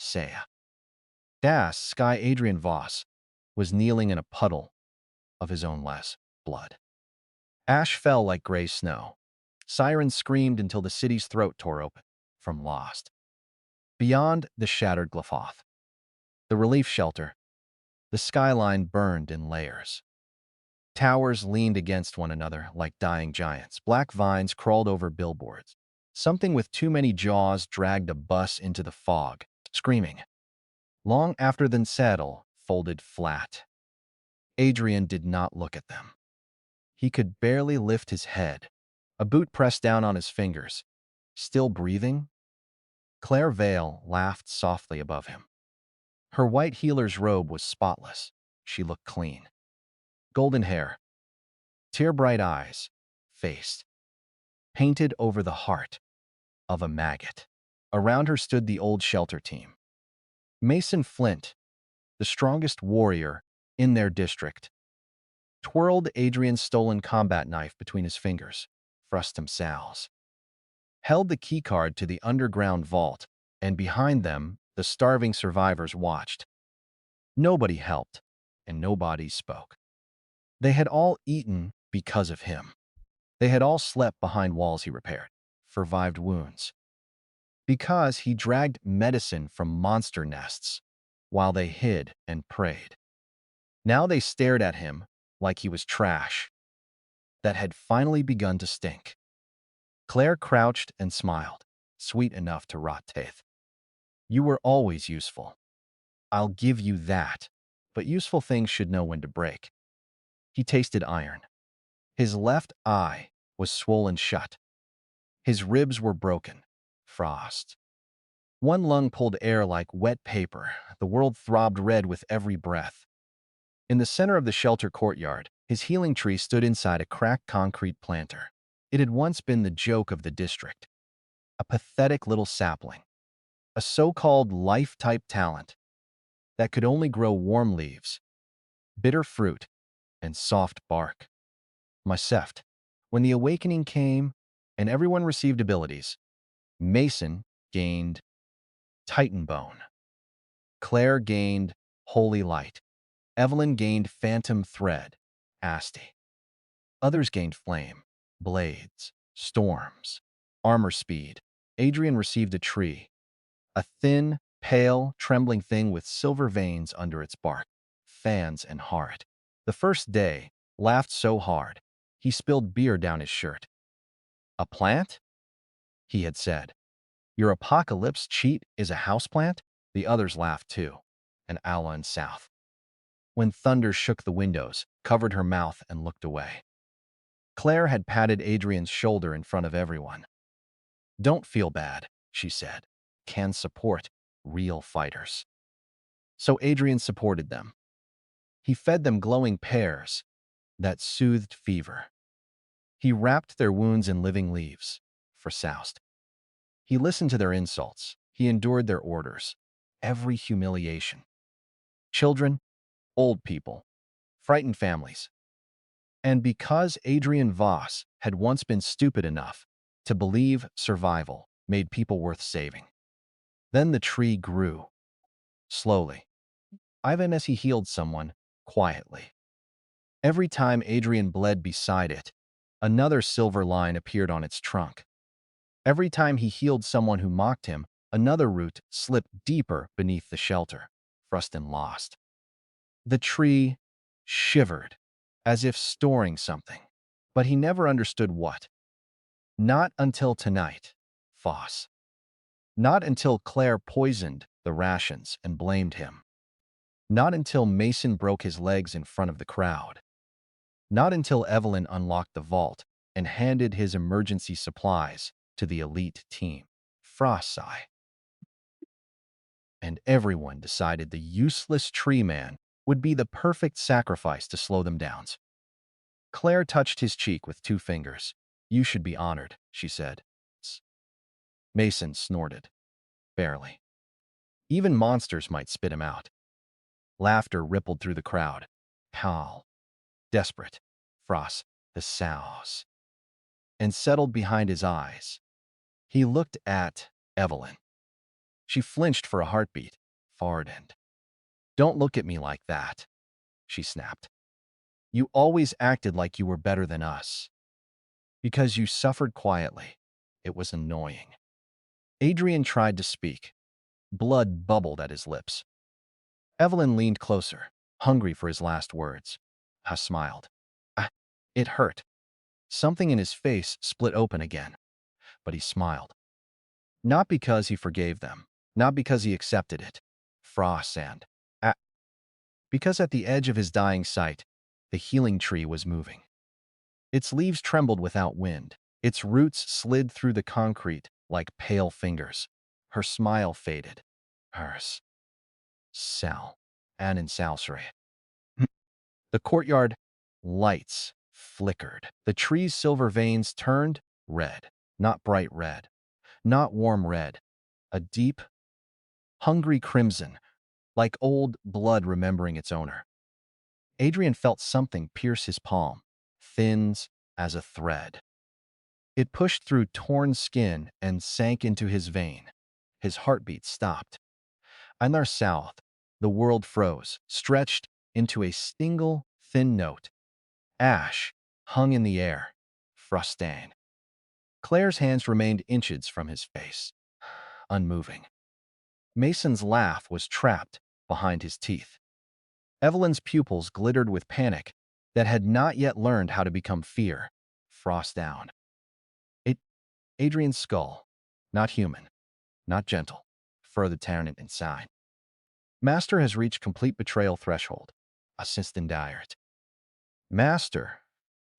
Saya. Das Sky Adrian Voss was kneeling in a puddle of his own less blood. Ash fell like gray snow. Sirens screamed until the city's throat tore open from Lost. Beyond the shattered Glyphoth, the relief shelter, the skyline burned in layers. Towers leaned against one another like dying giants. Black vines crawled over billboards. Something with too many jaws dragged a bus into the fog, screaming. Long after the saddle folded flat, Adrian did not look at them. He could barely lift his head, a boot pressed down on his fingers. Still breathing? Claire Vale laughed softly above him. Her white healer's robe was spotless. She looked clean. Golden hair, tear-bright eyes, faced, painted over the heart of a maggot. Around her stood the old shelter team. Mason Flint, the strongest warrior in their district, twirled Adrian's stolen combat knife between his fingers, thrust him Sal's, held the keycard to the underground vault, and behind them, the starving survivors watched. Nobody helped, and nobody spoke. They had all eaten because of him. They had all slept behind walls he repaired, survived wounds. Because he dragged medicine from monster nests while they hid and prayed. Now they stared at him like he was trash that had finally begun to stink. Claire crouched and smiled, sweet enough to rot teeth. You were always useful. I'll give you that, but useful things should know when to break. He tasted iron. His left eye was swollen shut. His ribs were broken. Frost. One lung pulled air like wet paper. The world throbbed red with every breath. In the center of the shelter courtyard, his healing tree stood inside a cracked concrete planter. It had once been the joke of the district. A pathetic little sapling. A so-called life-type talent that could only grow warm leaves, bitter fruit, and soft bark. Myself. When the awakening came and everyone received abilities, Mason gained Titan Bone. Claire gained Holy Light. Evelyn gained Phantom Thread, Asti. Others gained Flame, Blades, Storms, Armor Speed. Adrian received a tree, a thin, pale, trembling thing with silver veins under its bark, fans and heart. The first day, laughed so hard, he spilled beer down his shirt. A plant? He had said. Your apocalypse cheat is a houseplant? The others laughed too, and Ala and South. When thunder shook the windows, covered her mouth and looked away. Claire had patted Adrian's shoulder in front of everyone. Don't feel bad, she said. Can support real fighters. So Adrian supported them. He fed them glowing pears that soothed fever. He wrapped their wounds in living leaves for soused. He listened to their insults. He endured their orders. Every humiliation. Children, old people, frightened families. And because Adrian Voss had once been stupid enough to believe survival made people worth saving. Then the tree grew. Slowly. Even as he healed someone, quietly. Every time Adrian bled beside it, another silver line appeared on its trunk. Every time he healed someone who mocked him, another root slipped deeper beneath the shelter, thrust and lost. The tree shivered, as if storing something, but he never understood what. Not until tonight, Voss. Not until Claire poisoned the rations and blamed him. Not until Mason broke his legs in front of the crowd. Not until Evelyn unlocked the vault and handed his emergency supplies to the elite team. Frost sigh. And everyone decided the useless tree man would be the perfect sacrifice to slow them down. Claire touched his cheek with 2 fingers. You should be honored, she said. Mason snorted. Barely. Even monsters might spit him out. Laughter rippled through the crowd. Pal. Desperate. Frost. The sows. And settled behind his eyes. He looked at Evelyn. She flinched for a heartbeat, farted. "Don't look at me like that," she snapped. "You always acted like you were better than us. Because you suffered quietly. It was annoying." Adrian tried to speak. Blood bubbled at his lips. Evelyn leaned closer, hungry for his last words. I smiled. Ah, it hurt. Something in his face split open again, but he smiled. Not because he forgave them, not because he accepted it. Frost and because at the edge of his dying sight, the healing tree was moving. Its leaves trembled without wind. Its roots slid through the concrete like pale fingers. Her smile faded. Hers. Sal. And in Salsary. The courtyard lights flickered. The tree's silver veins turned red. Not bright red. Not warm red. A deep, hungry crimson, like old blood remembering its owner. Adrian felt something pierce his palm, thin as a thread. It pushed through torn skin and sank into his vein. His heartbeat stopped. On our south, the world froze, stretched into a single thin note. Ash hung in the air, frosting. Claire's hands remained inches from his face, unmoving. Mason's laugh was trapped behind his teeth. Evelyn's pupils glittered with panic that had not yet learned how to become fear. Frost down. Adrian's skull, not human, not gentle, further tarnished inside. Master has reached complete betrayal threshold. Assistant Diet. Master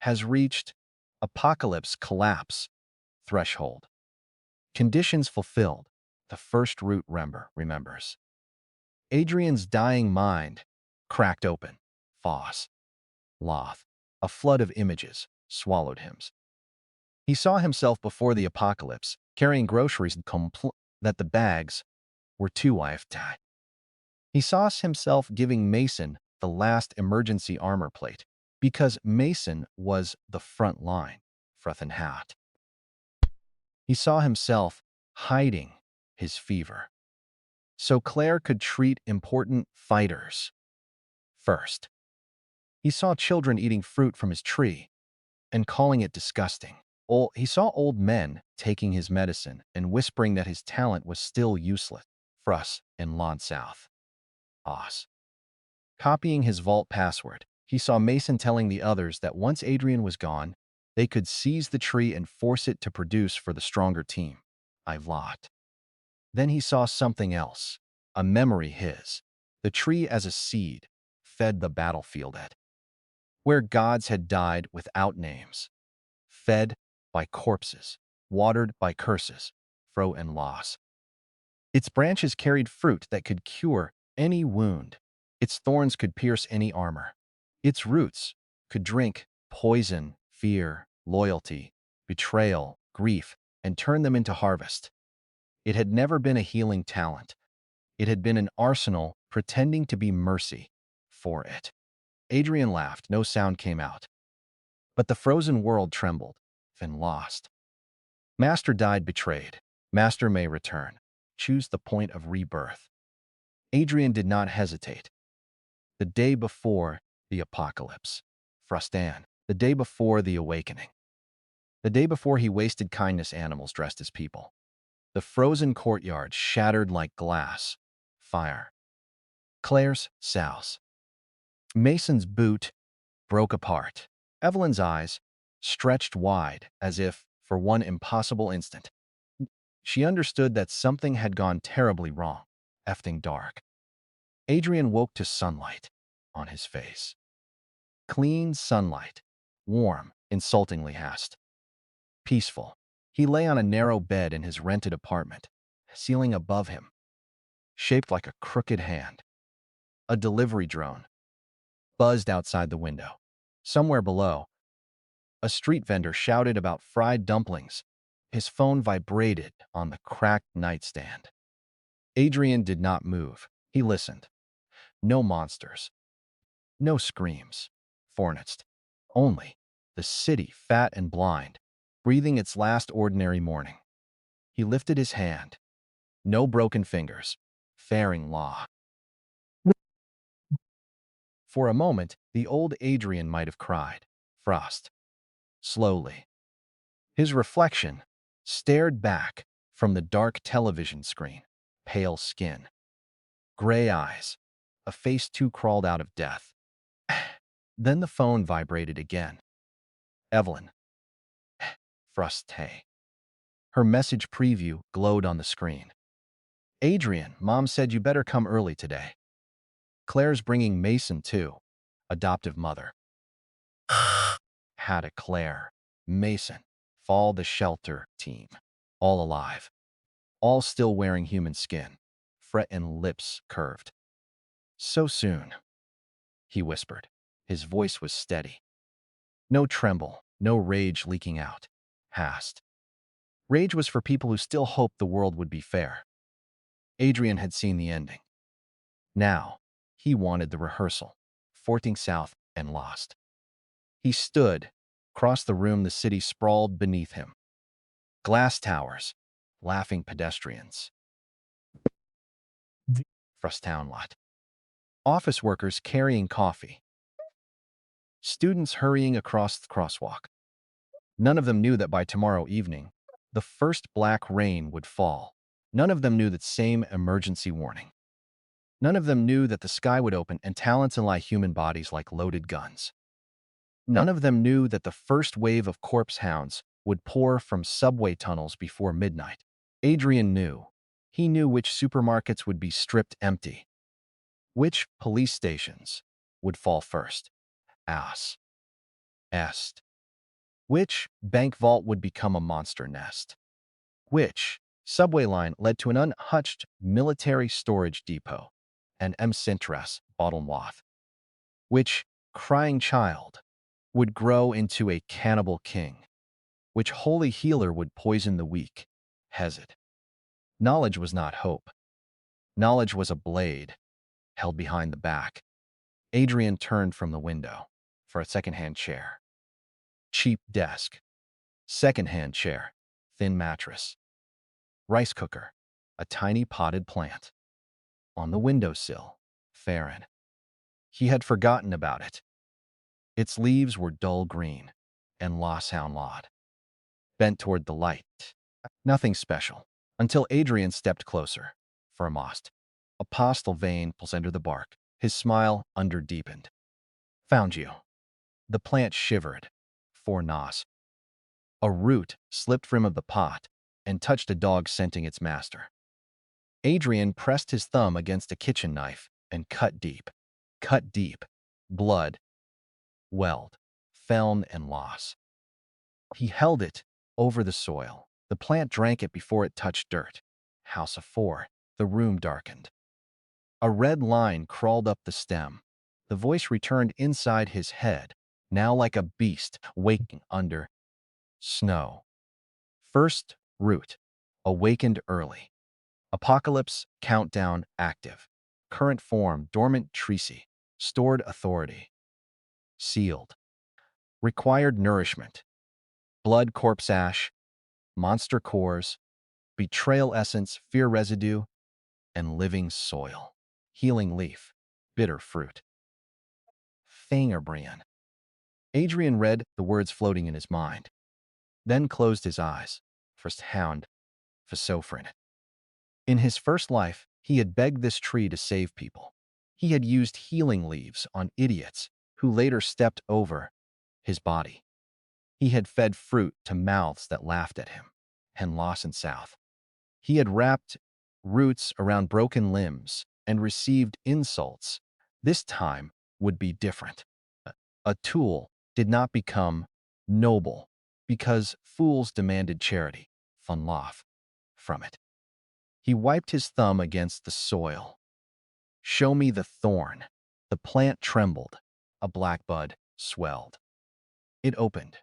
has reached apocalypse collapse threshold. Conditions fulfilled. The first root remembers. Adrian's dying mind cracked open. Foss. Loth. A flood of images swallowed him. He saw himself before the apocalypse, carrying groceries that the bags were too lifetime. He saw himself giving Mason the last emergency armor plate, because Mason was the front line. Frothen hat. He saw himself hiding his fever, so Claire could treat important fighters first. He saw children eating fruit from his tree and calling it disgusting. He saw old men taking his medicine and whispering that his talent was still useless. Fruss in Lawn South. Oz. Copying his vault password, he saw Mason telling the others that once Adrian was gone, they could seize the tree and force it to produce for the stronger team. I've locked. Then he saw something else, a memory his. The tree as a seed fed the battlefield at, where gods had died without names, fed by corpses, watered by curses, fro and loss. Its branches carried fruit that could cure any wound. Its thorns could pierce any armor. Its roots could drink poison, fear, loyalty, betrayal, grief, and turn them into harvest. It had never been a healing talent. It had been an arsenal pretending to be mercy for it. Adrian laughed. No sound came out. But the frozen world trembled, then lost. Master died betrayed. Master may return. Choose the point of rebirth. Adrian did not hesitate. The day before the apocalypse. Frostan. The day before the awakening. The day before he wasted kindness animals dressed as people. The frozen courtyard shattered like glass. Fire. Claire's souse. Mason's boot broke apart. Evelyn's eyes stretched wide as if for one impossible instant. She understood that something had gone terribly wrong. Effing dark. Adrian woke to sunlight on his face. Clean sunlight. Warm, insultingly hast. Peaceful. He lay on a narrow bed in his rented apartment, ceiling above him, shaped like a crooked hand. A delivery drone buzzed outside the window. Somewhere below, a street vendor shouted about fried dumplings. His phone vibrated on the cracked nightstand. Adrian did not move. He listened. No monsters. No screams. Fornest. Only the city, fat and blind, breathing its last ordinary morning. He lifted his hand. No broken fingers. Faring law. For a moment, the old Adrian might have cried. Frost. Slowly. His reflection stared back from the dark television screen. Pale skin. Gray eyes. A face too crawled out of death. Then the phone vibrated again. Evelyn. Fruste. Her message preview glowed on the screen. Adrian, Mom said you better come early today. Claire's bringing Mason too. Adoptive mother. Had a Claire. Mason. Fall the shelter team. All alive. All still wearing human skin. Fret and lips curved. So soon, he whispered. His voice was steady. No tremble, no rage leaking out. Past. Rage was for people who still hoped the world would be fair. Adrian had seen the ending. Now, he wanted the rehearsal. Forting south and lost. He stood. Across the room, the city sprawled beneath him. Glass towers. Laughing pedestrians. Frustown lot. Office workers carrying coffee. Students hurrying across the crosswalk. None of them knew that by tomorrow evening, the first black rain would fall. None of them knew that same emergency warning. None of them knew that the sky would open and talents ally human bodies like loaded guns. None of them knew that the first wave of corpse hounds would pour from subway tunnels before midnight. Adrian knew. He knew which supermarkets would be stripped empty. Which police stations would fall first. Ass. Est. Which bank vault would become a monster nest. Which subway line led to an unhutched military storage depot. An M-Cintras bottle moth. Which crying child would grow into a cannibal king. Which holy healer would poison the weak. Hezid. Knowledge was not hope. Knowledge was a blade held behind the back. Adrian turned from the window for a second-hand chair. Cheap desk. Second-hand chair. Thin mattress. Rice cooker. A tiny potted plant. On the windowsill. Farron. He had forgotten about it. Its leaves were dull green and loss-hound lawed. Bent toward the light. Nothing special. Until Adrian stepped closer. For a most. A postal vein pulls under the bark. His smile under-deepened. Found you. The plant shivered. For nos. A root slipped from of the pot and touched a dog scenting its master. Adrian pressed his thumb against a kitchen knife and cut deep. Cut deep. Blood. Welled. Feln and loss. He held it over the soil. The plant drank it before it touched dirt. House of four. The room darkened. A red line crawled up the stem. The voice returned inside his head, now like a beast waking under snow. First root. Awakened early. Apocalypse countdown active. Current form dormant treacy. Stored authority. Sealed. Required nourishment. Blood corpse ash. Monster cores. Betrayal essence, fear residue, and living soil. Healing leaf. Bitter fruit. Fangerbrian. Adrian read the words floating in his mind, then closed his eyes. First hound. Phosopherin. In his first life, he had begged this tree to save people. He had used healing leaves on idiots who later stepped over his body. He had fed fruit to mouths that laughed at him. And loss and south. He had wrapped roots around broken limbs and received insults. This time would be different. A tool did not become noble because fools demanded charity, funlof, from it. He wiped his thumb against the soil. Show me the thorn. The plant trembled. A black bud swelled. It opened.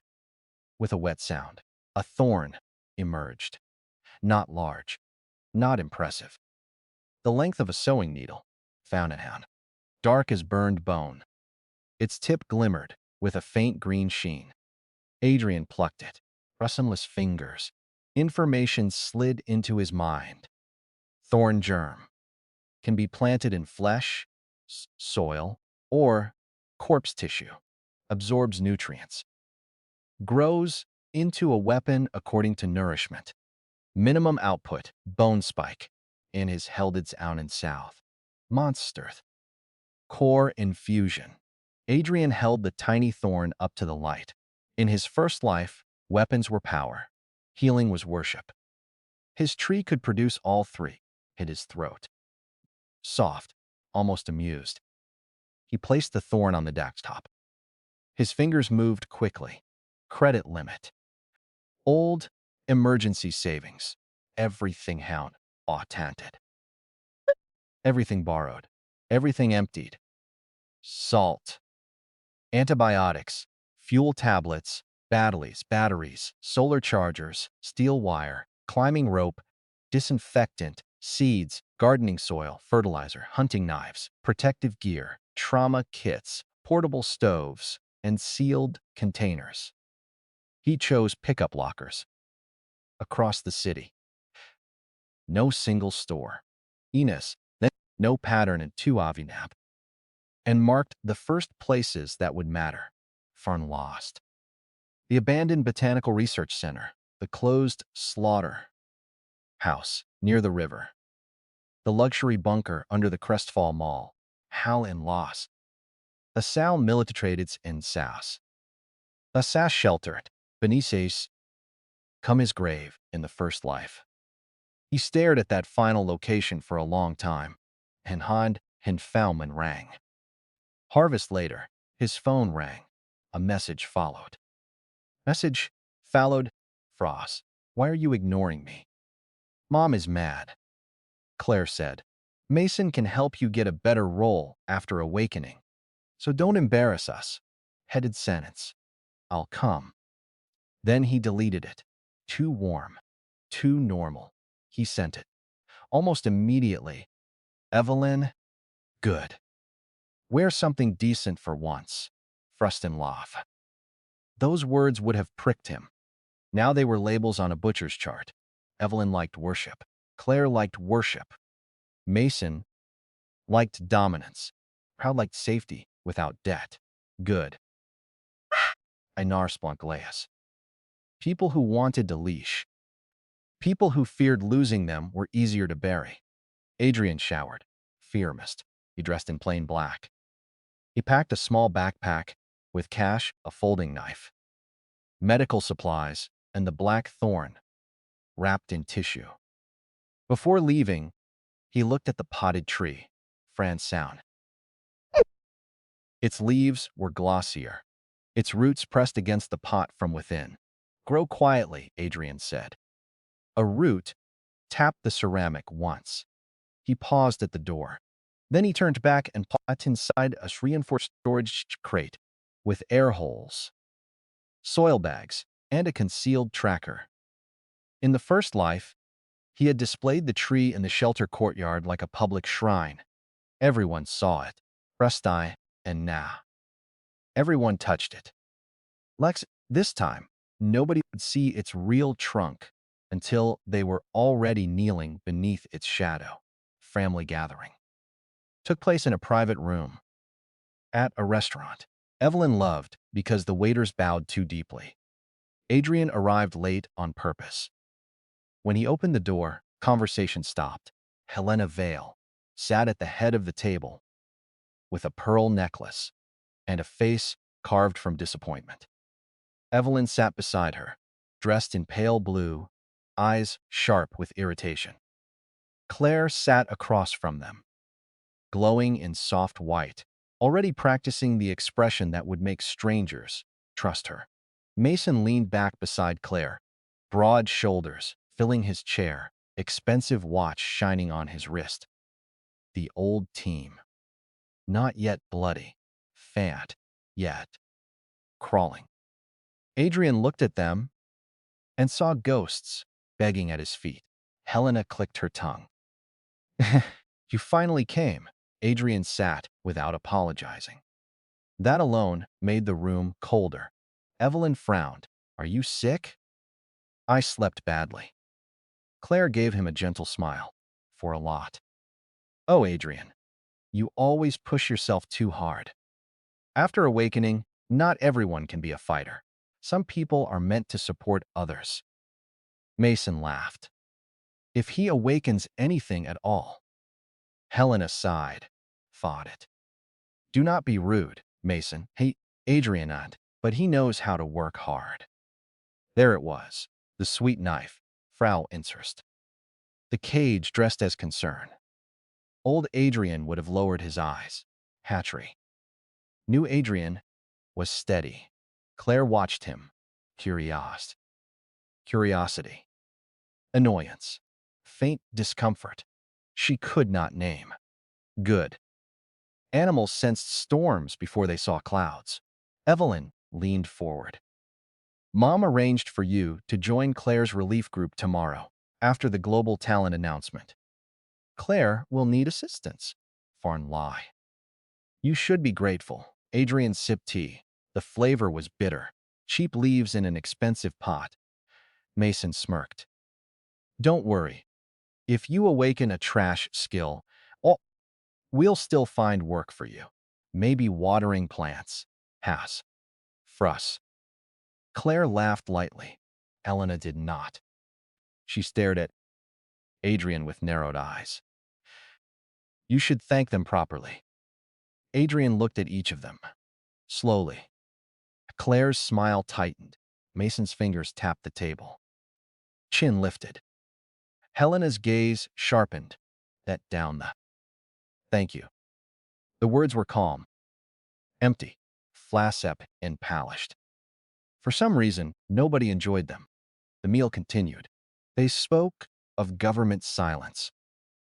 With a wet sound, a thorn emerged. Not large. Not impressive. The length of a sewing needle. Found it hound. Dark as burned bone. Its tip glimmered with a faint green sheen. Adrian plucked it. Rusumless fingers. Information slid into his mind. Thorn germ can be planted in flesh, soil, or corpse tissue. Absorbs nutrients. Grows into a weapon according to nourishment. Minimum output, bone spike, in his Heldeds out in south. Monster. Core infusion. Adrian held the tiny thorn up to the light. In his first life, weapons were power. Healing was worship. His tree could produce all three. Hit his throat. Soft, almost amused. He placed the thorn on the desktop. His fingers moved quickly. Credit limit. Old emergency savings. Everything hound. Authentic. Everything borrowed. Everything emptied. Salt. Antibiotics. Fuel tablets. Batteries. Solar chargers. Steel wire. Climbing rope. Disinfectant. Seeds. Gardening soil. Fertilizer. Hunting knives. Protective gear. Trauma kits. Portable stoves. And sealed containers. He chose pickup lockers. Across the city. No single store. Enos, then no pattern in 2 Avinap. And marked the first places that would matter. Farn lost. The abandoned Botanical Research Center. The closed slaughter house near the river. The luxury bunker under the Crestfall Mall. Hal in loss. The Sal militatrades in Sass. The Sass sheltered. Benices. Come his grave in the first life. He stared at that final location for a long time. And Hand Hinfaumman rang. Harvest later, his phone rang. A message followed. Message followed. Frost, why are you ignoring me? Mom is mad. Claire said. Mason can help you get a better role after awakening. So don't embarrass us. Headed sentence. I'll come. Then he deleted it. Too warm. Too normal. He sent it. Almost immediately. Evelyn, good. Wear something decent for once. Frustin laugh. Those words would have pricked him. Now they were labels on a butcher's chart. Evelyn liked worship. Claire liked worship. Mason liked dominance. Proud liked safety without debt. Good. Einar Splonkleas. People who wanted to leash. People who feared losing them were easier to bury. Adrian showered. Fear mist. He dressed in plain black. He packed a small backpack with cash, a folding knife, medical supplies, and the black thorn wrapped in tissue. Before leaving, he looked at the potted tree, Franz Sound. Its leaves were glossier, its roots pressed against the pot from within. Grow quietly, Adrian said. A root tapped the ceramic once. He paused at the door. Then he turned back and popped inside a reinforced storage crate with air holes, soil bags, and a concealed tracker. In the first life, he had displayed the tree in the shelter courtyard like a public shrine. Everyone saw it, Rustai and Na. Everyone touched it. This time, nobody would see its real trunk until they were already kneeling beneath its shadow. Family gathering. Took place in a private room. At a restaurant. Evelyn loved because the waiters bowed too deeply. Adrian arrived late on purpose. When he opened the door, conversation stopped. Helena Vale sat at the head of the table with a pearl necklace and a face carved from disappointment. Evelyn sat beside her, dressed in pale blue, eyes sharp with irritation. Claire sat across from them, glowing in soft white, already practicing the expression that would make strangers trust her. Mason leaned back beside Claire, broad shoulders filling his chair, expensive watch shining on his wrist. The old team. Not yet bloody, fat, yet crawling. Adrian looked at them and saw ghosts begging at his feet. Helena clicked her tongue. You finally came. Adrian sat without apologizing. That alone made the room colder. Evelyn frowned. Are you sick? I slept badly. Claire gave him a gentle smile. for a lot. Oh, Adrian, you always push yourself too hard. After awakening, not everyone can be a fighter. Some people are meant to support others. Mason laughed. If he awakens anything at all. Helena sighed. Fought it. Do not be rude, Mason. Hey, Adrian, but he knows how to work hard. There it was, the sweet knife, Frau Insurst. The cage dressed as concern. Old Adrian would have lowered his eyes. Hatchery. New Adrian was steady. Claire watched him. Curiosity. Annoyance. Faint discomfort. She could not name. Good. Animals sensed storms before they saw clouds. Evelyn leaned forward. Mom arranged for you to join Claire's relief group tomorrow, after the global talent announcement. Claire will need assistance. Farn lie. You should be grateful. Adrian sipped tea. The flavor was bitter. Cheap leaves in an expensive pot. Mason smirked. Don't worry. If you awaken a trash skill, we'll still find work for you. Maybe watering plants. Has. Fruss. Claire laughed lightly. Elena did not. She stared at Adrian with narrowed eyes. You should thank them properly. Adrian looked at each of them. Slowly. Claire's smile tightened. Mason's fingers tapped the table. Chin lifted. Helena's gaze sharpened. That down the. Thank you. The words were calm. Empty. Flaccid and polished. For some reason, nobody enjoyed them. The meal continued. They spoke of government silence.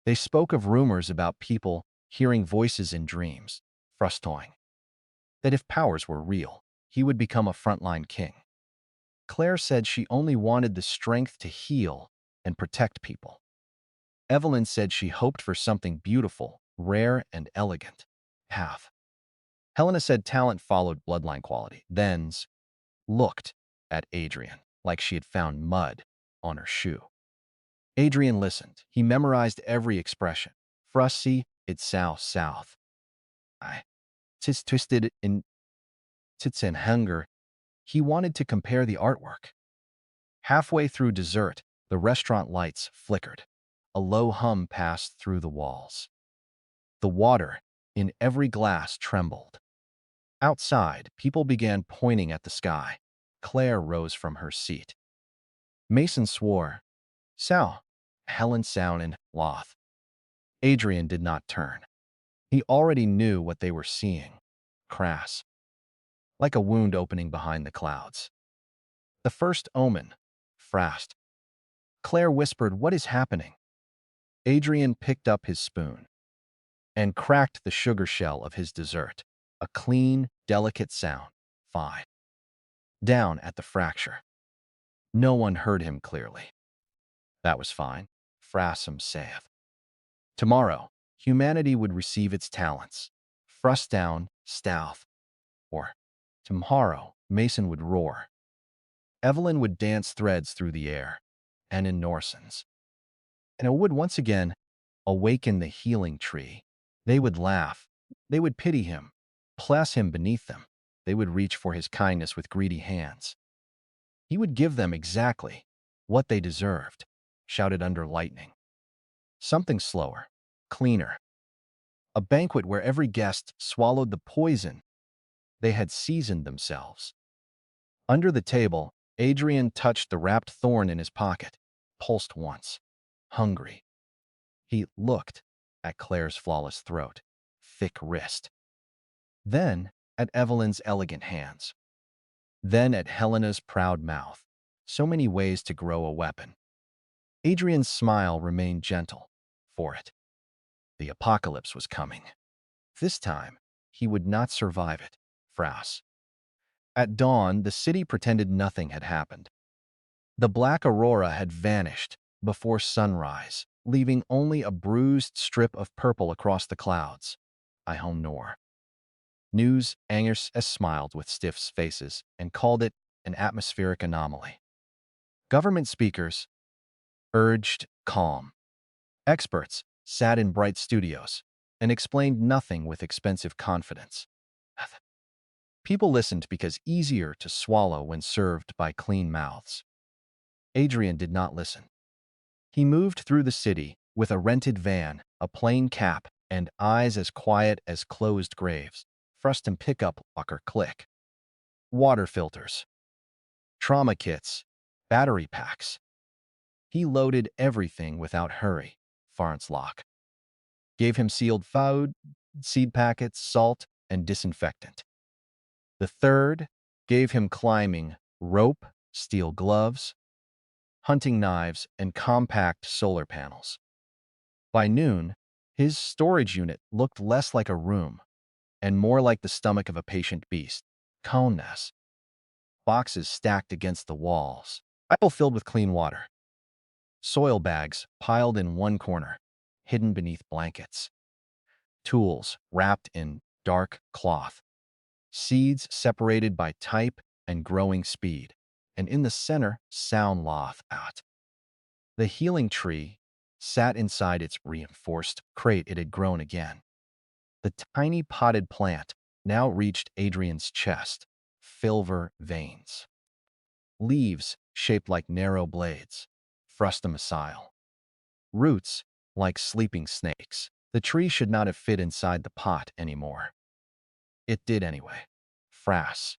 They spoke of rumors about people hearing voices in dreams, frustrating. That if powers were real, he would become a frontline king. Claire said she only wanted the strength to heal and protect people. Evelyn said she hoped for something beautiful, rare, and elegant. Have. Helena said talent followed bloodline quality. Then's looked at Adrian like she had found mud on her shoe. Adrian listened. He memorized every expression. Frussy, it's south. Tis twisted in tits and hunger. He wanted to compare the artwork. Halfway through dessert, the restaurant lights flickered. A low hum passed through the walls. The water in every glass trembled. Outside, people began pointing at the sky. Claire rose from her seat. Mason swore. Sow. Helen sound and loth. Adrian did not turn. He already knew what they were seeing. Crass. Like a wound opening behind the clouds. The first omen. Frast. Claire whispered, what is happening? Adrian picked up his spoon and cracked the sugar shell of his dessert. A clean, delicate sound. Fine. Down at the fracture. No one heard him clearly. That was fine. Frassum saith. Tomorrow, humanity would receive its talents. Frust down, stouth. Or, tomorrow, Mason would roar. Evelyn would dance threads through the air, and in Norsens. And it would once again awaken the healing tree. They would laugh. They would pity him, place him beneath them. They would reach for his kindness with greedy hands. He would give them exactly what they deserved, shouted under lightning. Something slower, cleaner. A banquet where every guest swallowed the poison they had seasoned themselves. Under the table, Adrian touched the wrapped thorn in his pocket, pulsed once. Hungry. He looked at Claire's flawless throat, thick wrist. Then at Evelyn's elegant hands. Then at Helena's proud mouth. So many ways to grow a weapon. Adrian's smile remained gentle. For it. The apocalypse was coming. This time, he would not survive it. Fraus. At dawn, the city pretended nothing had happened. The black aurora had vanished before sunrise, leaving only a bruised strip of purple across the clouds. I home nor. News Angers smiled with stiff faces and called it an atmospheric anomaly. Government speakers urged calm. Experts sat in bright studios and explained nothing with expensive confidence. People listened because easier to swallow when served by clean mouths. Adrian did not listen. He moved through the city with a rented van, a plain cap, and eyes as quiet as closed graves. Thrust and pickup locker click. Water filters, trauma kits, battery packs. He loaded everything without hurry. Farns lock. Gave him sealed food, seed packets, salt, and disinfectant. The third gave him climbing, rope, steel gloves, hunting knives, and compact solar panels. By noon, his storage unit looked less like a room and more like the stomach of a patient beast. Calmness. Boxes stacked against the walls. Apple filled with clean water. Soil bags piled in one corner, hidden beneath blankets. Tools wrapped in dark cloth. Seeds separated by type and growing speed. And in the center, sound loth out. The healing tree sat inside its reinforced crate. It had grown again. The tiny potted plant now reached Adrian's chest. Silver veins. Leaves shaped like narrow blades. Frustamicile. Roots like sleeping snakes. The tree should not have fit inside the pot anymore. It did anyway. Frass.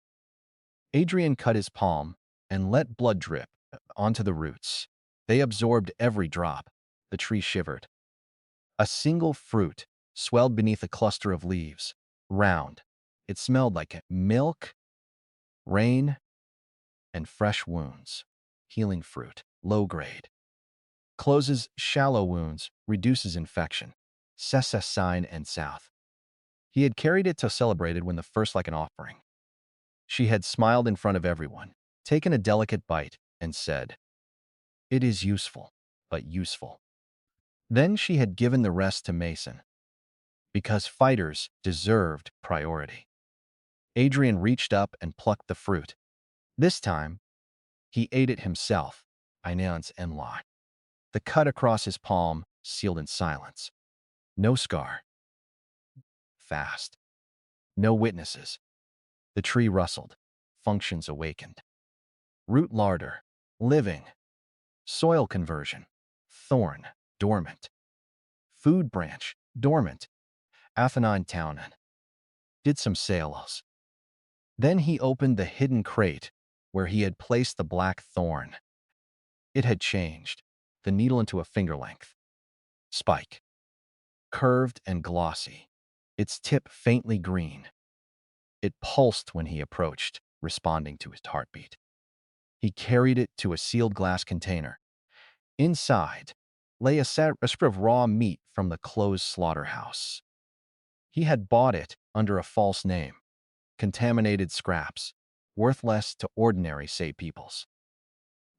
Adrian cut his palm and let blood drip onto the roots. They absorbed every drop. The tree shivered. A single fruit swelled beneath a cluster of leaves. Round. It smelled like milk, rain, and fresh wounds. Healing fruit. Low grade. Closes shallow wounds, reduces infection. Sessa sign and south. He had carried it to celebrate it when the first like an offering. She had smiled in front of everyone, taken a delicate bite, and said, "It is useful, but useful." Then she had given the rest to Mason, because fighters deserved priority. Adrian reached up and plucked the fruit. This time, he ate it himself. Inance and lie. The cut across his palm sealed in silence. No scar. Fast. No witnesses. The tree rustled. Functions awakened. Root larder. Living. Soil conversion. Thorn. Dormant. Food branch. Dormant. Athenine Townen. Did some sales. Then he opened the hidden crate where he had placed the black thorn. It had changed. The needle into a finger length. Spike. Curved and glossy. Its tip faintly green. It pulsed when he approached, responding to his heartbeat. He carried it to a sealed glass container. Inside lay a strip of raw meat from the closed slaughterhouse. He had bought it under a false name. Contaminated scraps, worthless to ordinary say peoples.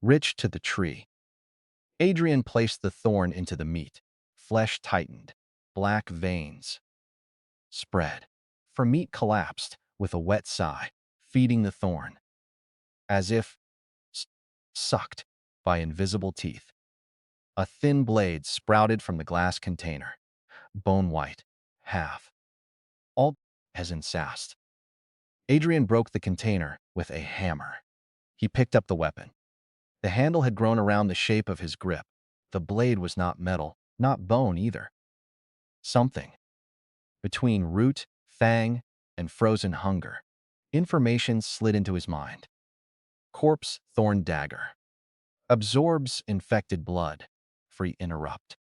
Rich to the tree. Adrian placed the thorn into the meat. Flesh tightened. Black veins. Spread. For meat collapsed with a wet sigh, feeding the thorn. As if sucked by invisible teeth. A thin blade sprouted from the glass container. Bone white. Half. All as in sast. Adrian broke the container with a hammer. He picked up the weapon. The handle had grown around the shape of his grip. The blade was not metal, not bone either. Something. Between root, fang, and frozen hunger. Information slid into his mind. Corpse thorn dagger. Absorbs infected blood. Free interrupt.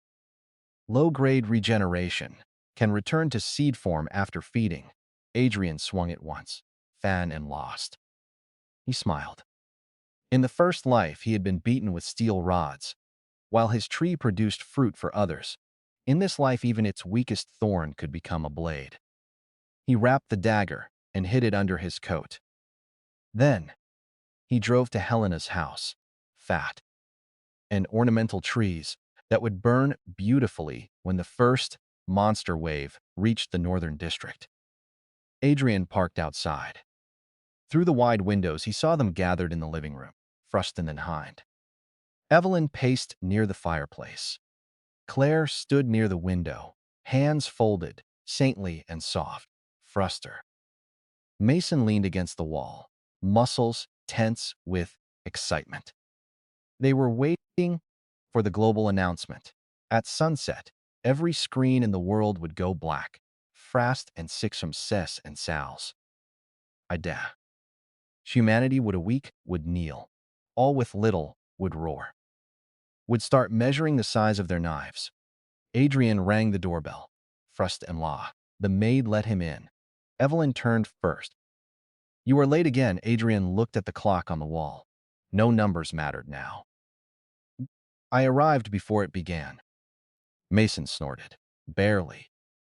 Low-grade regeneration. Can return to seed form after feeding. Adrian swung it once. Fan and lost. He smiled. In the first life, he had been beaten with steel rods, while his tree produced fruit for others. In this life, even its weakest thorn could become a blade. He wrapped the dagger and hid it under his coat. Then, he drove to Helena's house, fat, and ornamental trees that would burn beautifully when the first monster wave reached the northern district. Adrian parked outside. Through the wide windows, he saw them gathered in the living room, Frustin and Hind. Evelyn paced near the fireplace. Claire stood near the window, hands folded, saintly and soft. Fruster. Mason leaned against the wall, muscles tense with excitement. They were waiting for the global announcement. At sunset, every screen in the world would go black. Frast and six from Ses and Sal's. Ida. Humanity would awake, would kneel. All with little would roar. Would start measuring the size of their knives. Adrian rang the doorbell. Frust and La. The maid let him in. Evelyn turned first. You are late again. Adrian looked at the clock on the wall. No numbers mattered now. I arrived before it began. Mason snorted. Barely.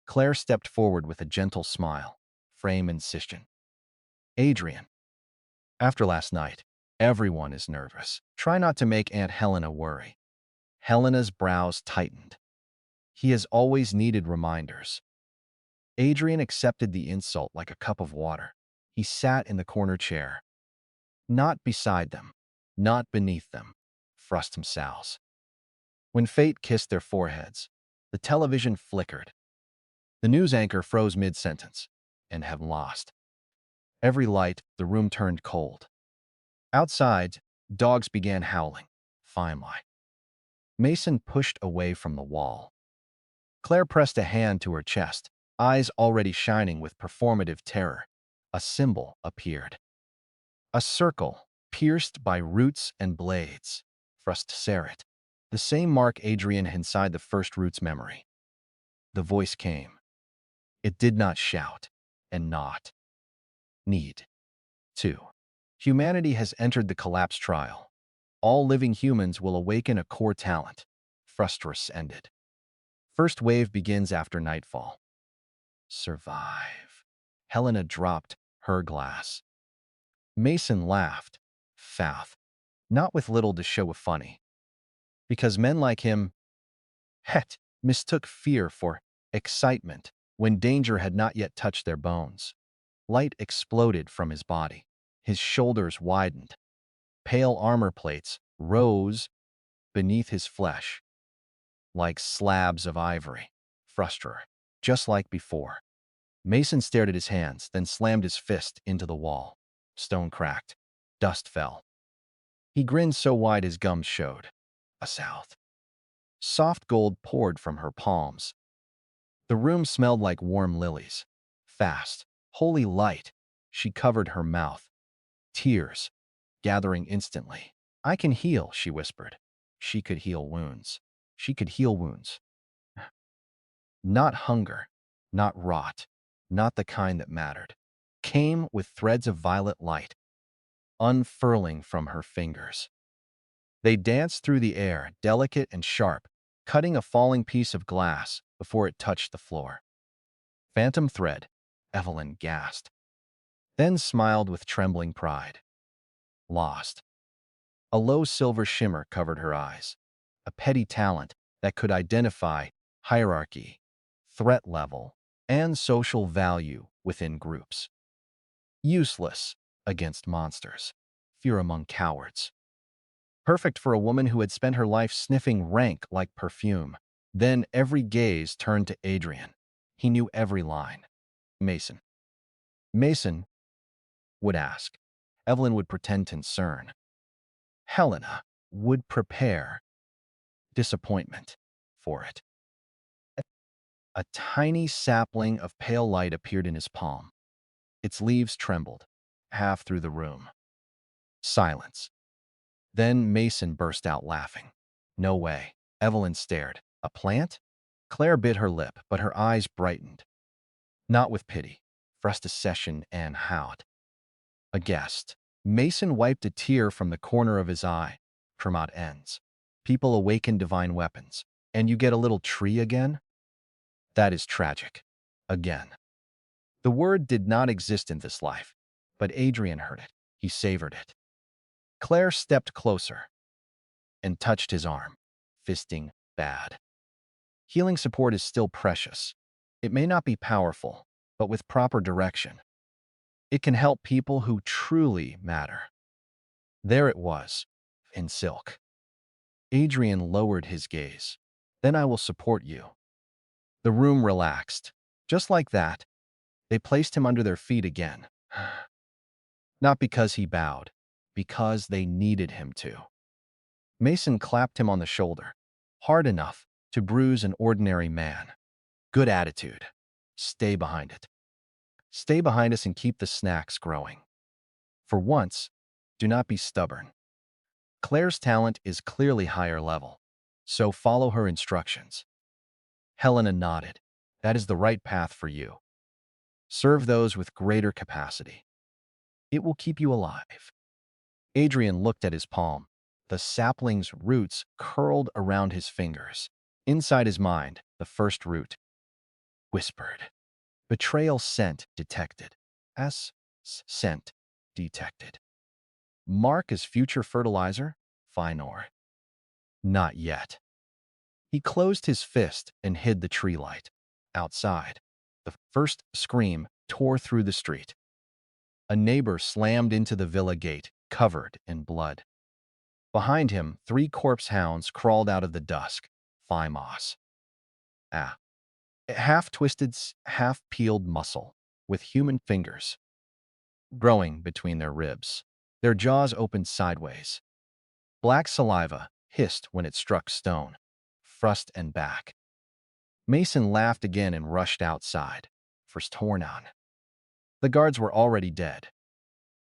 Claire stepped forward with a gentle smile. Frame incision. Adrian. After last night, everyone is nervous. Try not to make Aunt Helena worry. Helena's brows tightened. He has always needed reminders. Adrian accepted the insult like a cup of water. He sat in the corner chair. Not beside them. Not beneath them. Frust themselves. When fate kissed their foreheads, the television flickered. The news anchor froze mid-sentence and have lost. Every light, the room turned cold. Outside, dogs began howling. Finally. Mason pushed away from the wall. Claire pressed a hand to her chest, eyes already shining with performative terror. A symbol appeared. A circle, pierced by roots and blades. Frust Sarit. The same mark Adrian had inside the first root's memory. The voice came. It did not shout, and not need to. Humanity has entered the collapse trial. All living humans will awaken a core talent. Frustras ended. First wave begins after nightfall. Survive. Helena dropped her glass. Mason laughed. Fouth. Not with little to show a funny. Because men like him, mistook fear for excitement when danger had not yet touched their bones. Light exploded from his body. His shoulders widened. Pale armor plates rose beneath his flesh, like slabs of ivory. Frustrator. Just like before. Mason stared at his hands, then slammed his fist into the wall. Stone cracked. Dust fell. He grinned so wide his gums showed. A south. Soft gold poured from her palms. The room smelled like warm lilies. Fast, holy light. She covered her mouth. Tears, gathering instantly. I can heal, she whispered. She could heal wounds. She could heal wounds. Not hunger, not rot, not the kind that mattered. Came with threads of violet light, unfurling from her fingers. They danced through the air, delicate and sharp, cutting a falling piece of glass before it touched the floor. Phantom thread, Evelyn gasped, then smiled with trembling pride. Lost. A low silver shimmer covered her eyes, a petty talent that could identify hierarchy, threat level, and social value within groups. Useless against monsters, fear among cowards. Perfect for a woman who had spent her life sniffing rank like perfume. Then every gaze turned to Adrian. He knew every line. Mason. Mason would ask. Evelyn would pretend concern. Helena would prepare disappointment for it. A tiny sapling of pale light appeared in his palm. Its leaves trembled, half through the room. Silence. Then Mason burst out laughing. No way. Evelyn stared. A plant? Claire bit her lip, but her eyes brightened. Not with pity. Frustration and howd. Aghast. Mason wiped a tear from the corner of his eye. Pramod ends. People awaken divine weapons. And you get a little tree again? That is tragic. Again. The word did not exist in this life, but Adrian heard it. He savored it. Claire stepped closer and touched his arm, fisting bad. Healing support is still precious. It may not be powerful, but with proper direction, it can help people who truly matter. There it was, in silk. Adrian lowered his gaze. Then I will support you." The room relaxed. Just like that, they placed him under their feet again. Not because he bowed, because they needed him to. Mason clapped him on the shoulder, hard enough to bruise an ordinary man. "Good attitude. Stay behind it. Stay behind us and keep the snacks growing. For once, do not be stubborn. Claire's talent is clearly higher level, so follow her instructions." Helena nodded. "That is the right path for you. Serve those with greater capacity. It will keep you alive." Adrian looked at his palm. The sapling's roots curled around his fingers. Inside his mind, the first root whispered. Betrayal scent detected. Scent detected. Mark as future fertilizer? Fine or not yet. He closed his fist and hid the tree light. Outside, the first scream tore through the street. A neighbor slammed into the villa gate, covered in blood. Behind him, 3 corpse hounds crawled out of the dusk. Moss. A half-twisted, half-peeled muscle, with human fingers growing between their ribs. Their jaws opened sideways. Black saliva hissed when it struck stone, front and back. Mason laughed again and rushed outside. First torn on. The guards were already dead.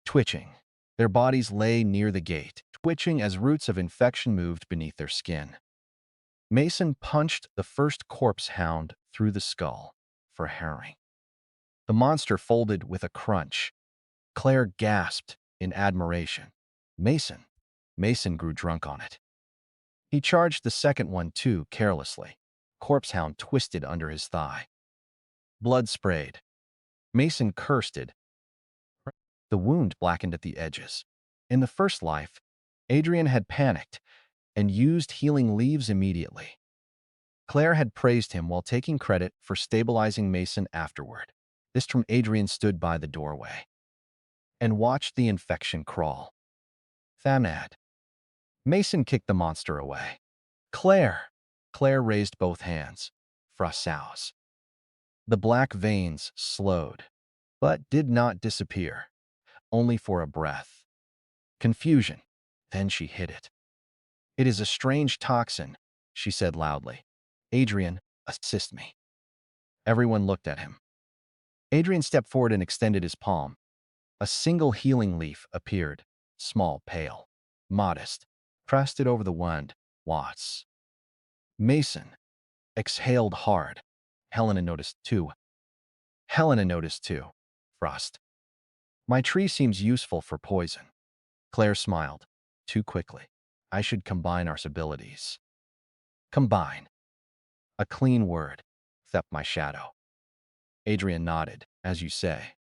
Twitching. Their bodies lay near the gate, twitching as roots of infection moved beneath their skin. Mason punched the first corpse hound through the skull for harrowing. The monster folded with a crunch. Claire gasped in admiration. Mason. Mason grew drunk on it. He charged the second one too carelessly. Corpse hound twisted under his thigh. Blood sprayed. Mason cursed it. The wound blackened at the edges. In the first life, Adrian had panicked and used healing leaves immediately. Claire had praised him while taking credit for stabilizing Mason afterward. This time Adrian stood by the doorway and watched the infection crawl. Thamad. Mason kicked the monster away. Claire! Claire raised both hands. Frassaus. The black veins slowed, but did not disappear, only for a breath. Confusion. Then she hid it. "It is a strange toxin," she said loudly. "Adrian, assist me." Everyone looked at him. Adrian stepped forward and extended his palm. A single healing leaf appeared, small, pale, modest, pressed it over the wound. Watts. Mason exhaled hard. Helena noticed too. Frost. "My tree seems useful for poison." Claire smiled. "Too quickly. I should combine our abilities." "Combine. A clean word. Except my shadow." Adrian nodded. "As you say."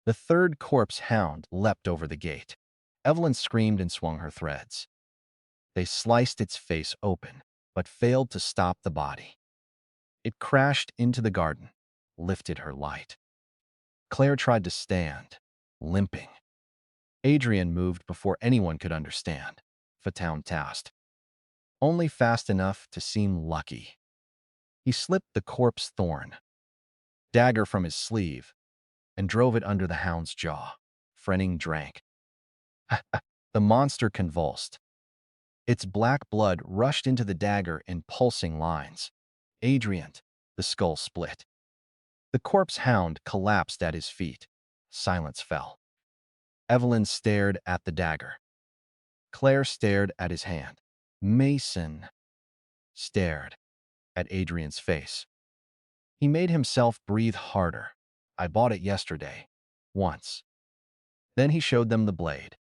The third corpse hound leapt over the gate. Evelyn screamed and swung her threads. They sliced its face open, but failed to stop the body. It crashed into the garden, lifted her light. Claire tried to stand, limping. Adrian moved before anyone could understand. Fatown tasked. Only fast enough to seem lucky. He slipped the corpse thorn dagger from his sleeve and drove it under the hound's jaw. Frenning drank. The monster convulsed. Its black blood rushed into the dagger in pulsing lines. Adrian, the skull split. The corpse hound collapsed at his feet. Silence fell. Evelyn stared at the dagger. Claire stared at his hand. Mason stared at Adrian's face. He made himself breathe harder. "I bought it yesterday. Once." Then he showed them the blade.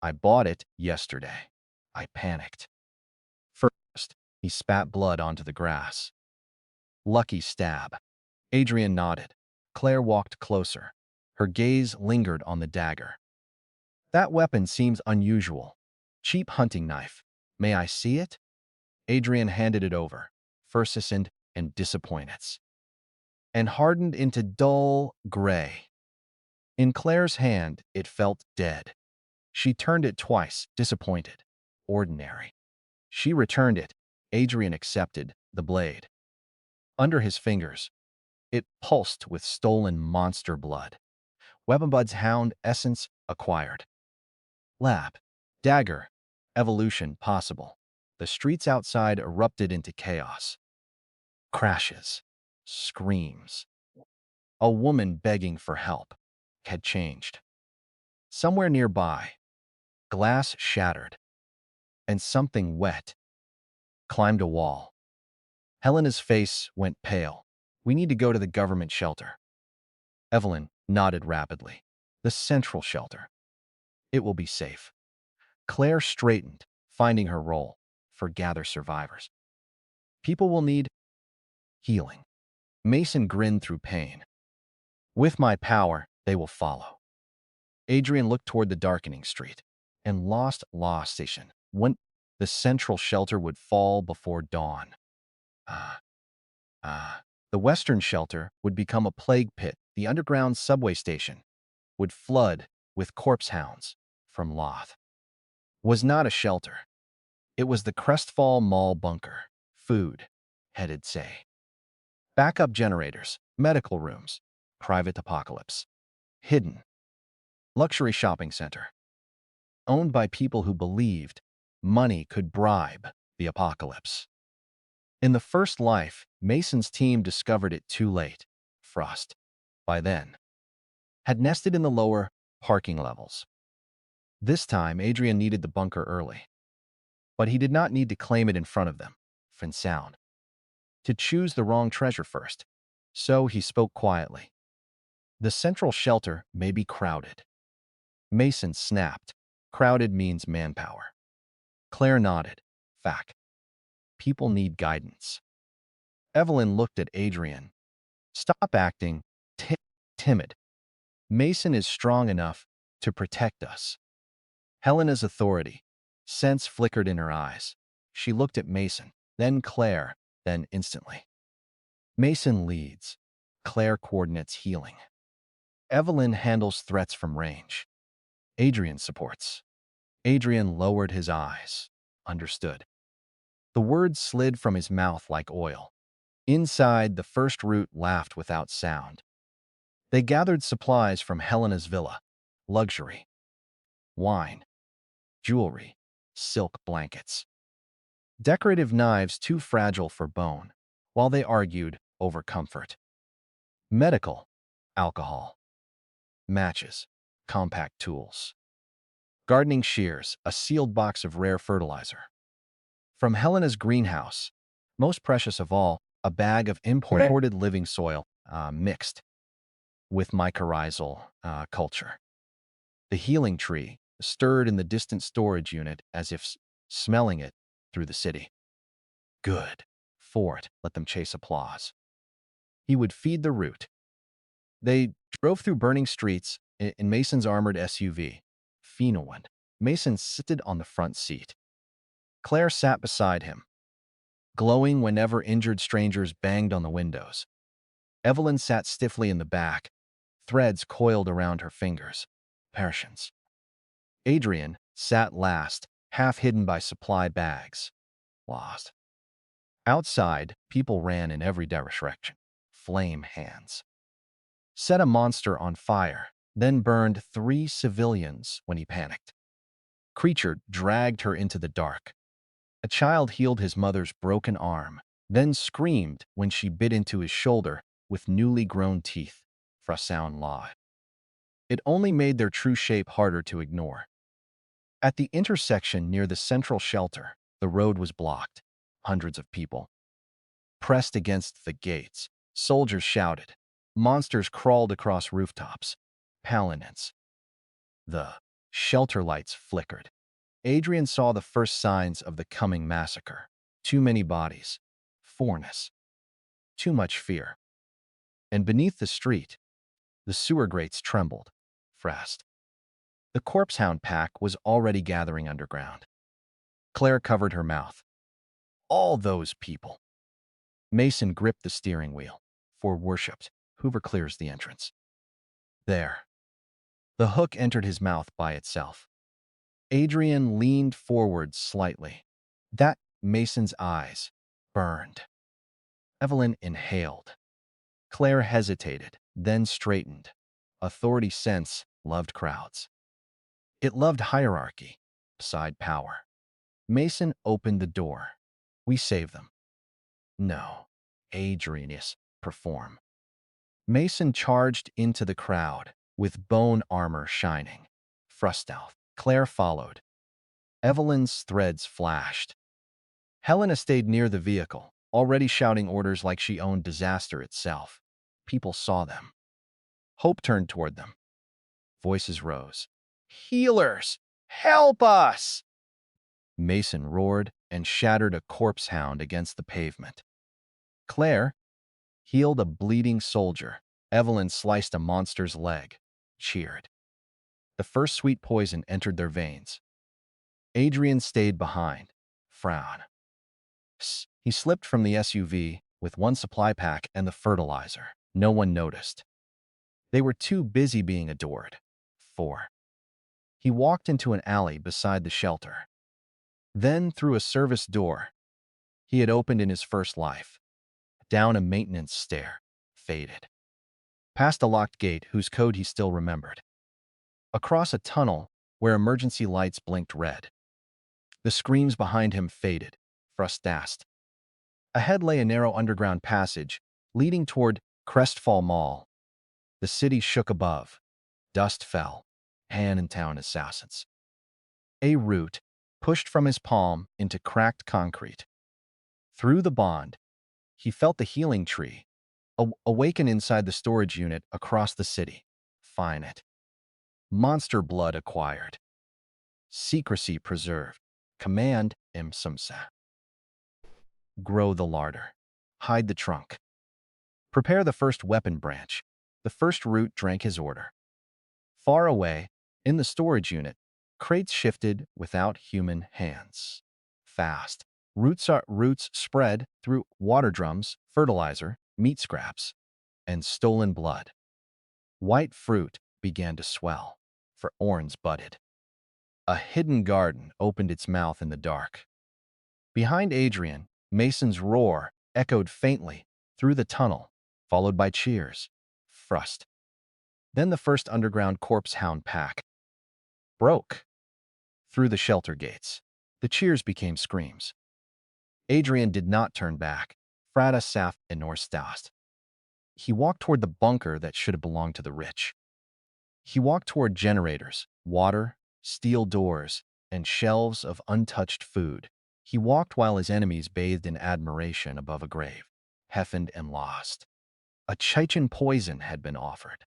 "I bought it yesterday." I panicked. First, he spat blood onto the grass. Lucky stab. Adrian nodded. Claire walked closer. Her gaze lingered on the dagger. "That weapon seems unusual. Cheap hunting knife. May I see it?" Adrian handed it over, furcisant and disappointed, and hardened into dull gray. In Claire's hand, it felt dead. She turned it twice, disappointed. Ordinary. She returned it, Adrian accepted the blade. Under his fingers, it pulsed with stolen monster blood. Weaponbud's hound essence acquired. Lab. Dagger. Evolution possible. The streets outside erupted into chaos. Crashes. Screams. A woman begging for help had changed. Somewhere nearby, glass shattered, and something wet climbed a wall. Helena's face went pale. We need to go to the government shelter. Evelyn nodded rapidly. The central shelter. It will be safe. Claire straightened, finding her role for gather survivors. People will need healing. Mason grinned through pain. With my power, they will follow. Adrian looked toward the darkening street and lost Law Station. When the central shelter would fall before dawn. The western shelter would become a plague pit. The underground subway station would flood with corpse hounds from Loth. Was not a shelter. It was the Crestfall Mall bunker. Food, headed say. Backup generators, medical rooms, private apocalypse. Hidden. Luxury shopping center. Owned by people who believed money could bribe the apocalypse. In the first life, Mason's team discovered it too late. Frost, by then, had nested in the lower parking levels. This time, Adrian needed the bunker early. But he did not need to claim it in front of them, fin sound. To choose the wrong treasure first. So he spoke quietly. The central shelter may be crowded. Mason snapped. Crowded means manpower. Claire nodded. Fact. People need guidance. Evelyn looked at Adrian. Stop acting timid. Mason is strong enough to protect us. Helena's authority. Sense flickered in her eyes. She looked at Mason, then Claire, then instantly. Mason leads. Claire coordinates healing. Evelyn handles threats from range. Adrian supports. Adrian lowered his eyes. Understood. The words slid from his mouth like oil. Inside, the first root laughed without sound. They gathered supplies from Helena's villa. Luxury. Wine. Jewelry. Silk blankets. Decorative knives too fragile for bone, while they argued over comfort. Medical. Alcohol. Matches. Compact tools. Gardening shears, a sealed box of rare fertilizer. From Helena's greenhouse, most precious of all, a bag of imported living soil mixed with mycorrhizal culture. The healing tree stirred in the distant storage unit as if smelling it through the city. Good. Fort let them chase applause. He would feed the root. They drove through burning streets in Mason's armored SUV. Phenolwind. Mason sat on the front seat. Claire sat beside him, glowing whenever injured strangers banged on the windows. Evelyn sat stiffly in the back, threads coiled around her fingers. Persians. Adrian sat last, half hidden by supply bags. Lost. Outside, people ran in every direction. Flame hands. Set a monster on fire, then burned 3 civilians when he panicked. Creature dragged her into the dark. A child healed his mother's broken arm, then screamed when she bit into his shoulder with newly grown teeth. Frasound law. It only made their true shape harder to ignore. At the intersection near the central shelter, the road was blocked. Hundreds of people pressed against the gates. Soldiers shouted. Monsters crawled across rooftops. Paladins. The shelter lights flickered. Adrian saw the first signs of the coming massacre. Too many bodies. Foreness. Too much fear. And beneath the street, the sewer grates trembled. Frast. The corpse hound pack was already gathering underground. Claire covered her mouth. All those people. Mason gripped the steering wheel. For worshipped. Hoover clears the entrance. There. The hook entered his mouth by itself. Adrian leaned forward slightly. That Mason's eyes burned. Evelyn inhaled. Claire hesitated, then straightened. Authority sense loved crowds. It loved hierarchy, beside power. Mason opened the door. We save them. No. Adrianus perform. Mason charged into the crowd, with bone armor shining. Frustout. Claire followed. Evelyn's threads flashed. Helena stayed near the vehicle, already shouting orders like she owned disaster itself. People saw them. Hope turned toward them. Voices rose. Healers! Help us! Mason roared and shattered a corpse hound against the pavement. Claire healed a bleeding soldier. Evelyn sliced a monster's leg, cheered. The first sweet poison entered their veins. Adrian stayed behind, frown. He slipped from the SUV with one supply pack and the fertilizer. No one noticed. They were too busy being adored. 4. He walked into an alley beside the shelter. Then, through a service door he had opened in his first life, down a maintenance stair, faded. Past a locked gate whose code he still remembered. Across a tunnel where emergency lights blinked red. The screams behind him faded, frustast. Ahead lay a narrow underground passage leading toward Crestfall Mall. The city shook above. Dust fell. Hand-in-town assassins. A root pushed from his palm into cracked concrete. Through the bond, he felt the healing tree awaken inside the storage unit across the city. Fine it. Monster blood acquired. Secrecy preserved. Command imsumsa. Grow the larder. Hide the trunk. Prepare the first weapon branch. The first root drank his order. Far away, in the storage unit, crates shifted without human hands. Fast. Roots spread through water drums, fertilizer, meat scraps, and stolen blood. White fruit began to swell. Thorns budded. A hidden garden opened its mouth in the dark. Behind Adrian, Mason's roar echoed faintly through the tunnel, followed by cheers. Frust. Then the first underground corpse hound pack broke through the shelter gates. The cheers became screams. Adrian did not turn back. Frata Saf and Norstast. He walked toward the bunker that should have belonged to the rich. He walked toward generators, water, steel doors, and shelves of untouched food. He walked while his enemies bathed in admiration above a grave, heffened and lost. A Chechen poison had been offered.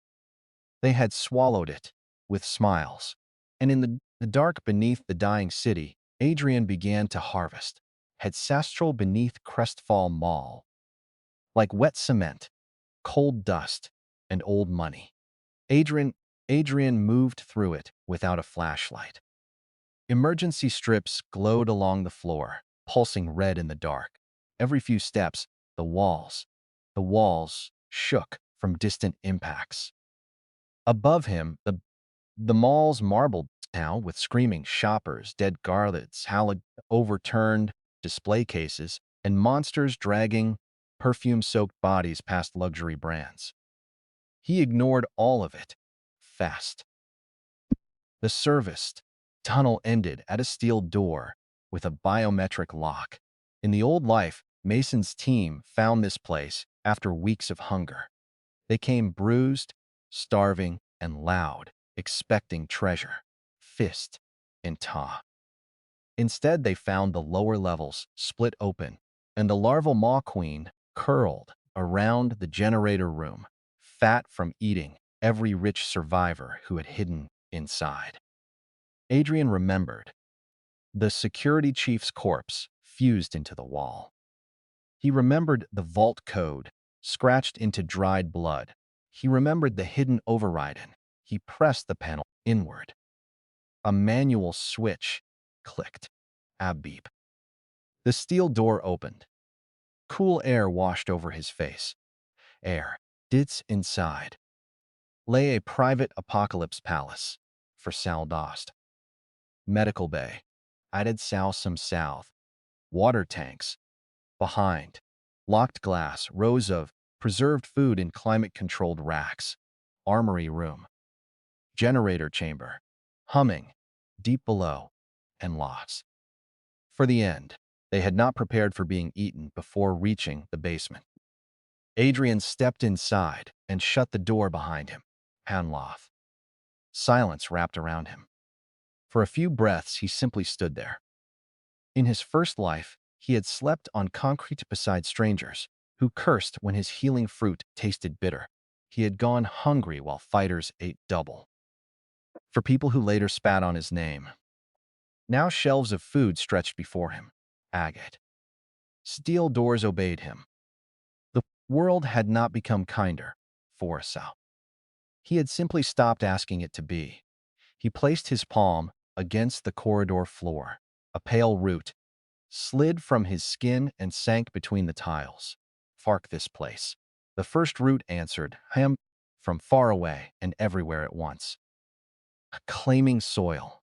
They had swallowed it with smiles, and in the dark beneath the dying city, Adrian began to harvest, ancestral beneath Crestfall Mall, like wet cement, cold dust, and old money. Adrian moved through it without a flashlight. Emergency strips glowed along the floor, pulsing red in the dark. Every few steps, the walls shook from distant impacts. Above him, the mall's marble town with screaming shoppers, dead guards, overturned display cases, and monsters dragging perfume-soaked bodies past luxury brands. He ignored all of it. Fast. The serviced tunnel ended at a steel door with a biometric lock. In the old life, Mason's team found this place after weeks of hunger. They came bruised, starving, and loud, expecting treasure, fist, and taw. Instead, they found the lower levels split open, and the larval maw queen curled around the generator room, fat from eating every rich survivor who had hidden inside. Adrian remembered. The security chief's corpse fused into the wall. He remembered the vault code, scratched into dried blood. He remembered the hidden override. He pressed the panel inward. A manual switch clicked. A beep. The steel door opened. Cool air washed over his face. Air. Dits inside. Lay a private apocalypse palace for Sal Dost. Medical bay. Added Sal some south. water tanks. Behind, locked glass, rows of preserved food in climate-controlled racks. Armory room. Generator chamber. Humming. Deep below. And loss. For the end, they had not prepared for being eaten before reaching the basement. Adrian stepped inside and shut the door behind him. Hanloth. Silence wrapped around him. For a few breaths, he simply stood there. In his first life, he had slept on concrete beside strangers who cursed when his healing fruit tasted bitter. He had gone hungry while fighters ate double. For people who later spat on his name. Now shelves of food stretched before him. Agate. Steel doors obeyed him. The world had not become kinder for Sal. He had simply stopped asking it to be. He placed his palm against the corridor floor. A pale root slid from his skin and sank between the tiles. Fark this place. The first root answered him from far away and everywhere at once. Claiming soil,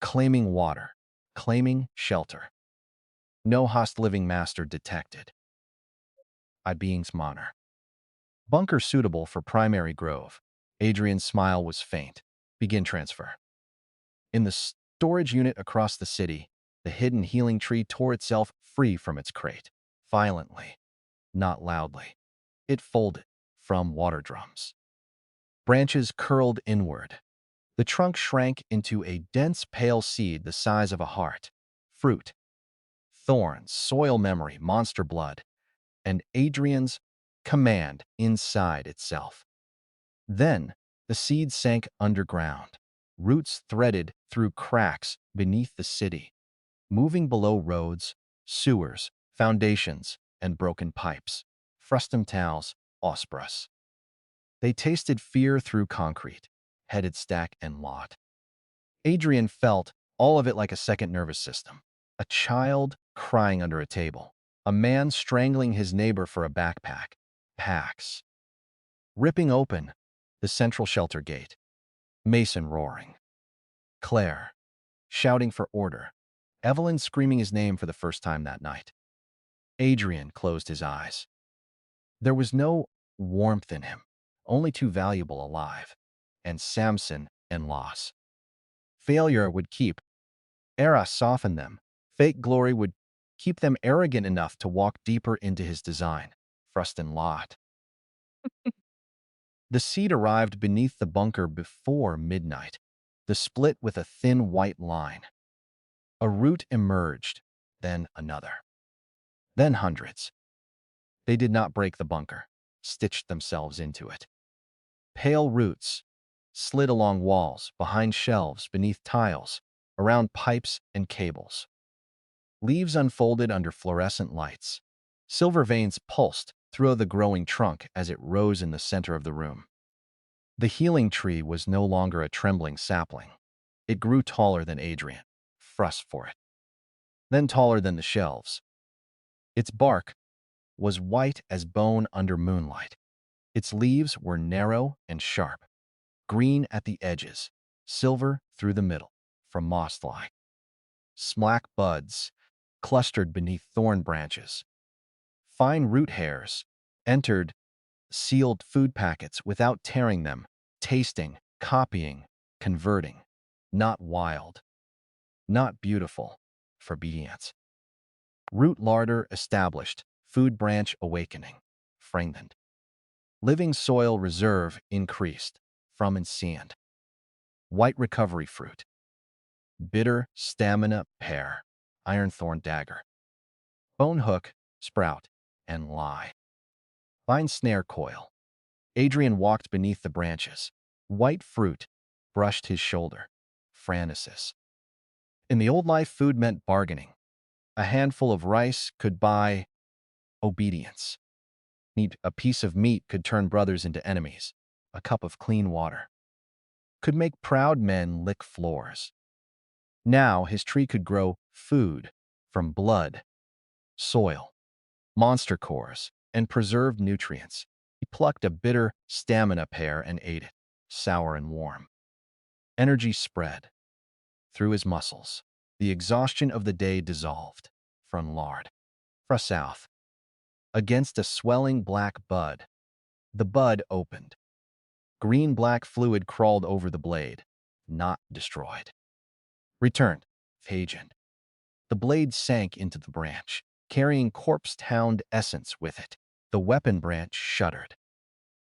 claiming water, claiming shelter. No hostile living master detected. I being's monarch. Bunker suitable for primary grove. Adrian's smile was faint. Begin transfer. In the storage unit across the city, the hidden healing tree tore itself free from its crate. Violently, not loudly. It folded from water drums. Branches curled inward. The trunk shrank into a dense pale seed the size of a heart. Fruit, thorns, soil memory, monster blood, and Adrian's command inside itself. Then, the seed sank underground. Roots threaded through cracks beneath the city, moving below roads, sewers, foundations, and broken pipes. Frustum towels, osprus. They tasted fear through concrete, headed stack and lot. Adrian felt all of it like a second nervous system. A child crying under a table. A man strangling his neighbor for a backpack. Packs. Ripping open the central shelter gate. Mason roaring. Claire, shouting for order. Evelyn screaming his name for the first time that night. Adrian closed his eyes. There was no warmth in him, only too valuable alive. And Samson and loss. Failure would keep Eros soften them. Fake glory would keep them arrogant enough to walk deeper into his design. Frustin Lot. The seed arrived beneath the bunker before midnight, the split with a thin white line. A root emerged, then another. Then hundreds. They did not break the bunker, stitched themselves into it. Pale roots slid along walls, behind shelves, beneath tiles, around pipes and cables. Leaves unfolded under fluorescent lights. Silver veins pulsed through the growing trunk as it rose in the center of the room. The healing tree was no longer a trembling sapling. It grew taller than Adrian, thrust for it. Then taller than the shelves. Its bark was white as bone under moonlight. Its leaves were narrow and sharp, green at the edges, silver through the middle, from moss-like. Slack buds clustered beneath thorn branches. Fine root hairs entered sealed food packets without tearing them, tasting, copying, converting. Not wild, not beautiful, for obedience. Root larder established, food branch awakening, fragmented. Living soil reserve increased, from and sand. White recovery fruit. Bitter stamina pear, iron thorn dagger. Bone hook, sprout, and lie. Vine snare coil. Adrian walked beneath the branches. White fruit brushed his shoulder. Phronesis. In the old life, food meant bargaining. A handful of rice could buy obedience. A piece of meat could turn brothers into enemies. A cup of clean water could make proud men lick floors. Now his tree could grow food from blood, soil, monster cores, and preserved nutrients. He plucked a bitter stamina pear and ate it, sour and warm. Energy spread through his muscles. The exhaustion of the day dissolved. from lard. Fra south. Against a swelling black bud. The bud opened. Green-black fluid crawled over the blade, not destroyed. Returned. Agent. The blade sank into the branch, carrying corpse-towned essence with it. The weapon branch shuddered.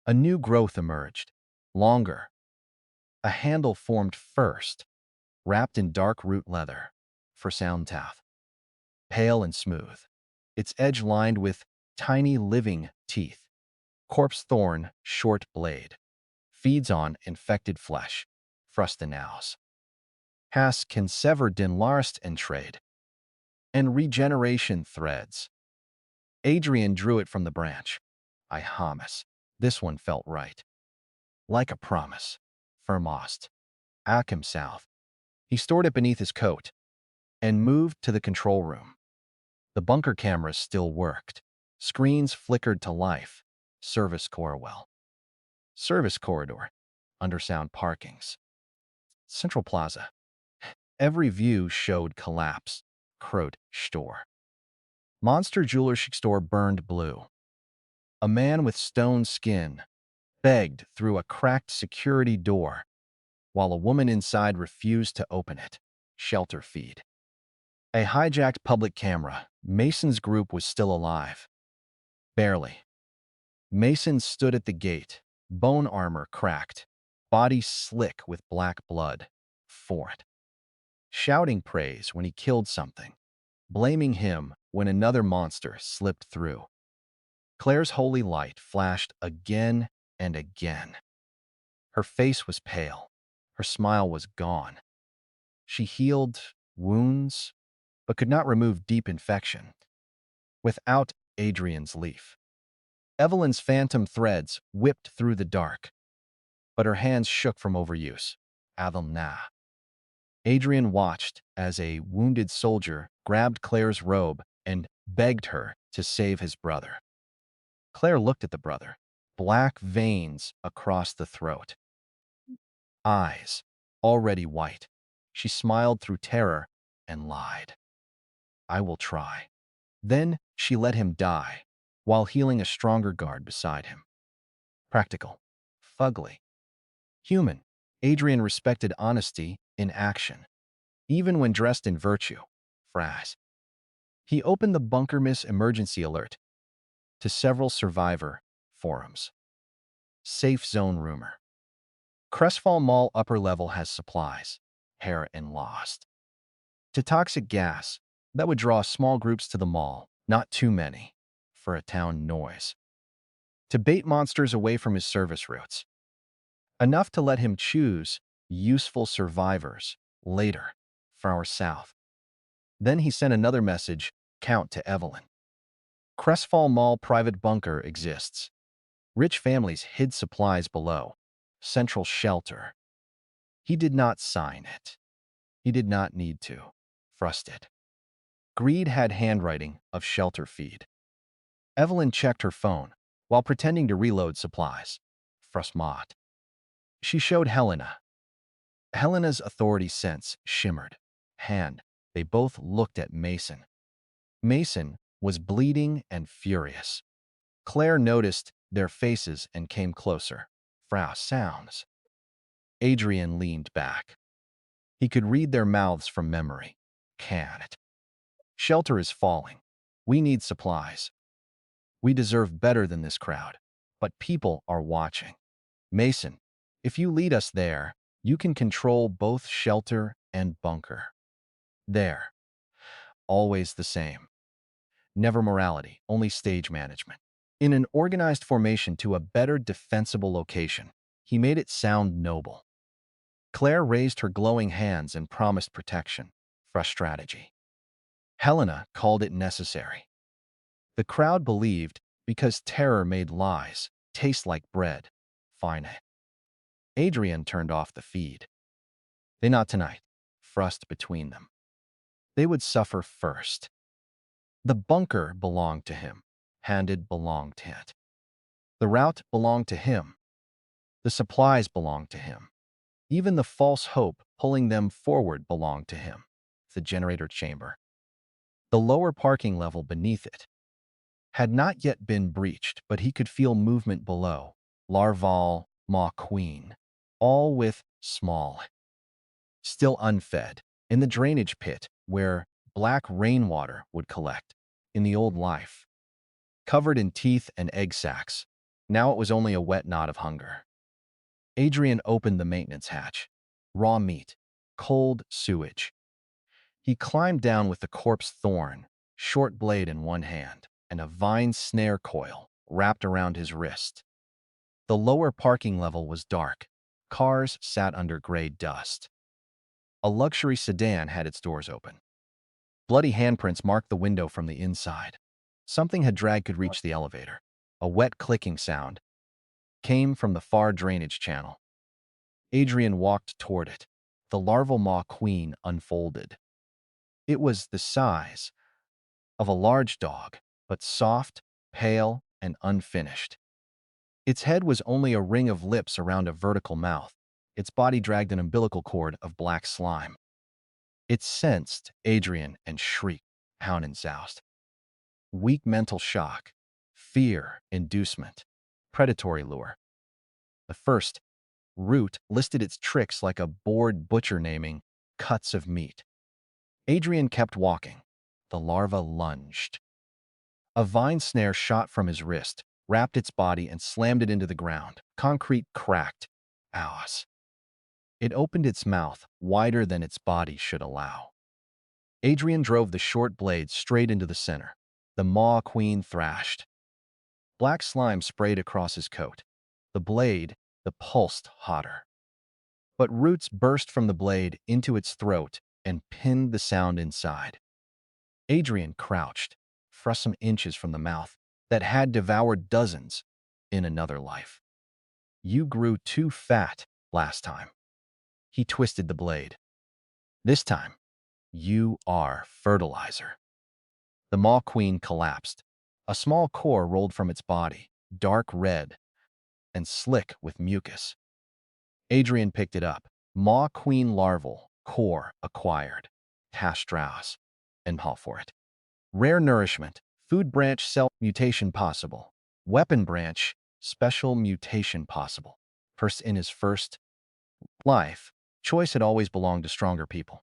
A new growth emerged, longer. A handle formed first, wrapped in dark root leather, for sound tooth. Pale and smooth, its edge lined with tiny living teeth. Corpse thorn, short blade. Feeds on infected flesh, frustanaus. Has can sever den larst and trade. And regeneration threads. Adrian drew it from the branch. I hamas. This one felt right. Like a promise. Firmost. Akim south. He stored it beneath his coat and moved to the control room. The bunker cameras still worked. Screens flickered to life. Service corridor. Service corridor. Undersound parkings. Central Plaza. Every view showed collapse. Crowed store. Monster Jewelry store burned blue. A man with stone skin begged through a cracked security door, while a woman inside refused to open it. Shelter feed. A hijacked public camera. Mason's group was still alive. Barely. Mason stood at the gate, bone armor cracked, body slick with black blood. For it. Shouting praise when he killed something, blaming him when another monster slipped through. Claire's holy light flashed again and again. Her face was pale. Her smile was gone. She healed wounds, but could not remove deep infection. Without Adrian's leaf. Evelyn's phantom threads whipped through the dark, but her hands shook from overuse. Athel na. Adrian watched as a wounded soldier grabbed Claire's robe and begged her to save his brother. Claire looked at the brother, black veins across the throat. Eyes, already white. She smiled through terror and lied. I will try. Then she let him die, while healing a stronger guard beside him. Practical. Fugly. Human. Adrian respected honesty in action, even when dressed in virtue. Fraz. He opened the bunker miss emergency alert to several survivor forums. Safe zone rumor. Crestfall Mall upper level has supplies. Hair and lost. To toxic gas, that would draw small groups to the mall, not too many, for a town noise. To bait monsters away from his service routes. Enough to let him choose useful survivors later, far south. Then he sent another message, count to Evelyn. Crestfall Mall private bunker exists. Rich families hid supplies below. Central shelter. He did not sign it. He did not need to. Frusted. Greed had handwriting of shelter feed. Evelyn checked her phone while pretending to reload supplies. Frustmot. She showed Helena. Helena's authority sense shimmered. Hand. They both looked at Mason. Mason was bleeding and furious. Claire noticed their faces and came closer. Frau sounds. Adrian leaned back. He could read their mouths from memory. Can it? Shelter is falling. We need supplies. We deserve better than this crowd. But people are watching. Mason, if you lead us there, you can control both shelter and bunker. There. Always the same. Never morality, only stage management. In an organized formation to a better defensible location, he made it sound noble. Claire raised her glowing hands and promised protection. Strategy. Helena called it necessary. The crowd believed because terror made lies taste like bread. Fine. Adrian turned off the feed. They not tonight. Thrust between them. They would suffer first. The bunker belonged to him. Handed belonged to it. The route belonged to him. The supplies belonged to him. Even the false hope pulling them forward belonged to him. The generator chamber. The lower parking level beneath it had not yet been breached, but he could feel movement below. Larval, maw queen, all with small, still unfed, in the drainage pit where black rainwater would collect in the old life. Covered in teeth and egg sacs, now it was only a wet knot of hunger. Adrian opened the maintenance hatch. Raw meat, cold sewage. He climbed down with the corpse thorn, short blade in one hand, and a vine snare coil wrapped around his wrist. The lower parking level was dark. Cars sat under gray dust. A luxury sedan had its doors open. Bloody handprints marked the window from the inside. Something had dragged could reach the elevator. A wet clicking sound came from the far drainage channel. Adrian walked toward it. The larval maw queen unfolded. It was the size of a large dog, but soft, pale, and unfinished. Its head was only a ring of lips around a vertical mouth. Its body dragged an umbilical cord of black slime. It sensed Adrian and shrieked, hound and soused. Weak mental shock, fear, inducement, predatory lure. The first, Root, listed its tricks like a bored butcher naming cuts of meat. Adrian kept walking. The larva lunged. A vine snare shot from his wrist, wrapped its body and slammed it into the ground. Concrete cracked. Ows. It opened its mouth, wider than its body should allow. Adrian drove the short blade straight into the center. The maw queen thrashed. Black slime sprayed across his coat. The pulsed hotter. But roots burst from the blade into its throat and pinned the sound inside. Adrian crouched, some inches from the mouth that had devoured dozens in another life. You grew too fat last time. He twisted the blade. This time, you are fertilizer. The maw queen collapsed. A small core rolled from its body, dark red and slick with mucus. Adrian picked it up. Maw queen larval, core acquired. Tastraus, and haul for it. Rare nourishment, food branch cell mutation possible. Weapon branch, special mutation possible. In his first life, choice had always belonged to stronger people.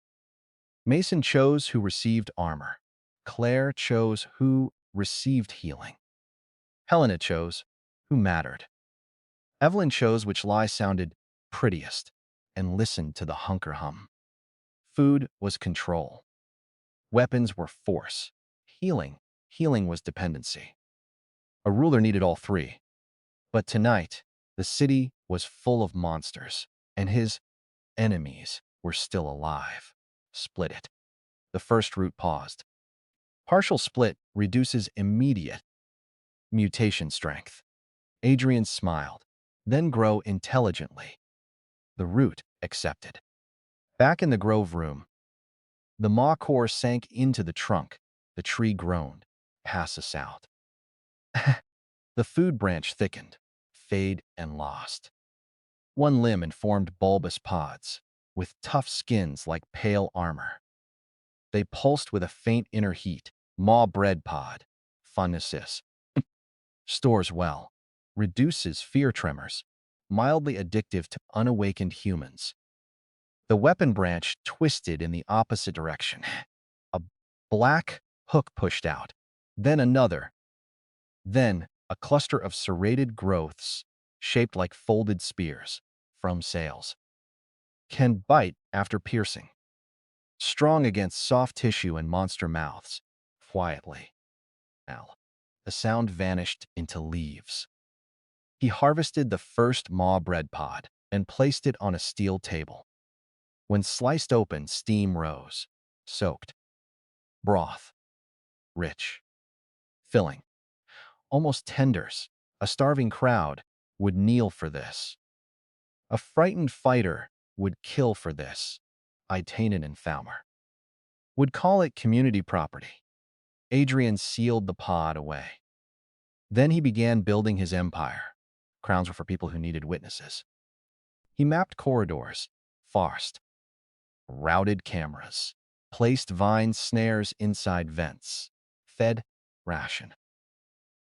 Mason chose who received armor. Claire chose who received healing. Helena chose who mattered. Evelyn chose which lie sounded prettiest and listened to the hunker hum. Food was control. Weapons were force. Healing was dependency. A ruler needed all three. But tonight, the city was full of monsters, and his enemies were still alive. Split it. The first root paused. Partial split reduces immediate mutation strength. Adrian smiled, then grow intelligently. The root accepted. Back in the grove room, the maw core sank into the trunk. The tree groaned. Pass us out. The food branch thickened, fade and lost. One limb and formed bulbous pods, with tough skins like pale armor. They pulsed with a faint inner heat. Maw bread pod. Phonesis. Stores well. Reduces fear tremors. Mildly addictive to unawakened humans. The weapon branch twisted in the opposite direction. A black hook pushed out. Then another. Then a cluster of serrated growths shaped like folded spears from sails. Can bite after piercing. Strong against soft tissue and monster mouths. Quietly. The sound vanished into leaves. He harvested the first maw bread pod and placed it on a steel table. When sliced open, steam rose. Soaked. Broth. Rich. Filling. Almost tenders. A starving crowd would kneel for this. A frightened fighter would kill for this. Itanen and Falmer would call it community property. Adrian sealed the pod away. Then he began building his empire. Crowns were for people who needed witnesses. He mapped corridors, fast, routed cameras, placed vine snares inside vents, fed ration.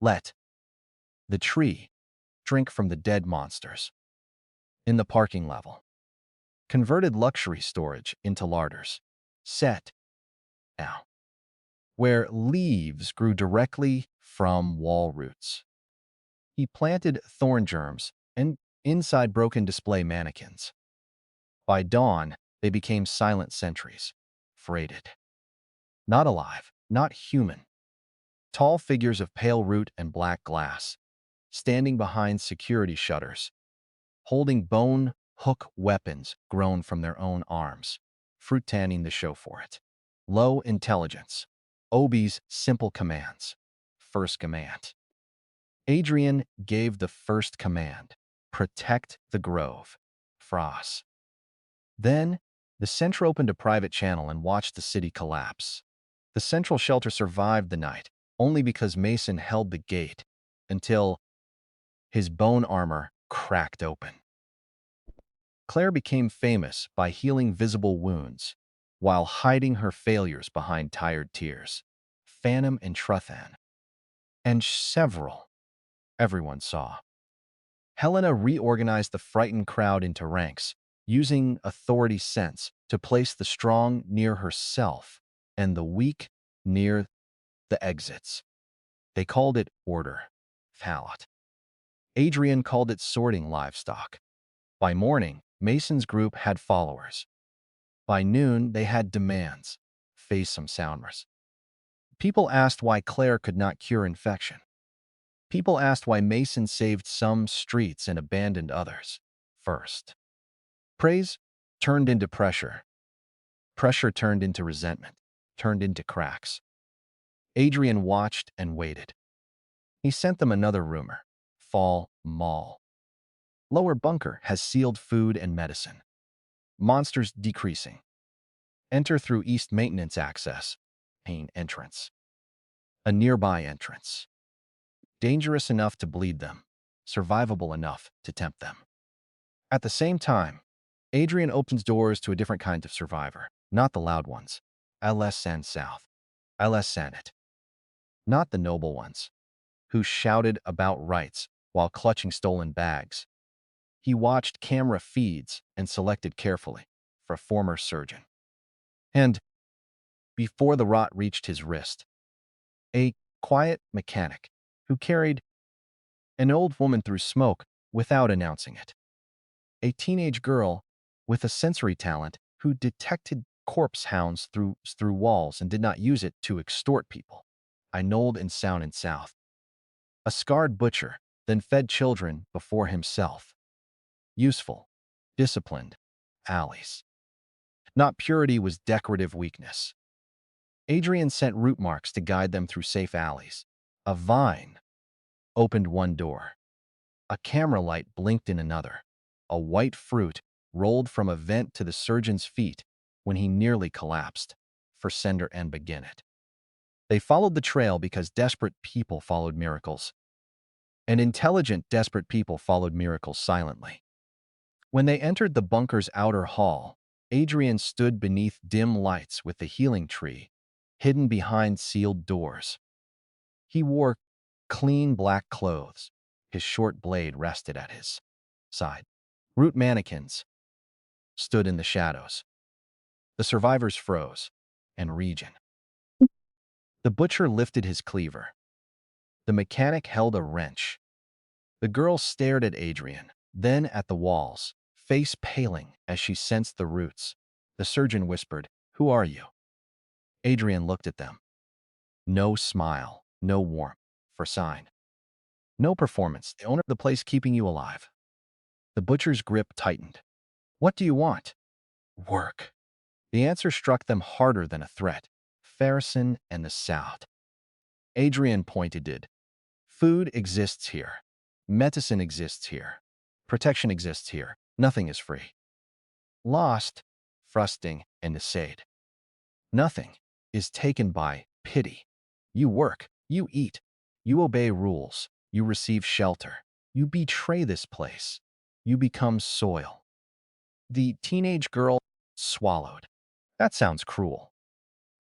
Let the tree drink from the dead monsters. In the parking level, converted luxury storage into larders. Set now, where leaves grew directly from wall roots. He planted thorn germs and inside broken display mannequins. By dawn, they became silent sentries, freighted. Not alive, not human. Tall figures of pale root and black glass, standing behind security shutters, holding bone hook weapons grown from their own arms, fruit tanning the show for it. Low intelligence. Obi's simple commands. First command. Adrian gave the first command. Protect the grove. Frost. Then, the Center opened a private channel and watched the city collapse. The central shelter survived the night only because Mason held the gate until his bone armor cracked open. Claire became famous by healing visible wounds while hiding her failures behind tired tears. Phantom and Truthan. And several. Everyone saw. Helena reorganized the frightened crowd into ranks, using authority sense to place the strong near herself and the weak near the exits. They called it order. Fallout. Adrian called it sorting livestock. By morning, Mason's group had followers. By noon, they had demands. Face some sounders. People asked why Claire could not cure infection. People asked why Mason saved some streets and abandoned others. First. Praise turned into pressure. Pressure turned into resentment, turned into cracks. Adrian watched and waited. He sent them another rumor. Fall Mall. Lower bunker has sealed food and medicine. Monsters decreasing. Enter through east maintenance access. Pain entrance. A nearby entrance. Dangerous enough to bleed them. Survivable enough to tempt them. At the same time, Adrian opens doors to a different kind of survivor. Not the loud ones. LS San South. LS Sanit. Not the noble ones, who shouted about rights while clutching stolen bags. He watched camera feeds and selected carefully for a former surgeon. And, before the rot reached his wrist, a quiet mechanic who carried an old woman through smoke without announcing it. A teenage girl with a sensory talent who detected corpse hounds through walls and did not use it to extort people. I knolled in sound and south. A scarred butcher, then fed children before himself. Useful, disciplined, alleys. Not purity was decorative weakness. Adrian sent root marks to guide them through safe alleys. A vine opened one door. A camera light blinked in another. A white fruit rolled from a vent to the surgeon's feet when he nearly collapsed. For sender and begin it. They followed the trail because desperate people followed miracles. And intelligent, desperate people followed miracles silently. When they entered the bunker's outer hall, Adrian stood beneath dim lights with the healing tree, hidden behind sealed doors. He wore clean black clothes. His short blade rested at his side. Root mannequins stood in the shadows. The survivors froze and regen. The butcher lifted his cleaver. The mechanic held a wrench. The girl stared at Adrian, then at the walls, face paling as she sensed the roots. The surgeon whispered, "Who are you?" Adrian looked at them. No smile, no warmth for sign. No performance, the owner of the place keeping you alive. The butcher's grip tightened. What do you want? Work. The answer struck them harder than a threat. Farrison and the South. Adrian pointed. Food exists here. Medicine exists here. Protection exists here. Nothing is free. Lost, frusting, and assayed. Nothing is taken by pity. You work, you eat, you obey rules, you receive shelter, you betray this place, you become soil. The teenage girl swallowed. That sounds cruel.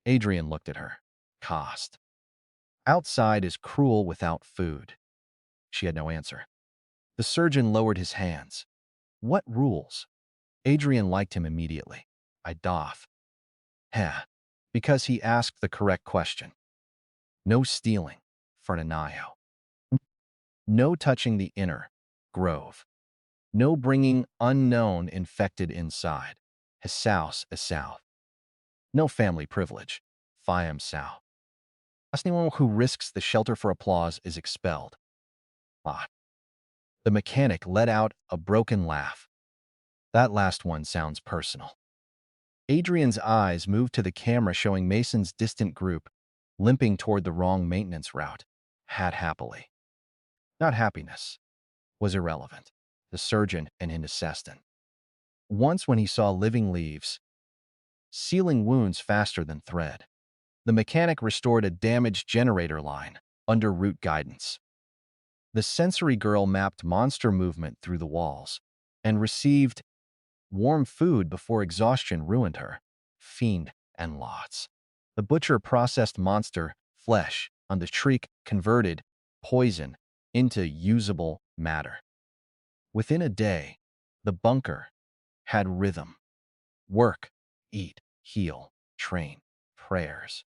Adrian looked at her. Cost. Outside is cruel without food. She had no answer. The surgeon lowered his hands. What rules? Adrian liked him immediately. I doff. Heh. Because he asked the correct question. No stealing. Fertilizer. No touching the inner grove. No bringing unknown infected inside. His house is south. No family privilege. Fiam Sao. Anyone who risks the shelter for applause is expelled. Ah. The mechanic let out a broken laugh. That last one sounds personal. Adrian's eyes moved to the camera showing Mason's distant group, limping toward the wrong maintenance route. Had happily. Not happiness. Was irrelevant. The surgeon and his assistant. Once when he saw living leaves, sealing wounds faster than thread. The mechanic restored a damaged generator line under route guidance. The sensory girl mapped monster movement through the walls and received warm food before exhaustion ruined her. Fiend and lots. The butcher processed monster flesh on the shriek converted poison into usable matter. Within a day, the bunker had rhythm. Work, eat, heal, train, prayers.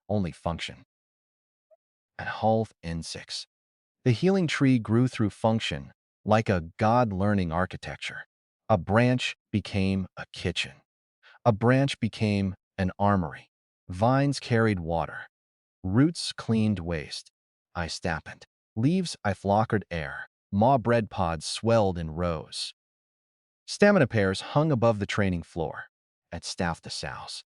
Only function. And health in 6. The healing tree grew through function, like a God-learning architecture. A branch became a kitchen. A branch became an armory. Vines carried water. Roots cleaned waste. I stappened. Leaves I flockered air. Maw bread pods swelled in rows. Stamina pairs hung above the training floor. At staff the sows.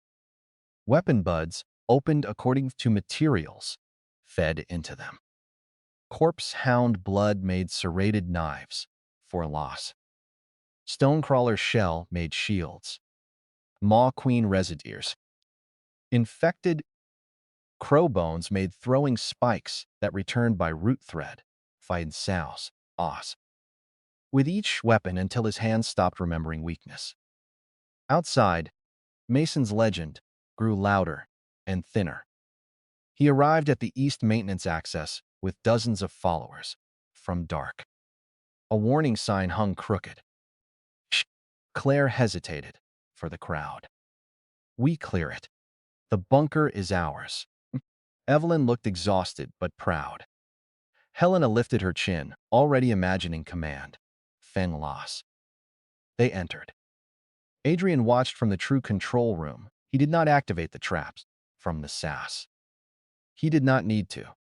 Weapon buds opened according to materials fed into them. Corpse hound blood made serrated knives for loss. Stonecrawler shell made shields. Maw queen residues. Infected crow bones made throwing spikes that returned by root thread. Find sows, os. With each weapon until his hands stopped remembering weakness. Outside, Mason's legend grew louder and thinner. He arrived at the East Maintenance Access with dozens of followers. From dark. A warning sign hung crooked. Shh. Claire hesitated for the crowd. We clear it. The bunker is ours. Evelyn looked exhausted but proud. Helena lifted her chin, already imagining command. Feng loss. They entered. Adrian watched from the true control room. He did not activate the traps from the SAS. He did not need to.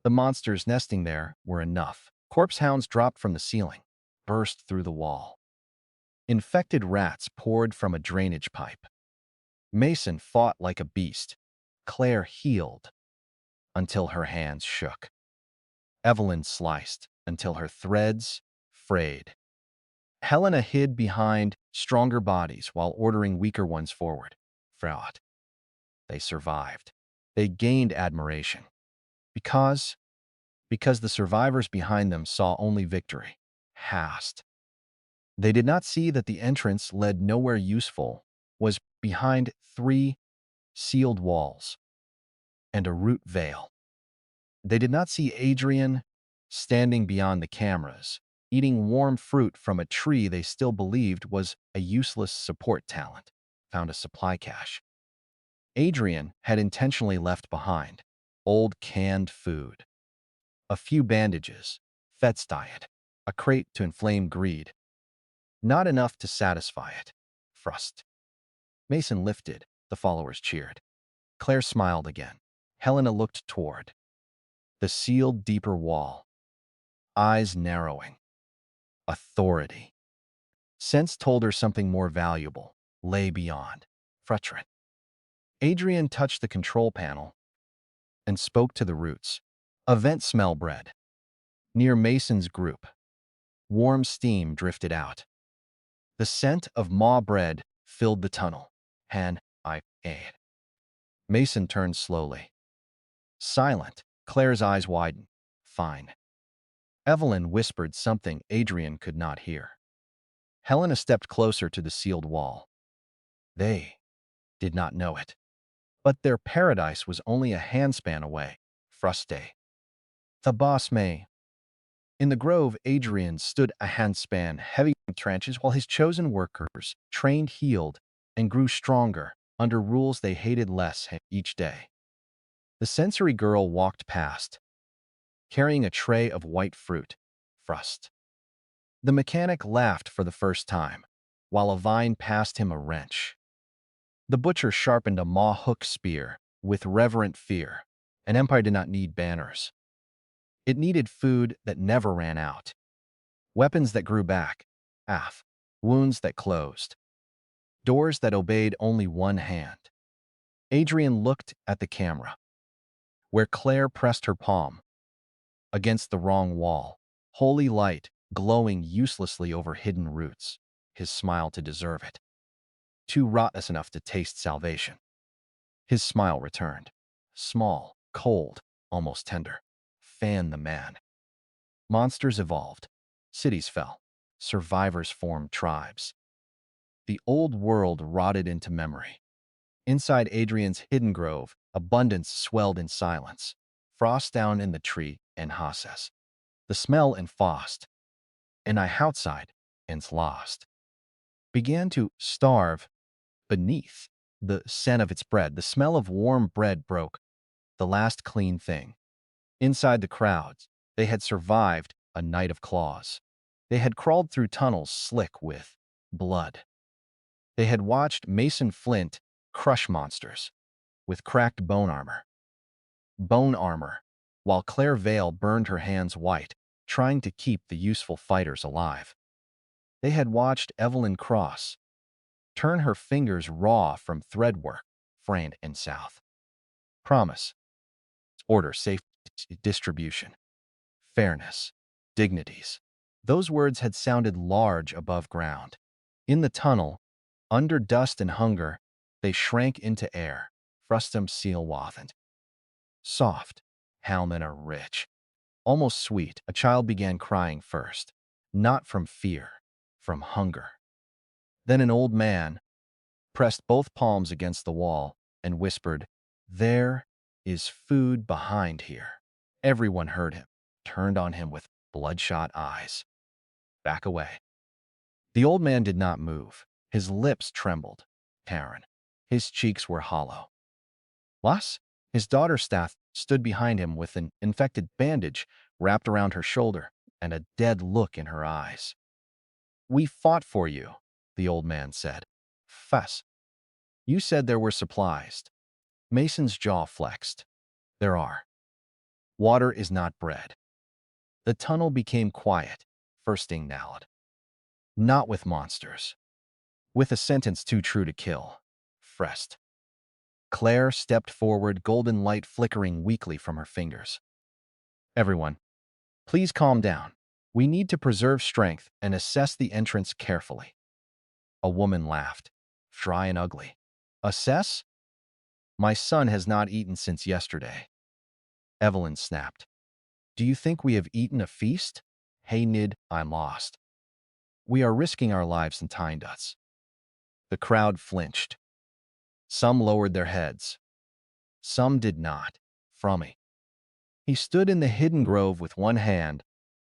The monsters nesting there were enough. Corpse hounds dropped from the ceiling, burst through the wall. Infected rats poured from a drainage pipe. Mason fought like a beast. Claire healed until her hands shook. Evelyn sliced until her threads frayed. Helena hid behind stronger bodies while ordering weaker ones forward. Fraud. They survived. They gained admiration. Because the survivors behind them saw only victory. Hast. They did not see that the entrance led nowhere useful, was behind 3 sealed walls and a root veil. They did not see Adrian standing beyond the cameras, eating warm fruit from a tree they still believed was a useless support talent, found a supply cache. Adrian had intentionally left behind old canned food, a few bandages, Fet's diet, a crate to inflame greed. Not enough to satisfy it. Frust. Mason lifted. The followers cheered. Claire smiled again. Helena looked toward the sealed deeper wall, eyes narrowing. Authority. Sense told her something more valuable lay beyond. Frutrin. Adrian touched the control panel and spoke to the roots. A vent smell bred. Near Mason's group. Warm steam drifted out. The scent of maw bread filled the tunnel. Han, I, aid. Mason turned slowly. Silent, Claire's eyes widened. Fine. Evelyn whispered something Adrian could not hear. Helena stepped closer to the sealed wall. They did not know it. But their paradise was only a handspan away. Fruste. The boss may. In the grove, Adrian stood a handspan heavy trenches while his chosen workers trained, healed, and grew stronger under rules they hated less each day. The sensory girl walked past, carrying a tray of white fruit. Frust. The mechanic laughed for the first time, while a vine passed him a wrench. The butcher sharpened a maw-hook spear with reverent fear. An empire did not need banners. It needed food that never ran out. Weapons that grew back. Wounds that closed. Doors that obeyed only one hand. Adrian looked at the camera, where Claire pressed her palm against the wrong wall. Holy light glowing uselessly over hidden roots. His smile to deserve it. Too ruthless enough to taste salvation. His smile returned. Small, cold, almost tender. Fan the man. Monsters evolved. Cities fell. Survivors formed tribes. The old world rotted into memory. Inside Adrian's hidden grove, abundance swelled in silence. Frost down in the tree and hosses. The smell and frost, and I outside and's lost. Began to starve beneath the scent of its bread. The smell of warm bread broke, the last clean thing. Inside the crowds, they had survived a night of claws. They had crawled through tunnels slick with blood. They had watched Mason Flint crush monsters with cracked bone armor. While Claire Vale burned her hands white, trying to keep the useful fighters alive. They had watched Evelyn Cross turn her fingers raw from threadwork, frayed and south. Promise. Order, safety, distribution. Fairness. Dignities. Those words had sounded large above ground. In the tunnel, under dust and hunger, they shrank into air. Frustum seal wathened. Soft. Halmina rich. Almost sweet, a child began crying first. Not from fear, from hunger. Then an old man pressed both palms against the wall and whispered, "There is food behind here." Everyone heard him, turned on him with bloodshot eyes. Back away. The old man did not move. His lips trembled. Karen. His cheeks were hollow. Lass? His daughter Stath stood behind him with an infected bandage wrapped around her shoulder and a dead look in her eyes. "We fought for you," the old man said. "Fuss. You said there were supplies." Mason's jaw flexed. "There are. Water is not bread." The tunnel became quiet, firsting Nalad. "Not with monsters. With a sentence too true to kill." Frest. Claire stepped forward, golden light flickering weakly from her fingers. "Everyone, please calm down. We need to preserve strength and assess the entrance carefully." A woman laughed, dry and ugly. "Assess? My son has not eaten since yesterday." Evelyn snapped. "Do you think we have eaten a feast? Hey Nid, I'm lost. We are risking our lives in Tyndutz." The crowd flinched. Some lowered their heads. Some did not. Frummy. He stood in the hidden grove with one hand,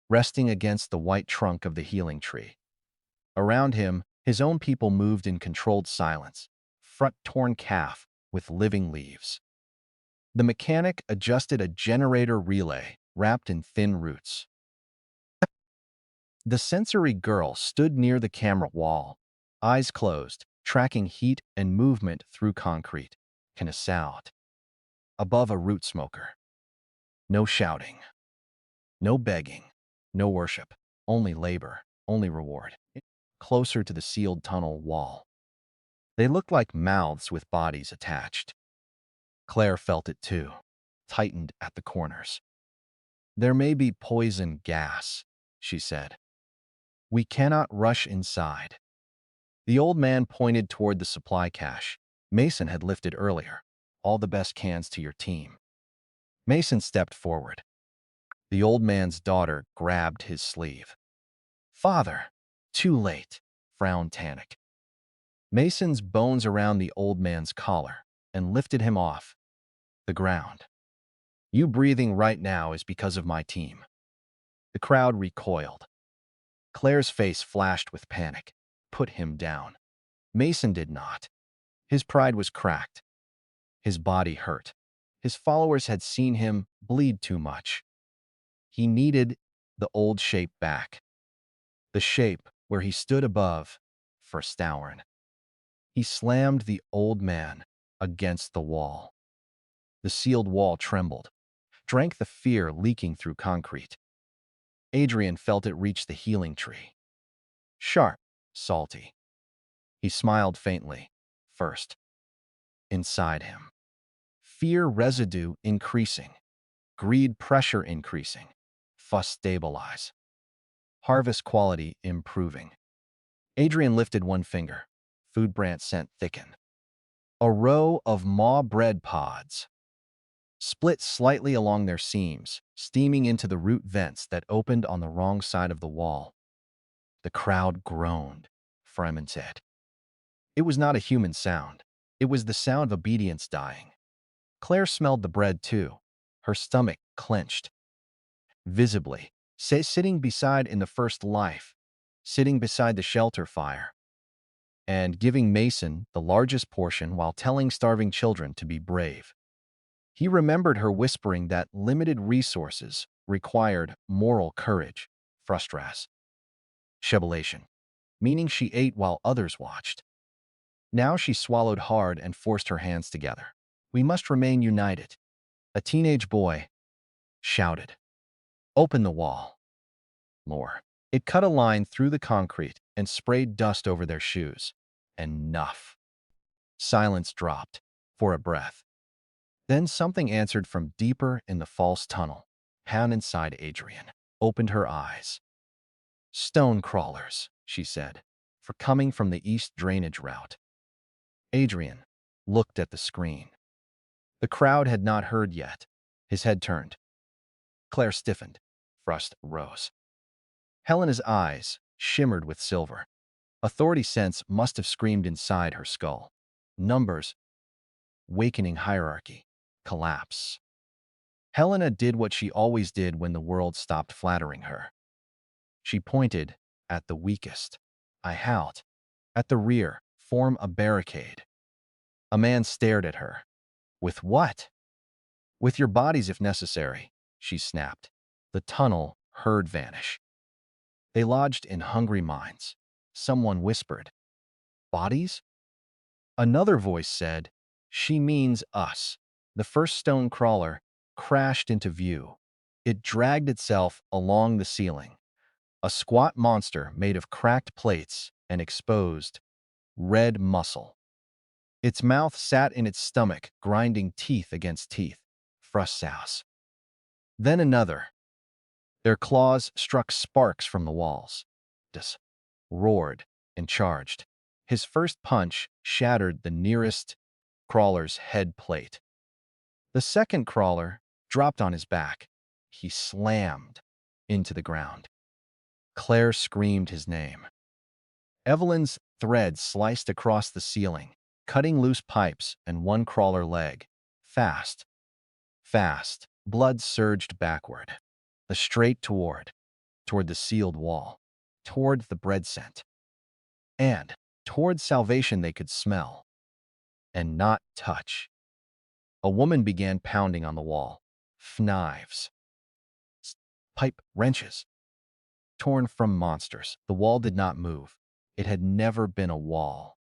resting against the white trunk of the healing tree. Around him, his own people moved in controlled silence, front-torn calf with living leaves. The mechanic adjusted a generator relay wrapped in thin roots. The sensory girl stood near the camera wall, eyes closed, tracking heat and movement through concrete. Knasout. Above a root smoker. No shouting. No begging. No worship. Only labor. Only reward. Closer to the sealed tunnel wall. They looked like mouths with bodies attached. Claire felt it too, tightened at the corners. "There may be poison gas," she said. "We cannot rush inside." The old man pointed toward the supply cache Mason had lifted earlier. "All the best cans to your team." Mason stepped forward. The old man's daughter grabbed his sleeve. "Father!" "Too late," frowned Tannic. Mason's bones around the old man's collar. and lifted him off the ground. You breathing right now is because of my team. The crowd recoiled. Claire's face flashed with panic. Put him down. Mason did not. His pride was cracked. His body hurt. His followers had seen him bleed too much. He needed the old shape back. The shape where he stood above Verstauern. He slammed the old man against the wall. The sealed wall trembled, drank the fear leaking through concrete. Adrian felt it reach the healing tree. Sharp, salty. He smiled faintly. First. Inside him. Fear residue increasing. Greed pressure increasing. Fuss stabilize. Harvest quality improving. Adrian lifted one finger. Food branch scent thickened. A row of maw bread pods split slightly along their seams, steaming into the root vents that opened on the wrong side of the wall. The crowd groaned. Freeman said. It was not a human sound. It was the sound of obedience dying. Claire smelled the bread too. Her stomach clenched. Visibly, sitting beside in the first life, sitting beside the shelter fire, and giving Mason the largest portion while telling starving children to be brave. He remembered her whispering that limited resources required moral courage, frustras, shebulation, meaning she ate while others watched. Now she swallowed hard and forced her hands together. We must remain united. A teenage boy shouted. Open the wall. More. It cut a line through the concrete and sprayed dust over their shoes. Enough. Silence dropped for a breath. Then something answered from deeper in the false tunnel. Hand inside Adrian opened her eyes. Stone crawlers, she said, for coming from the east drainage route. Adrian looked at the screen. The crowd had not heard yet. His head turned. Claire stiffened. Frost rose. Helena's eyes shimmered with silver. Authority sense must have screamed inside her skull. Numbers. Wakening hierarchy. Collapse. Helena did what she always did when the world stopped flattering her. She pointed at the weakest. I howled. At the rear, form a barricade. A man stared at her. With what? With your bodies if necessary, she snapped. The tunnel heard vanish. They lodged in hungry minds. Someone whispered. Bodies? Another voice said, she means us. The first stone crawler crashed into view. It dragged itself along the ceiling. A squat monster made of cracked plates and exposed, red muscle. Its mouth sat in its stomach, grinding teeth against teeth. Frustsaus. Then another. Their claws struck sparks from the walls. Dis roared and charged. His first punch shattered the nearest crawler's head plate. The second crawler dropped on his back. He slammed into the ground. Claire screamed his name. Evelyn's thread sliced across the ceiling, cutting loose pipes and one crawler leg. Fast. Fast. Blood surged backward. Straight toward the sealed wall, toward the bread scent, and toward salvation they could smell and not touch. A woman began pounding on the wall. Knives. Pipe wrenches. Torn from monsters. The wall did not move. It had never been a wall.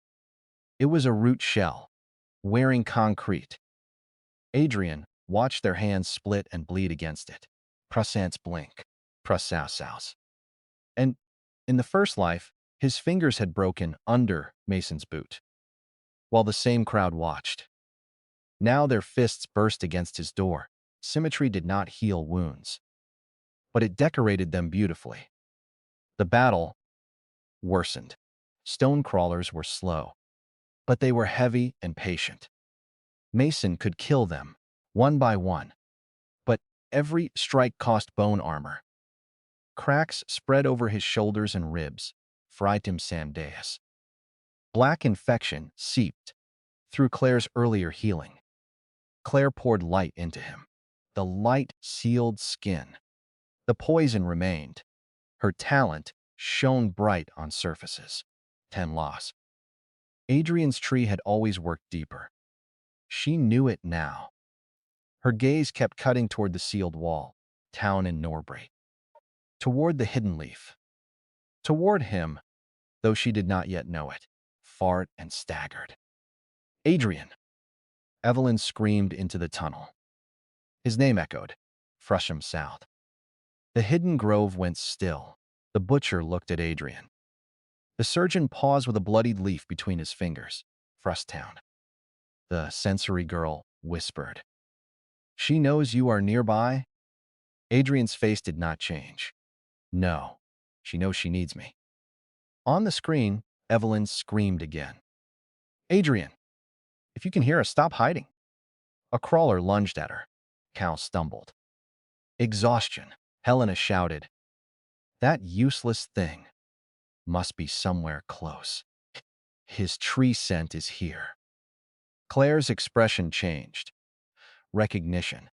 It was a root shell, wearing concrete. Adrian watched their hands split and bleed against it. Prussant's blink. Prussaus. And in the first life, his fingers had broken under Mason's boot, while the same crowd watched. Now their fists burst against his door. Symmetry did not heal wounds, but it decorated them beautifully. The battle worsened. Stone crawlers were slow, but they were heavy and patient. Mason could kill them, one by one, but every strike cost bone armor. Cracks spread over his shoulders and ribs. Frightim Sandeus. Black infection seeped Through Claire's earlier healing, Claire poured light into him. The light sealed skin. The poison remained. Her talent shone bright on surfaces. 10 loss. Adrian's tree had always worked deeper. She knew it now. Her gaze kept cutting toward the sealed wall, town in Norbury. Toward the hidden leaf. Toward him, though she did not yet know it, fart and staggered. Adrian! Evelyn screamed into the tunnel. His name echoed, Frusham South. The hidden grove went still. The butcher looked at Adrian. The surgeon paused with a bloodied leaf between his fingers. Frustown. The sensory girl whispered. She knows you are nearby? Adrian's face did not change. No, she knows she needs me. On the screen, Evelyn screamed again. Adrian, if you can hear us, stop hiding. A crawler lunged at her. Cal stumbled. Exhaustion. Helena shouted. That useless thing must be somewhere close. His tree scent is here. Claire's expression changed. Recognition.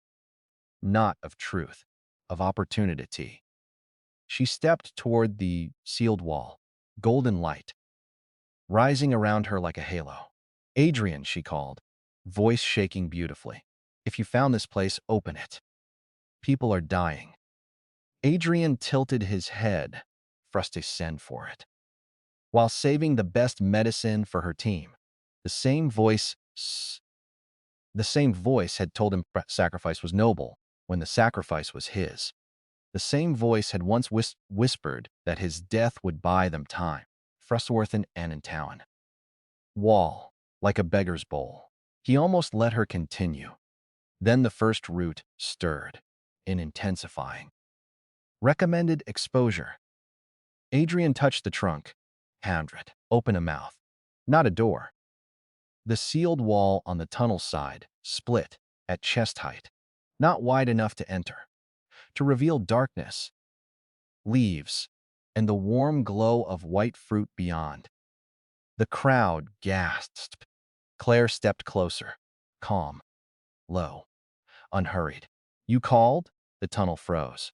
Not of truth, of opportunity. She stepped toward the sealed wall, golden light, rising around her like a halo. Adrian, she called, voice shaking beautifully. If you found this place, open it. People are dying. Adrian tilted his head for us to send for it. While saving the best medicine for her team, the same voice had told him sacrifice was noble when the sacrifice was his. The same voice had once whispered that his death would buy them time. Frustworthen and in town. Wall, like a beggar's bowl. He almost let her continue. Then the first root stirred, in intensifying. Recommended exposure. Adrian touched the trunk. 100. Open a mouth. Not a door. The sealed wall on the tunnel side split at chest height, not wide enough to enter, to reveal darkness, leaves, and the warm glow of white fruit beyond. The crowd gasped. Claire stepped closer, calm, low, unhurried. You called? The tunnel froze.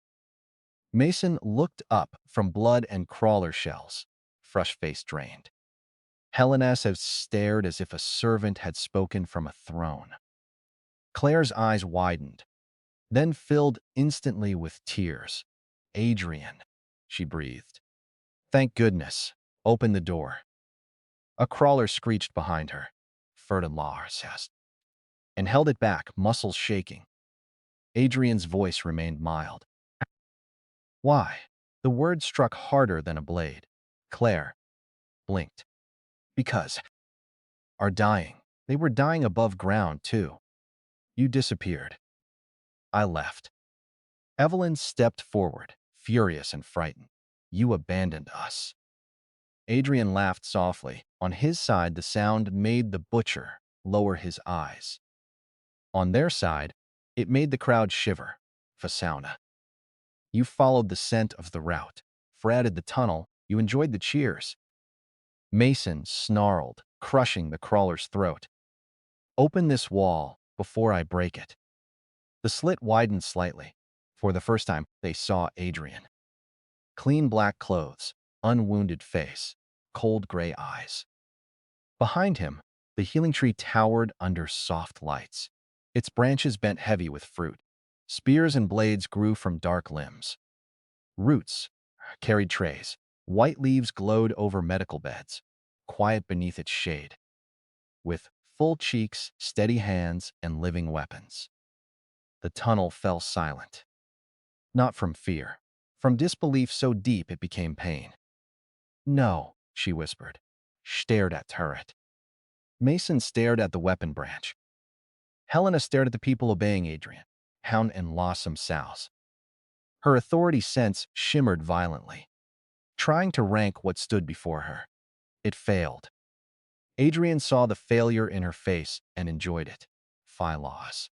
Mason looked up from blood and crawler shells, fresh face drained. Helenas had stared as if a servant had spoken from a throne. Claire's eyes widened, then filled instantly with tears. Adrian, she breathed. Thank goodness. Open the door. A crawler screeched behind her. Fertilizer, and held it back, muscles shaking. Adrian's voice remained mild. Why? The word struck harder than a blade. Claire blinked. Because are dying. They were dying above ground, too. You disappeared. I left. Evelyn stepped forward, furious and frightened. You abandoned us. Adrian laughed softly. On his side, the sound made the butcher lower his eyes. On their side, it made the crowd shiver. Fasauna. You followed the scent of the route, fretted the tunnel, you enjoyed the cheers. Mason snarled, crushing the crawler's throat. Open this wall before I break it. The slit widened slightly. For the first time, they saw Adrian. Clean black clothes, unwounded face, cold gray eyes. Behind him, the healing tree towered under soft lights. Its branches bent heavy with fruit. Spears and blades grew from dark limbs. Roots carried trays. White leaves glowed over medical beds, quiet beneath its shade, with full cheeks, steady hands, and living weapons. The tunnel fell silent. Not from fear, from disbelief so deep it became pain. No, she whispered, stared at turret. Mason stared at the weapon branch. Helena stared at the people obeying Adrian, Hound and Lawsome Sows. Her authority sense shimmered violently, trying to rank what stood before her. It failed. Adrian saw the failure in her face and enjoyed it. Phi laws.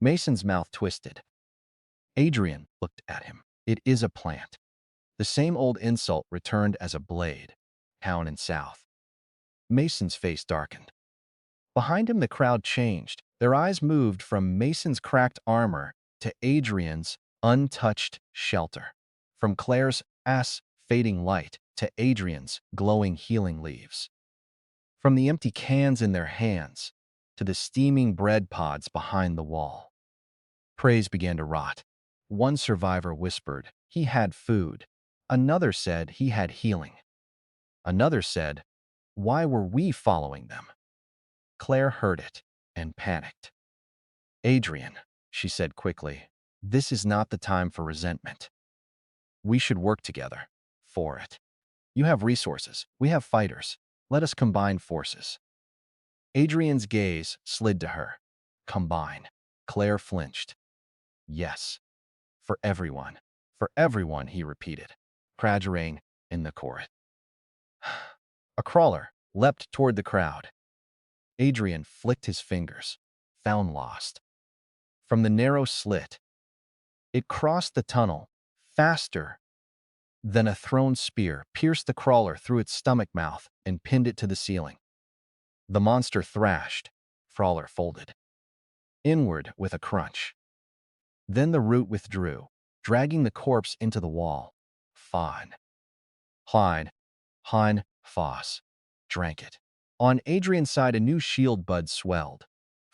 Mason's mouth twisted. Adrian looked at him. It is a plant. The same old insult returned as a blade. Town and south. Mason's face darkened. Behind him, the crowd changed. Their eyes moved from Mason's cracked armor to Adrian's untouched shelter, from Claire's fading light to Adrian's glowing healing leaves, from the empty cans in their hands to the steaming bread pods behind the wall. Praise began to rot. One survivor whispered he had food. Another said he had healing. Another said, why were we following them? Claire heard it and panicked. Adrian, she said quickly, this is not the time for resentment. We should work together for it. You have resources. We have fighters. Let us combine forces. Adrian's gaze slid to her. Combine. Claire flinched. Yes. For everyone. For everyone, he repeated, cradgering in the chorus. A crawler leapt toward the crowd. Adrian flicked his fingers, found lost. From the narrow slit, it crossed the tunnel, faster than a thrown spear, pierced the crawler through its stomach mouth, and pinned it to the ceiling. The monster thrashed, crawler folded inward with a crunch. Then the root withdrew, dragging the corpse into the wall. Voss drank it. On Adrian's side, a new shield bud swelled.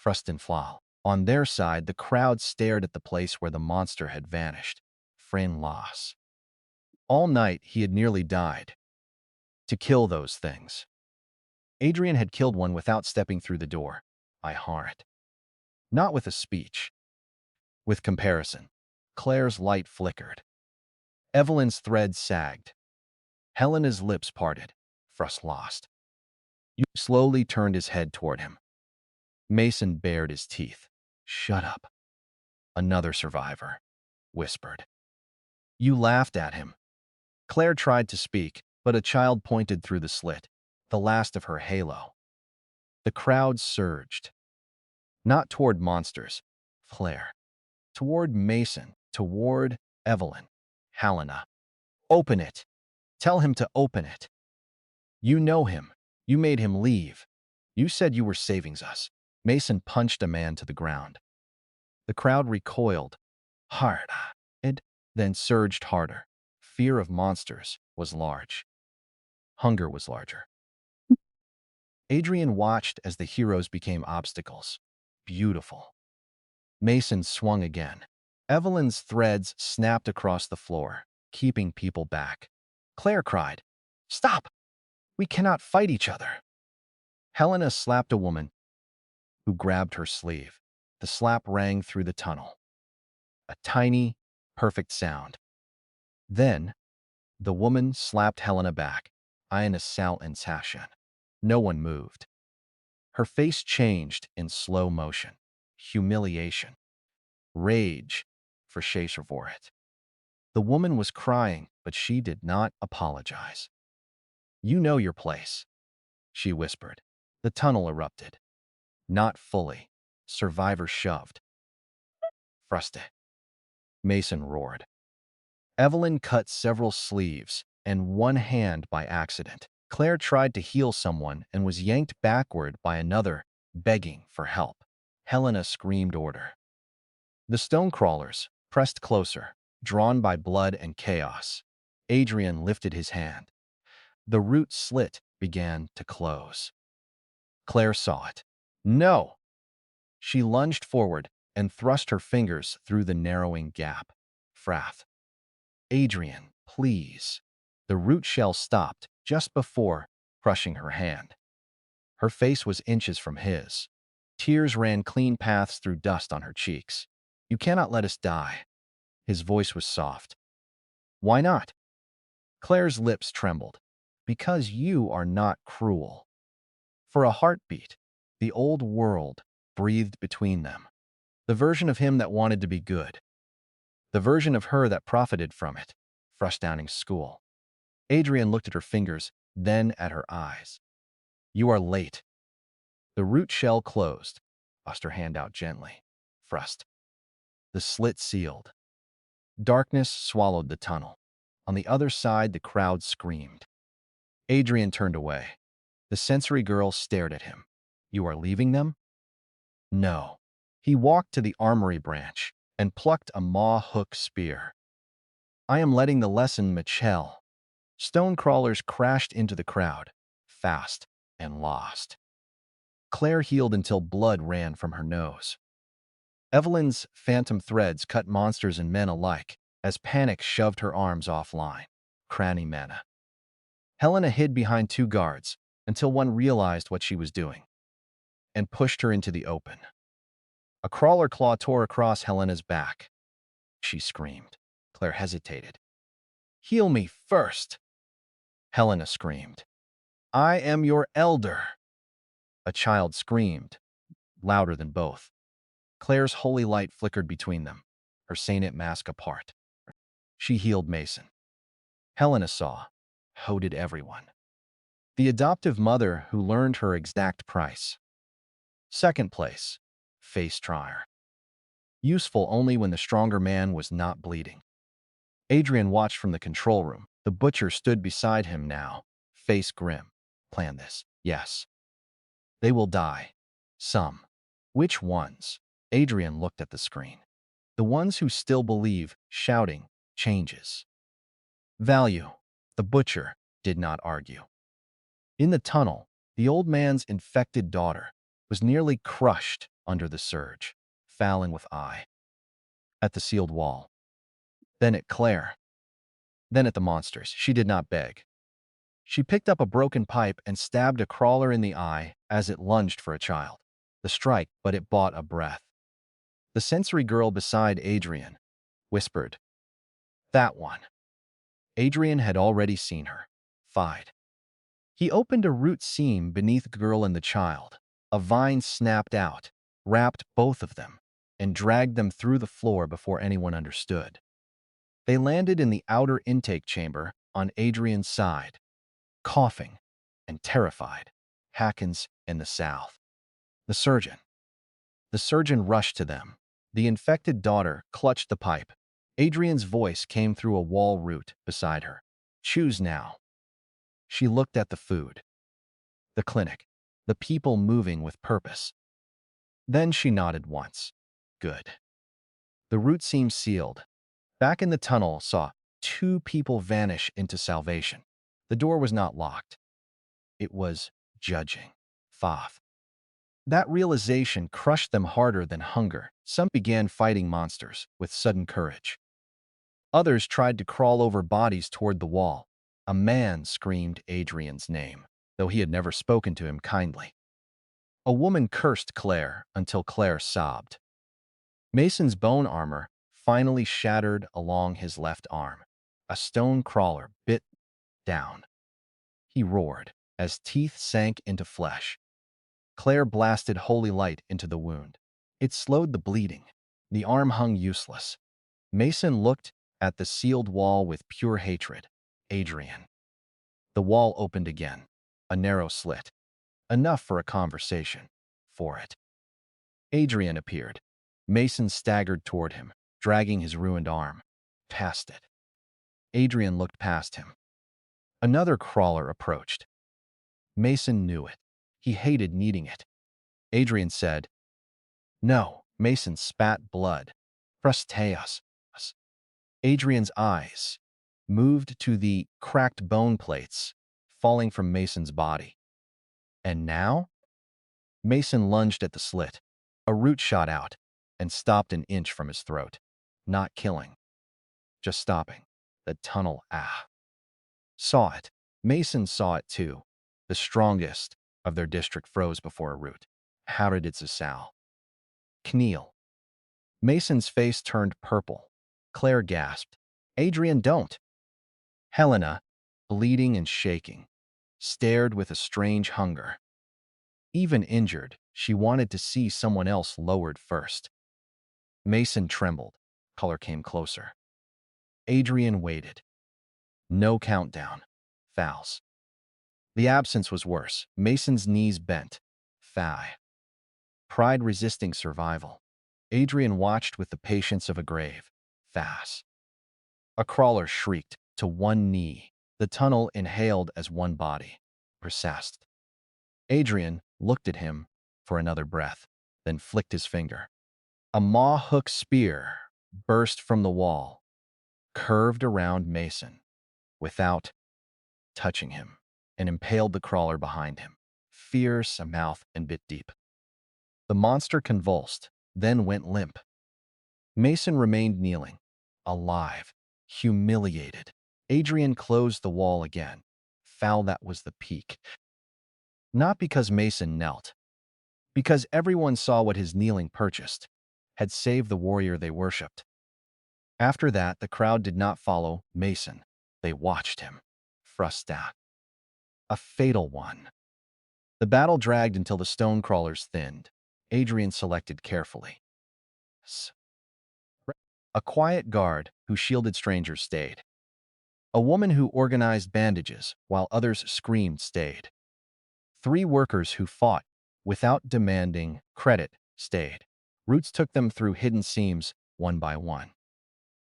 Frustenflal. On their side, the crowd stared at the place where the monster had vanished. Friend loss. All night, he had nearly died. To kill those things. Adrian had killed one without stepping through the door. I heart. Not with a speech. With comparison. Claire's light flickered. Evelyn's thread sagged. Helena's lips parted. Frust lost. You slowly turned his head toward him. Mason bared his teeth. Shut up. Another survivor whispered. You laughed at him. Claire tried to speak, but a child pointed through the slit, the last of her halo. The crowd surged. Not toward monsters, Claire. Toward Mason, toward Evelyn. Helena. Open it. Tell him to open it. You know him. You made him leave. You said you were saving us. Mason punched a man to the ground. The crowd recoiled. Hard. It then surged harder. Fear of monsters was large. Hunger was larger. Adrian watched as the heroes became obstacles. Beautiful. Mason swung again. Evelyn's threads snapped across the floor, keeping people back. Claire cried, Stop! We cannot fight each other. Helena slapped a woman who grabbed her sleeve. The slap rang through the tunnel. A tiny, perfect sound. Then, the woman slapped Helena back. Eine Sal and Sashan. No one moved. Her face changed in slow motion. Humiliation. Rage for Sheshervorit. The woman was crying, but she did not apologize. You know your place, she whispered. The tunnel erupted. Not fully. Survivor shoved. Fruste. Mason roared. Evelyn cut several sleeves and one hand by accident. Claire tried to heal someone and was yanked backward by another, begging for help. Helena screamed order. The stone crawlers pressed closer, drawn by blood and chaos. Adrian lifted his hand. The root slit began to close. Claire saw it. No! She lunged forward and thrust her fingers through the narrowing gap. Frath. Adrian, please. The root shell stopped just before crushing her hand. Her face was inches from his. Tears ran clean paths through dust on her cheeks. You cannot let us die. His voice was soft. Why not? Claire's lips trembled. Because you are not cruel. For a heartbeat, the old world breathed between them. The version of him that wanted to be good. The version of her that profited from it. Frustrating school. Adrian looked at her fingers, then at her eyes. You are late. The root shell closed. Tossed her hand out gently. Frust. The slit sealed. Darkness swallowed the tunnel. On the other side, the crowd screamed. Adrian turned away. The sensory girl stared at him. You are leaving them? No. He walked to the armory branch and plucked a maw-hook spear. I am letting the lesson Michelle. Stone crawlers crashed into the crowd, fast and lost. Claire healed until blood ran from her nose. Evelyn's phantom threads cut monsters and men alike as panic shoved her arms offline. Cranny mana. Helena hid behind two guards until one realized what she was doing and pushed her into the open. A crawler claw tore across Helena's back. She screamed. Claire hesitated. Heal me first. Helena screamed. I am your elder. A child screamed, louder than both. Claire's holy light flickered between them, her saint mask apart. She healed Mason. Helena saw. How did everyone? The adoptive mother who learned her exact price. Second place, face trier. Useful only when the stronger man was not bleeding. Adrian watched from the control room. The butcher stood beside him now, face grim. Plan this. Yes. They will die. Some. Which ones? Adrian looked at the screen. The ones who still believe, shouting, changes. Value. The butcher did not argue. In the tunnel, the old man's infected daughter was nearly crushed under the surge, fouling with eye. At the sealed wall. Then at Claire. Then at the monsters. She did not beg. She picked up a broken pipe and stabbed a crawler in the eye as it lunged for a child. The strike, but it bought a breath. The sensory girl beside Adrian whispered, That one. Adrian had already seen her. Fied. He opened a root seam beneath the girl and the child. A vine snapped out, wrapped both of them, and dragged them through the floor before anyone understood. They landed in the outer intake chamber on Adrian's side, coughing and terrified. Hackins in the south. The surgeon. The surgeon rushed to them. The infected daughter clutched the pipe. Adrian's voice came through a wall root beside her. Choose now. She looked at the food, the clinic, the people moving with purpose. Then she nodded once. Good. The route seemed sealed. Back in the tunnel saw two people vanish into salvation. The door was not locked. It was judging. Thoth. That realization crushed them harder than hunger. Some began fighting monsters with sudden courage. Others tried to crawl over bodies toward the wall. A man screamed Adrian's name, though he had never spoken to him kindly. A woman cursed Claire until Claire sobbed. Mason's bone armor finally shattered along his left arm. A stone crawler bit down. He roared as teeth sank into flesh. Claire blasted holy light into the wound. It slowed the bleeding. The arm hung useless. Mason looked at the sealed wall with pure hatred. Adrian. The wall opened again. A narrow slit. Enough for a conversation. For it. Adrian appeared. Mason staggered toward him, dragging his ruined arm. Past it. Adrian looked past him. Another crawler approached. Mason knew it. He hated needing it. Adrian said, No. Mason spat blood. Frustaeus. Adrian's eyes moved to the cracked bone plates falling from Mason's body. And now? Mason lunged at the slit. A root shot out and stopped an inch from his throat. Not killing. Just stopping. The tunnel, Saw it. Mason saw it too. The strongest of their district froze before a root. Haraditsasal. Kneel. Mason's face turned purple. Claire gasped. Adrian, don't. Helena, bleeding and shaking, stared with a strange hunger. Even injured, she wanted to see someone else lowered first. Mason trembled. Color came closer. Adrian waited. No countdown. Fouls. The absence was worse. Mason's knees bent. Thigh. Pride resisting survival. Adrian watched with the patience of a grave. Fast. A crawler shrieked to one knee. The tunnel inhaled as one body. Processed. Adrian looked at him for another breath, then flicked his finger. A maw-hook spear burst from the wall, curved around Mason, without touching him, and impaled the crawler behind him, fierce a mouth and bit deep. The monster convulsed, then went limp. Mason remained kneeling, alive, humiliated. Adrian closed the wall again. Foul, that was the peak. Not because Mason knelt, because everyone saw what his kneeling purchased, had saved the warrior they worshipped. After that, the crowd did not follow Mason. They watched him. Frustat. A fatal one. The battle dragged until the stone crawlers thinned. Adrian selected carefully. A quiet guard who shielded strangers stayed. A woman who organized bandages while others screamed stayed. 3 workers who fought without demanding credit stayed. Roots took them through hidden seams one by one.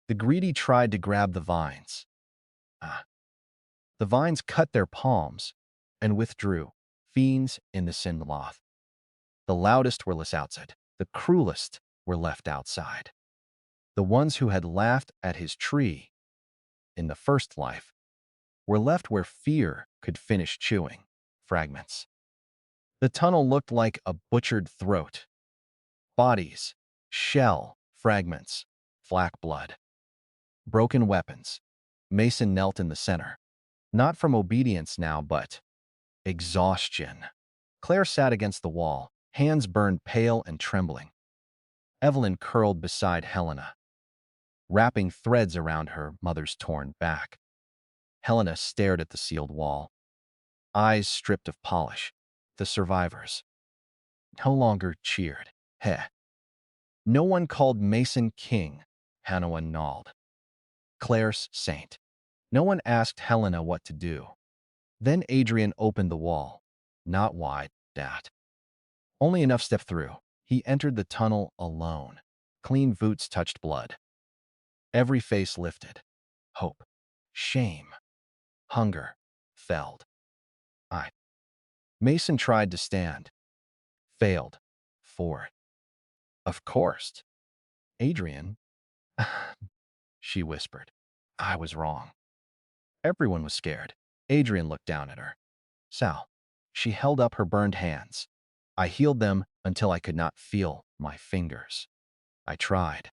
The greedy tried to grab the vines. The vines cut their palms and withdrew, fiends in the sin loth. The loudest were left outside. The cruelest were left outside. The ones who had laughed at his tree in the first life were left where fear could finish chewing fragments. The tunnel looked like a butchered throat. Bodies, shell, fragments, black blood. Broken weapons. Mason knelt in the center. Not from obedience now, but exhaustion. Claire sat against the wall, hands burned pale and trembling. Evelyn curled beside Helena, wrapping threads around her mother's torn back. Helena stared at the sealed wall, eyes stripped of polish. The survivors no longer cheered. Heh. No one called Mason king, Hannah gnawed. Claire's saint. No one asked Helena what to do. Then Adrian opened the wall. Not wide, that. Only enough step through. He entered the tunnel alone. Clean boots touched blood. Every face lifted. Hope. Shame. Hunger. Felled. Mason tried to stand. Failed. Forward. Of course. Adrian. She whispered. I was wrong. Everyone was scared. Adrian looked down at her. Sal. She held up her burned hands. I healed them until I could not feel my fingers. I tried.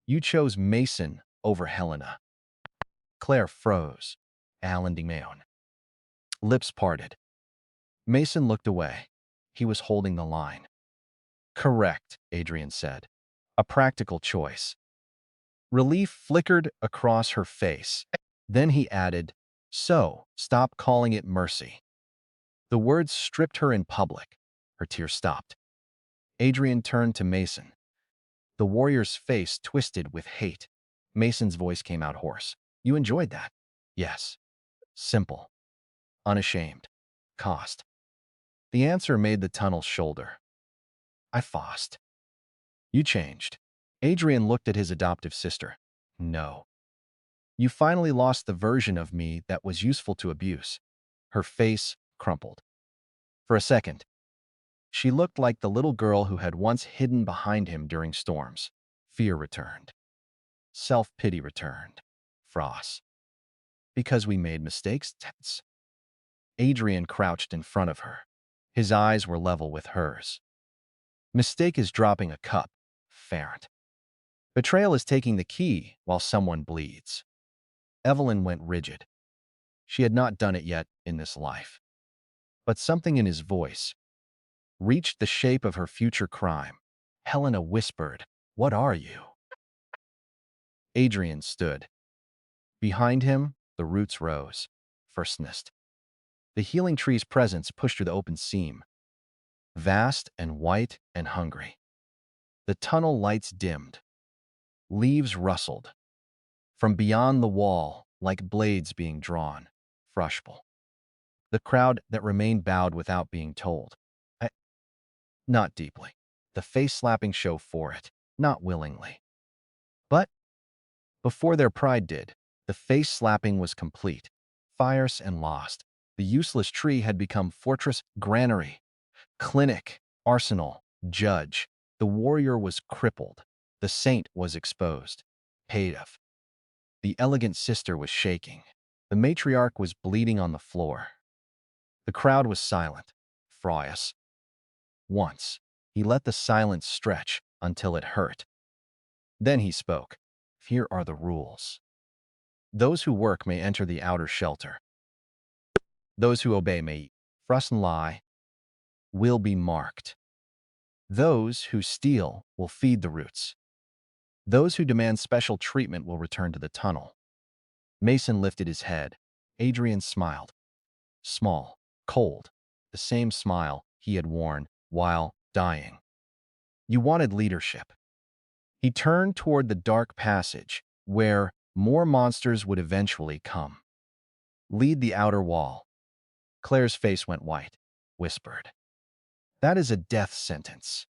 You chose Mason over Helena. Claire froze. Alan Mayon. Lips parted. Mason looked away. He was holding the line. Correct, Adrian said. A practical choice. Relief flickered across her face. Then he added, so, stop calling it mercy. The words stripped her in public. Her tears stopped. Adrian turned to Mason. The warrior's face twisted with hate. Mason's voice came out hoarse. You enjoyed that? Yes. Simple. Unashamed. Cost. The answer made the tunnel shoulder. I fought. You changed. Adrian looked at his adoptive sister. No. You finally lost the version of me that was useful to abuse. Her face crumpled. For a second, she looked like the little girl who had once hidden behind him during storms. Fear returned. Self-pity returned. Frost. Because we made mistakes, tense. Adrian crouched in front of her. His eyes were level with hers. Mistake is dropping a cup. Ferret. Betrayal is taking the key while someone bleeds. Evelyn went rigid. She had not done it yet in this life. But something in his voice reached the shape of her future crime. Helena whispered, "What are you?" Adrian stood. Behind him, the roots rose. Firstness. The healing tree's presence pushed through the open seam. Vast and white and hungry. The tunnel lights dimmed. Leaves rustled. From beyond the wall, like blades being drawn. Frushful. The crowd that remained bowed without being told. Not deeply. The face-slapping show for it. Not willingly. But before their pride did, the face-slapping was complete. Fierce and lost. The useless tree had become fortress, granary, clinic, Arsenal, judge. The warrior was crippled. The saint was exposed. Pative. The elegant sister was shaking. The matriarch was bleeding on the floor. The crowd was silent. Furious. Once, he let the silence stretch until it hurt. Then he spoke. Here are the rules. Those who work may enter the outer shelter. Those who obey may eat. Frost and lie will be marked. Those who steal will feed the roots. Those who demand special treatment will return to the tunnel. Mason lifted his head. Adrian smiled. Small, cold, the same smile he had worn while dying. You wanted leadership. He turned toward the dark passage, where more monsters would eventually come. Lead the outer wall. Claire's face went white, whispered. That is a death sentence.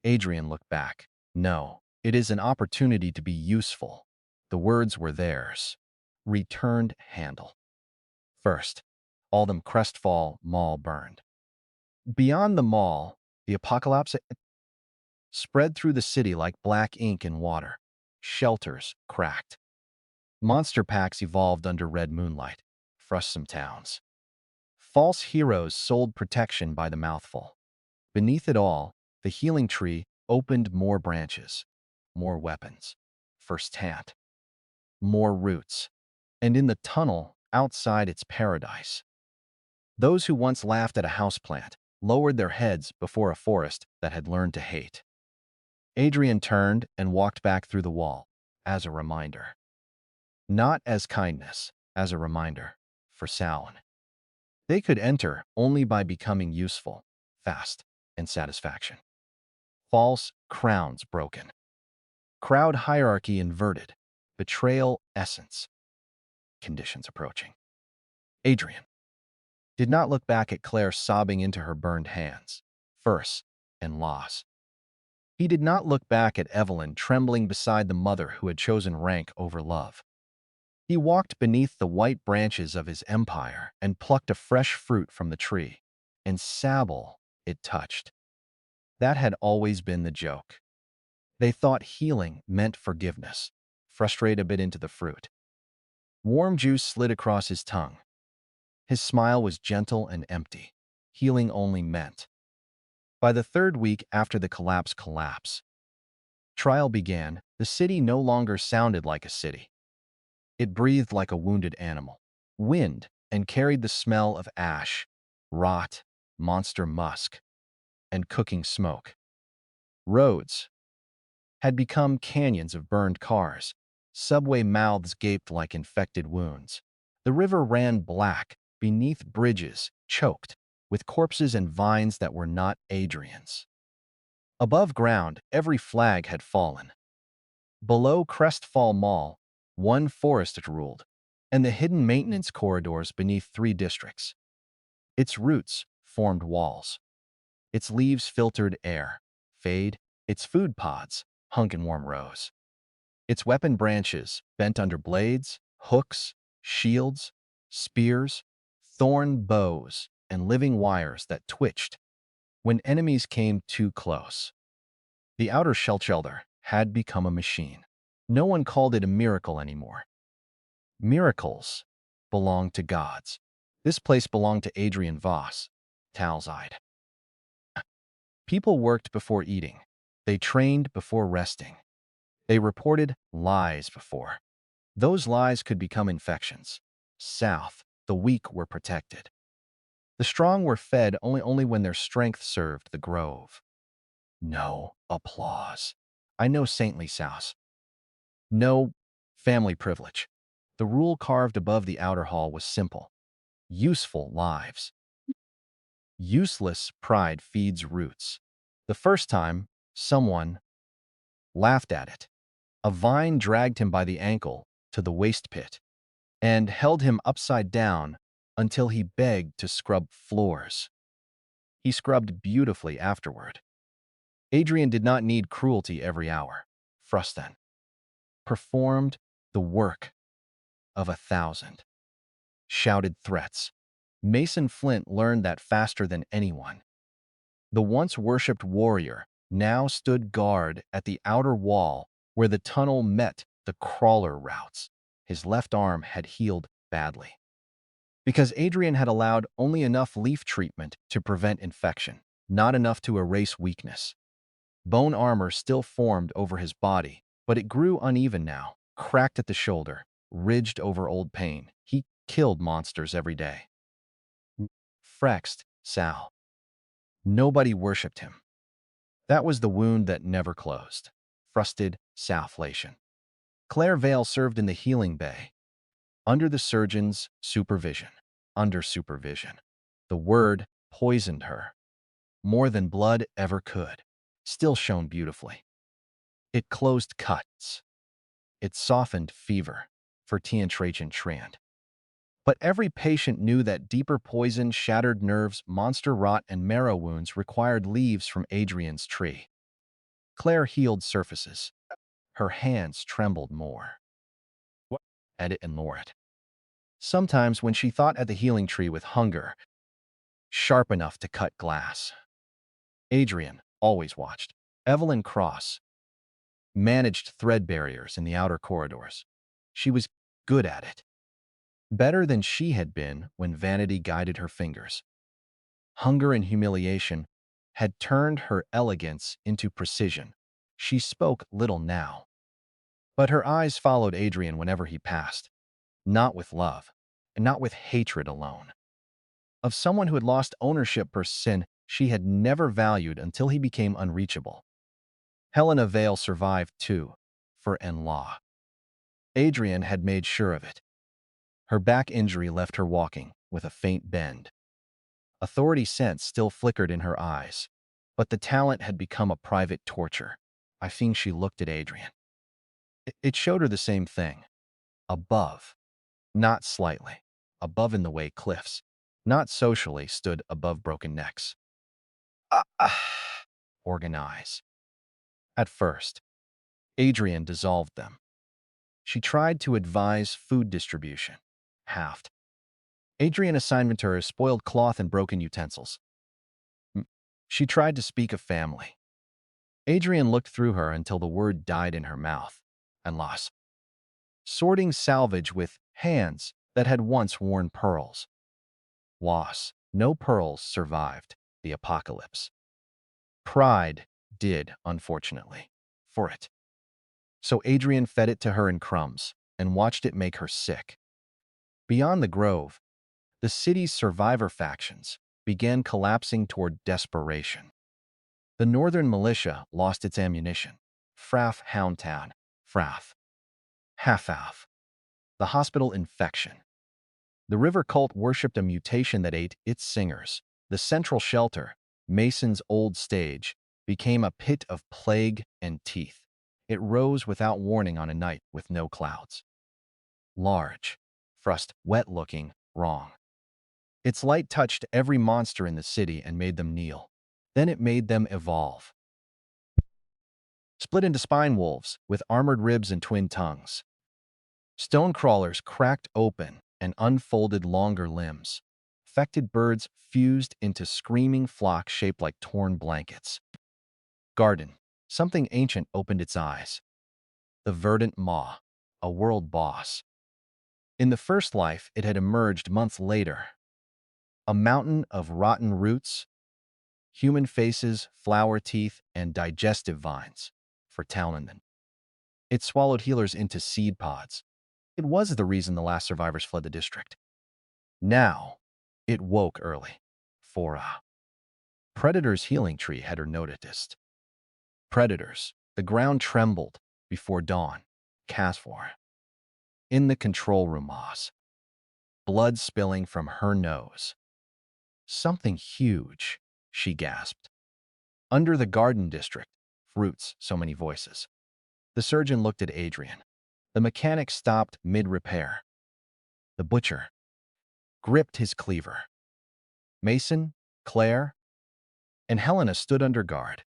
Adrian looked back. No, it is an opportunity to be useful. The words were theirs. Returned handle. First, all them Crestfall Mall burned. Beyond the mall, the apocalypse spread through the city like black ink in water. Shelters cracked. Monster packs evolved under red moonlight. Frushed some towns. False heroes sold protection by the mouthful. Beneath it all, the healing tree opened more branches, more weapons, firsthand, more roots, and in the tunnel outside its paradise. Those who once laughed at a houseplant lowered their heads before a forest that had learned to hate. Adrian turned and walked back through the wall, as a reminder. Not as kindness, as a reminder, for Sound. They could enter only by becoming useful, fast, and satisfaction. False crowns broken. Crowd hierarchy inverted. Betrayal essence. Conditions approaching. Adrian did not look back at Claire sobbing into her burned hands. First, and loss. He did not look back at Evelyn trembling beside the mother who had chosen rank over love. He walked beneath the white branches of his empire and plucked a fresh fruit from the tree, and sable it touched. That had always been the joke. They thought healing meant forgiveness. Frustrate a bit into the fruit. Warm juice slid across his tongue. His smile was gentle and empty. Healing only meant. By the third week after the collapse, trial began. The city no longer sounded like a city. It breathed like a wounded animal. Wind and carried the smell of ash, rot, monster musk, and cooking smoke. Roads had become canyons of burned cars. Subway mouths gaped like infected wounds. The river ran black beneath bridges, choked with corpses and vines that were not Adrian's. Above ground, every flag had fallen. Below Crestfall Mall, one forest ruled, and the hidden maintenance corridors beneath 3 districts. Its roots formed walls. Its leaves filtered air, fade. Its food pods hung in warm rows. Its weapon branches bent under blades, hooks, shields, spears, thorn bows, and living wires that twitched when enemies came too close. The outer shelter had become a machine. No one called it a miracle anymore. Miracles belonged to gods. This place belonged to Adrian Voss, Talzide. People worked before eating. They trained before resting. They reported lies before. Those lies could become infections. South, the weak were protected. The strong were fed only when their strength served the grove. No applause. I know saintly souse. No family privilege. The rule carved above the outer hall was simple. Useful lives. Useless pride feeds roots. The first time, someone laughed at it. A vine dragged him by the ankle to the waste pit and held him upside down until he begged to scrub floors. He scrubbed beautifully afterward. Adrian did not need cruelty every hour. Frustan performed the work of 1,000. Shouted threats. Mason Flint learned that faster than anyone. The once worshipped warrior now stood guard at the outer wall where the tunnel met the crawler routes. His left arm had healed badly, because Adrian had allowed only enough leaf treatment to prevent infection, not enough to erase weakness. Bone armor still formed over his body, but it grew uneven now, cracked at the shoulder, ridged over old pain. He killed monsters every day. Frexed Sal. Nobody worshipped him. That was the wound that never closed. Frusted salflation. Claire Vale served in the healing bay, under the surgeon's supervision. Under supervision. The word poisoned her, more than blood ever could. Still shone beautifully. It closed cuts. It softened fever for Tiantrajan Trand. But every patient knew that deeper poison, shattered nerves, monster rot, and marrow wounds required leaves from Adrian's tree. Claire healed surfaces. Her hands trembled more. Edit and Loret. Sometimes when she thought at the healing tree with hunger, sharp enough to cut glass. Adrian always watched. Evelyn Cross managed thread barriers in the outer corridors. She was good at it. Better than she had been when vanity guided her fingers. Hunger and humiliation had turned her elegance into precision. She spoke little now, but her eyes followed Adrian whenever he passed, not with love, and not with hatred alone. Of someone who had lost ownership per sin she had never valued until he became unreachable. Helena Vale survived too, for en-law. Adrian had made sure of it. Her back injury left her walking with a faint bend. Authority sense still flickered in her eyes, but the talent had become a private torture. I think she looked at Adrian. It showed her the same thing. Above, not slightly, above in the way cliffs, not socially, stood above broken necks. Organize. At first, Adrian dissolved them. She tried to advise food distribution. Halved. Adrian assigned her spoiled cloth and broken utensils. She tried to speak of family. Adrian looked through her until the word died in her mouth, and lost. Sorting salvage with hands that had once worn pearls. Loss. No pearls survived the apocalypse. Pride did, unfortunately, for it. So Adrian fed it to her in crumbs and watched it make her sick. Beyond the grove, the city's survivor factions began collapsing toward desperation. The northern militia lost its ammunition. Fraff Houndtown. Fraff. Half-Alf. The hospital infection. The river cult worshipped a mutation that ate its singers. The central shelter, Mason's old stage, became a pit of plague and teeth. It rose without warning on a night with no clouds. Large, frust, wet-looking, wrong. Its light touched every monster in the city and made them kneel. Then it made them evolve. Split into spine wolves with armored ribs and twin tongues. Stone crawlers cracked open and unfolded longer limbs. Affected birds fused into screaming flocks shaped like torn blankets. Garden. Something ancient opened its eyes. The verdant maw, a world boss. In the first life, it had emerged months later. A mountain of rotten roots, human faces, flower teeth, and digestive vines for Talnanden. It swallowed healers into seed pods. It was the reason the last survivors fled the district. Now, it woke early. Fora. Predator's healing tree had her noticed. Predators. The ground trembled before dawn. Casfor. In the control room, Moss. Blood spilling from her nose. Something huge, she gasped. Under the garden district, fruits, so many voices. The surgeon looked at Adrian. The mechanic stopped mid-repair. The butcher gripped his cleaver. Mason, Claire, and Helena stood under guard.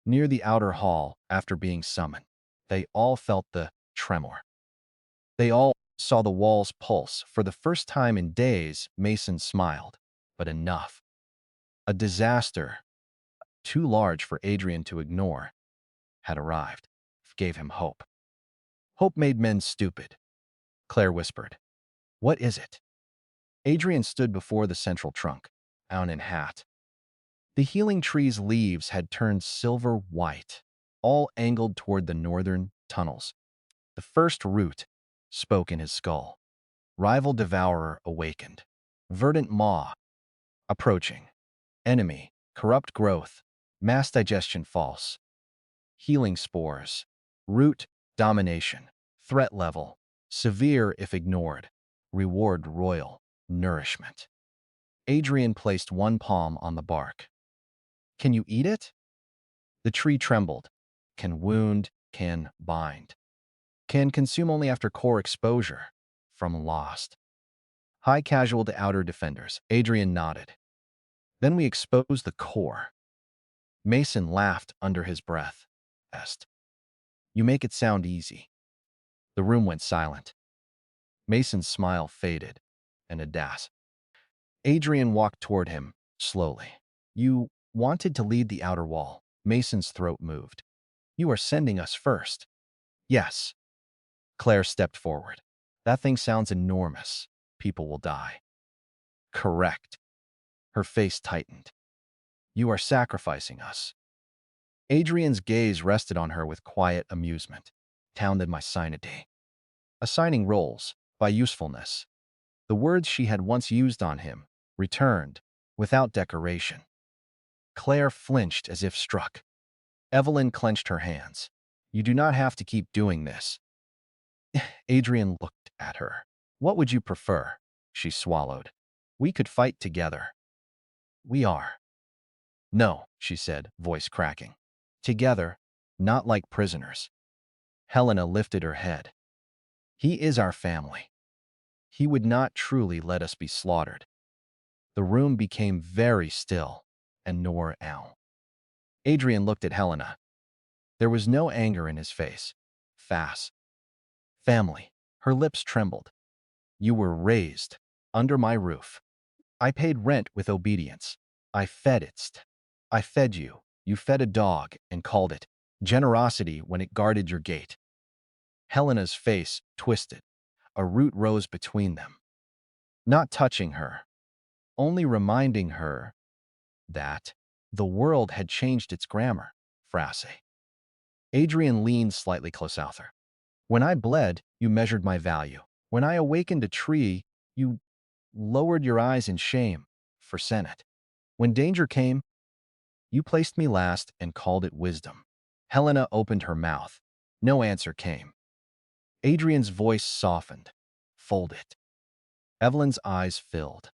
Near the outer hall, after being summoned, they all felt the tremor. They all saw the walls pulse. For the first time in days, Mason smiled. But enough. A disaster too large for Adrian to ignore, had arrived, gave him hope. Hope made men stupid, Claire whispered. What is it? Adrian stood before the central trunk, gown and hat. The healing tree's leaves had turned silver white, all angled toward the northern tunnels. The first root spoke in his skull. Rival devourer awakened. Verdant maw approaching. Enemy, corrupt growth, mass digestion false. Healing spores. Root domination. Threat level severe if ignored. Reward royal. Nourishment. Adrian placed one palm on the bark. Can you eat it? The tree trembled. Can wound, can bind. Can consume only after core exposure. From lost. High casual to outer defenders. Adrian nodded. Then we expose the core. Mason laughed under his breath. Est. You make it sound easy. The room went silent. Mason's smile faded, and a das. Adrian walked toward him, slowly. You wanted to lead the outer wall. Mason's throat moved. You are sending us first. Yes. Claire stepped forward. That thing sounds enormous. People will die. Correct. Her face tightened. You are sacrificing us. Adrian's gaze rested on her with quiet amusement. Counted my sanity. Assigning roles by usefulness. The words she had once used on him returned, without decoration. Claire flinched as if struck. Evelyn clenched her hands. You do not have to keep doing this. Adrian looked at her. What would you prefer? She swallowed. We could fight together. We are. No, she said, voice cracking. Together, not like prisoners. Helena lifted her head. He is our family. He would not truly let us be slaughtered. The room became very still, and nor ow. Adrian looked at Helena. There was no anger in his face. Fast. Family. Her lips trembled. You were raised under my roof. I paid rent with obedience. I fed it. I fed you. You fed a dog and called it generosity when it guarded your gate. Helena's face twisted. A root rose between them. Not touching her, only reminding her that the world had changed its grammar, phrase. Adrian leaned slightly closer. When I bled, you measured my value. When I awakened a tree, you lowered your eyes in shame, for Senate. When danger came, you placed me last and called it wisdom. Helena opened her mouth. No answer came. Adrian's voice softened. Fold it. Evelyn's eyes filled.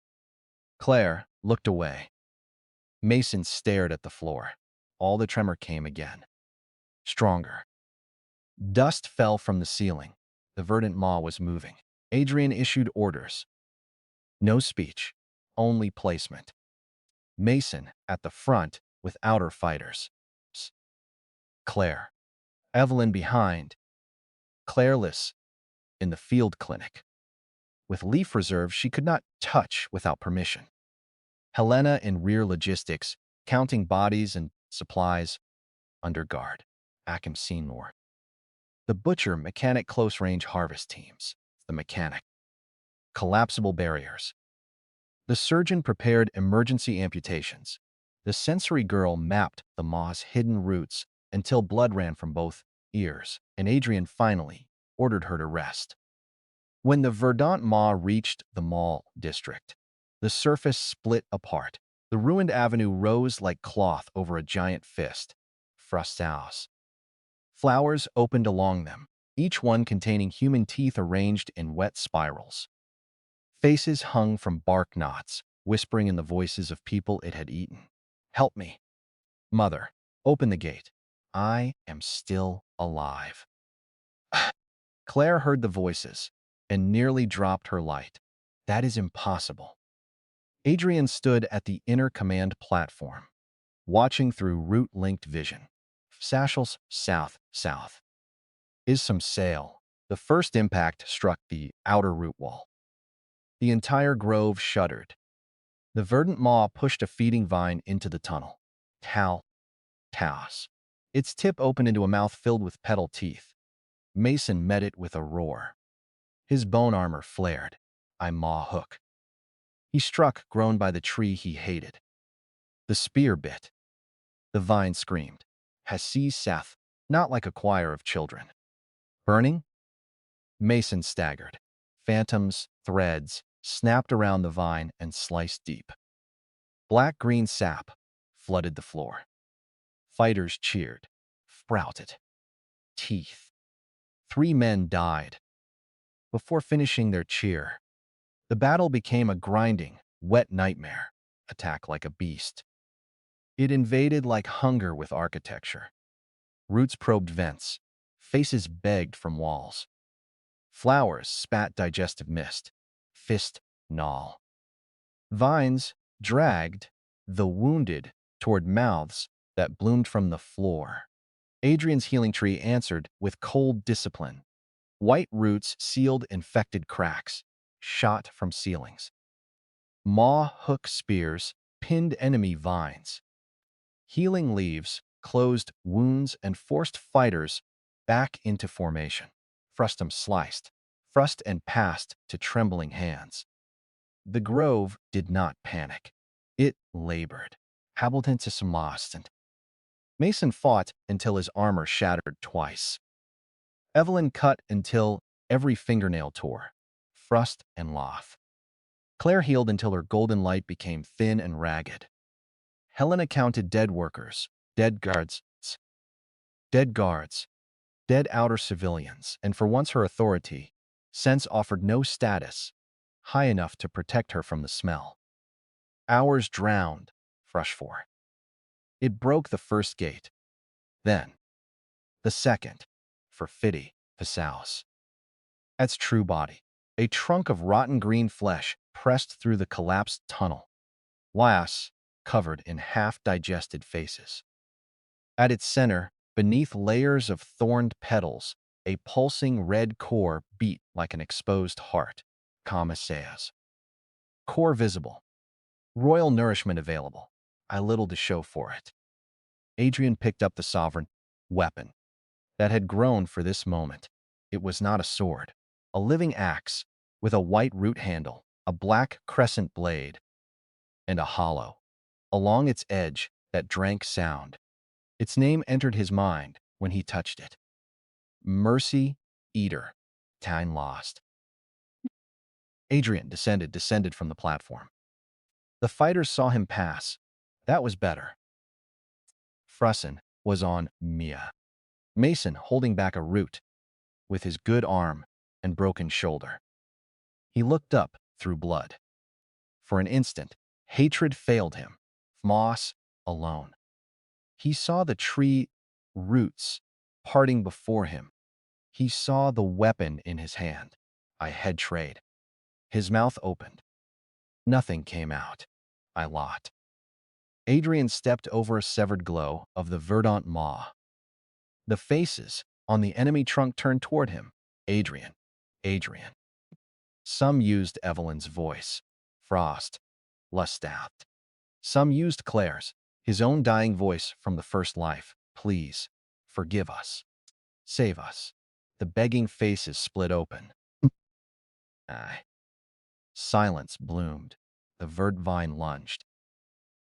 Claire looked away. Mason stared at the floor. All the tremor came again. Stronger. Dust fell from the ceiling. The verdant maw was moving. Adrian issued orders. No speech, only placement. Mason at the front with outer fighters. Claire. Evelyn behind. Claireless in the field clinic. With leaf reserve she could not touch without permission. Helena in rear logistics, counting bodies and supplies, under guard. Akim Seymour. The butcher mechanic close-range harvest teams. The mechanic. Collapsible barriers. The surgeon prepared emergency amputations. The sensory girl mapped the maw's hidden roots until blood ran from both ears, and Adrian finally ordered her to rest. When the verdant maw reached the mall district, the surface split apart. The ruined avenue rose like cloth over a giant fist. Frosthouse. Flowers opened along them, each one containing human teeth arranged in wet spirals. Faces hung from bark knots, whispering in the voices of people it had eaten. Help me. Mother, open the gate. I am still alive. Claire heard the voices and nearly dropped her light. That is impossible. Adrian stood at the inner command platform, watching through root-linked vision. Sashels, south. Is some sail. The first impact struck the outer root wall. The entire grove shuddered. The verdant maw pushed a feeding vine into the tunnel. Hal Taos. Its tip opened into a mouth filled with petal teeth. Mason met it with a roar. His bone armor flared. I maw hook. He struck, grown by the tree he hated. The spear bit. The vine screamed. Hasi Seth, not like a choir of children. Burning? Mason staggered. Phantoms, threads, snapped around the vine and sliced deep. Black-green sap flooded the floor. Fighters cheered, sprouted. Teeth. 3 men died. Before finishing their cheer, the battle became a grinding, wet nightmare, attack like a beast. It invaded like hunger with architecture. Roots probed vents. Faces begged from walls. Flowers spat digestive mist. Fist gnaw. Vines dragged the wounded toward mouths that bloomed from the floor. Adrian's healing tree answered with cold discipline. White roots sealed infected cracks, shot from ceilings. Maw hook spears pinned enemy vines. Healing leaves closed wounds and forced fighters back into formation. Frustum sliced, thrust and passed to trembling hands. The grove did not panic. It labored. Hamilton to Samast. Mason fought until his armor shattered twice. Evelyn cut until every fingernail tore. Frust and loth. Claire healed until her golden light became thin and ragged. Helena counted dead workers, dead guards, dead outer civilians, and for once her authority, sense offered no status high enough to protect her from the smell. Hours drowned, fresh for. It broke the first gate, then the second, for Fiddy, Pasaus. Its true body, a trunk of rotten green flesh pressed through the collapsed tunnel. Lass, covered in half-digested faces. At its center, beneath layers of thorned petals, a pulsing red core beat like an exposed heart. Commissaires. Core visible. Royal nourishment available. I little to show for it. Adrian picked up the sovereign weapon that had grown for this moment. It was not a sword. A living axe with a white root handle, a black crescent blade, and a hollow along its edge that drank sound. Its name entered his mind when he touched it. Mercy Eater. Time lost. Adrian descended from the platform. The fighters saw him pass. That was better. Frussen was on Mia. Mason holding back a root with his good arm and broken shoulder. He looked up through blood. For an instant, hatred failed him. Moss alone. He saw the tree roots parting before him. He saw the weapon in his hand. I head trade. His mouth opened. Nothing came out. I lot. Adrian stepped over a severed glow of the verdant maw. The faces on the enemy trunk turned toward him. Adrian. Adrian. Some used Evelyn's voice. Frost. Lestat. Some used Claire's, his own dying voice from the first life. Please, forgive us. Save us. The begging faces split open. Aye. Silence bloomed. The verd vine lunged.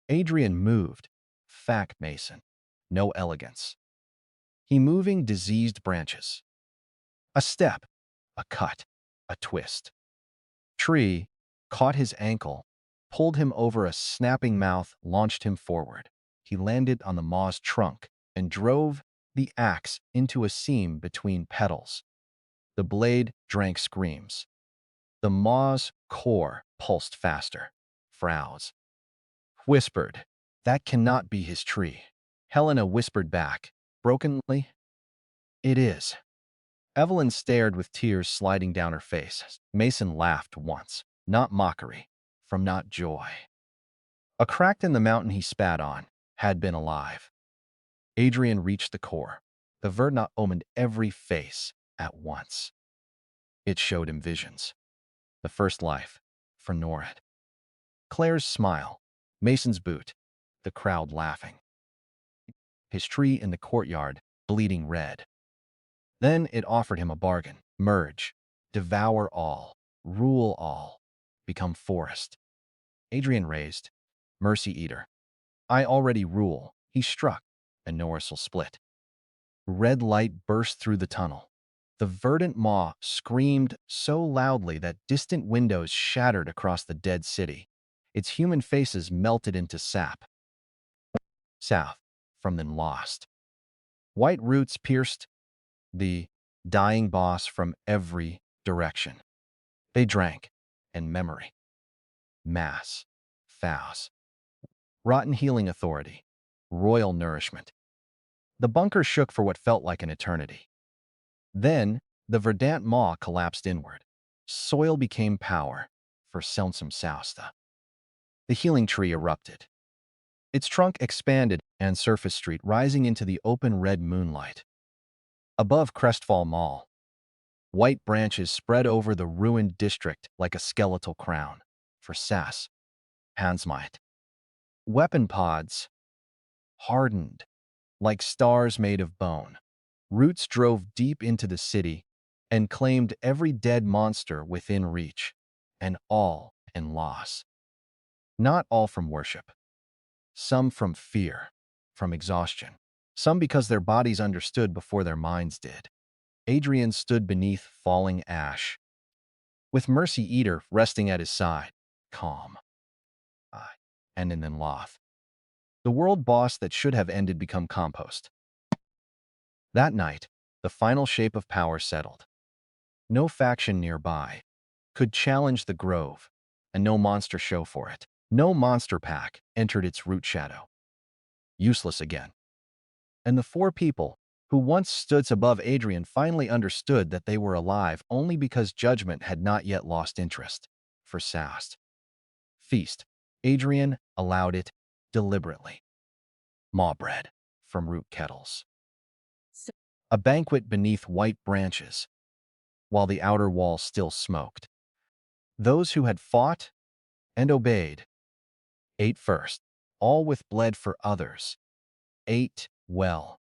Adrian moved. Fact Mason. No elegance. He moving diseased branches. A step. A cut. A twist. Tree caught his ankle, pulled him over a snapping mouth, launched him forward. He landed on the maw's trunk and drove the axe into a seam between petals. The blade drank screams. The maw's core pulsed faster. Frowns. Whispered, "That cannot be his tree." Helena whispered back, brokenly, "It is." Evelyn stared with tears sliding down her face. Mason laughed once, not mockery, from not joy. A crack in the mountain he spat on had been alive. Adrian reached the core. The verdant omened every face at once. It showed him visions. The first life, for Norad. Claire's smile, Mason's boot, the crowd laughing. his tree in the courtyard, bleeding red. Then it offered him a bargain. Merge, devour all, rule all, become forest. Adrian raised, Mercy Eater. I already rule. He struck, and Norisel split. Red light burst through the tunnel. The verdant maw screamed so loudly that distant windows shattered across the dead city. Its human faces melted into sap. South, from them lost. White roots pierced the dying boss from every direction. They drank, and memory. Mass. Vows. Rotten healing authority. Royal nourishment. The bunker shook for what felt like an eternity. Then, the verdant maw collapsed inward. Soil became power for Selsum Sausta. The healing tree erupted. Its trunk expanded and surface street rising into the open red moonlight. Above Crestfall Mall, white branches spread over the ruined district like a skeletal crown for Sass, Hansmite. Weapon pods hardened like stars made of bone. Roots drove deep into the city and claimed every dead monster within reach, and all in loss. Not all from worship. Some from fear, from exhaustion. Some because their bodies understood before their minds did. Adrian stood beneath falling ash, with Mercy Eater resting at his side, calm. And in then Loth. The world boss that should have ended become compost. That night, the final shape of power settled. No faction nearby could challenge the grove, and no monster show for it. No monster pack entered its root shadow. Useless again. And the four people who once stood above Adrian finally understood that they were alive only because judgment had not yet lost interest. For Soust. Feast. Adrian allowed it deliberately. Maw bread from root kettles. A banquet beneath white branches, while the outer wall still smoked. Those who had fought and obeyed ate first, all with bled for others. Ate well.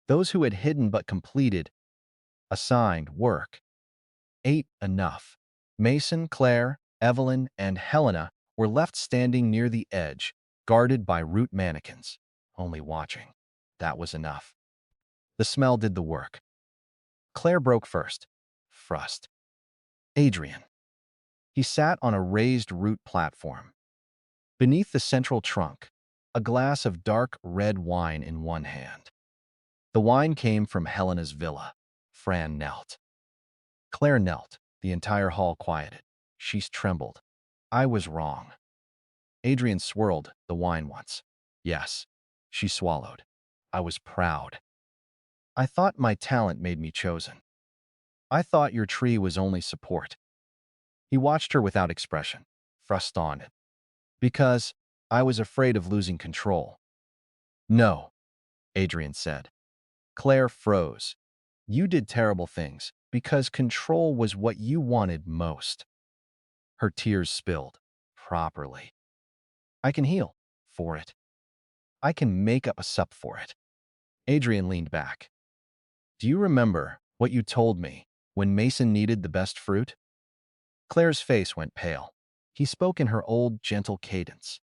Those who had hidden but completed assigned work ate enough. Mason, Claire, Evelyn, and Helena were left standing near the edge, guarded by root mannequins, only watching. That was enough. The smell did the work. Claire broke first. Frust. Adrian. He sat on a raised root platform. Beneath the central trunk, a glass of dark red wine in one hand. The wine came from Helena's villa. Fran knelt. Claire knelt. The entire hall quieted. She trembled. I was wrong. Adrian swirled the wine once. Yes, she swallowed. I was proud. I thought my talent made me chosen. I thought your tree was only support. He watched her without expression, frustrated. Because I was afraid of losing control. No, Adrian said. Claire froze. You did terrible things because control was what you wanted most. Her tears spilled. Properly. I can heal for it. I can make up a sup for it. Adrian leaned back. Do you remember what you told me when Mason needed the best fruit? Claire's face went pale. He spoke in her old, gentle cadence.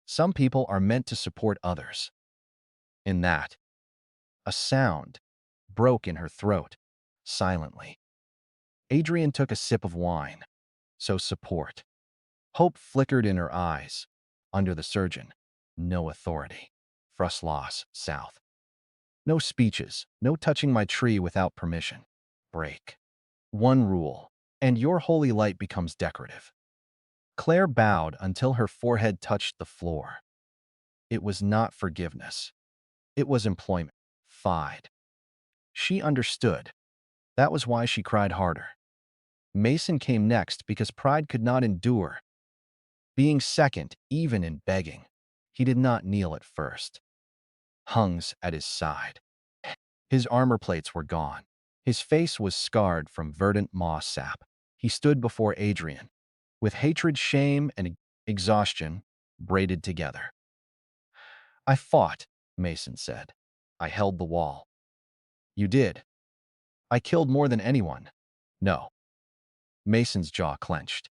Some people are meant to support others. In that, a sound broke in her throat, silently. Adrian took a sip of wine. So support. Hope flickered in her eyes. Under the surgeon, no authority. Frust loss, south. No speeches, no touching my tree without permission. Break. One rule, and your holy light becomes decorative. Claire bowed until her forehead touched the floor. It was not forgiveness. It was employment. Fide. She understood. That was why she cried harder. Mason came next because pride could not endure being second, even in begging. He did not kneel at first. Hungs at his side. His armor plates were gone. His face was scarred from verdant moss sap. He stood before Adrian, with hatred, shame, and exhaustion braided together. I fought, Mason said. I held the wall. You did. I killed more than anyone. No. Mason's jaw clenched.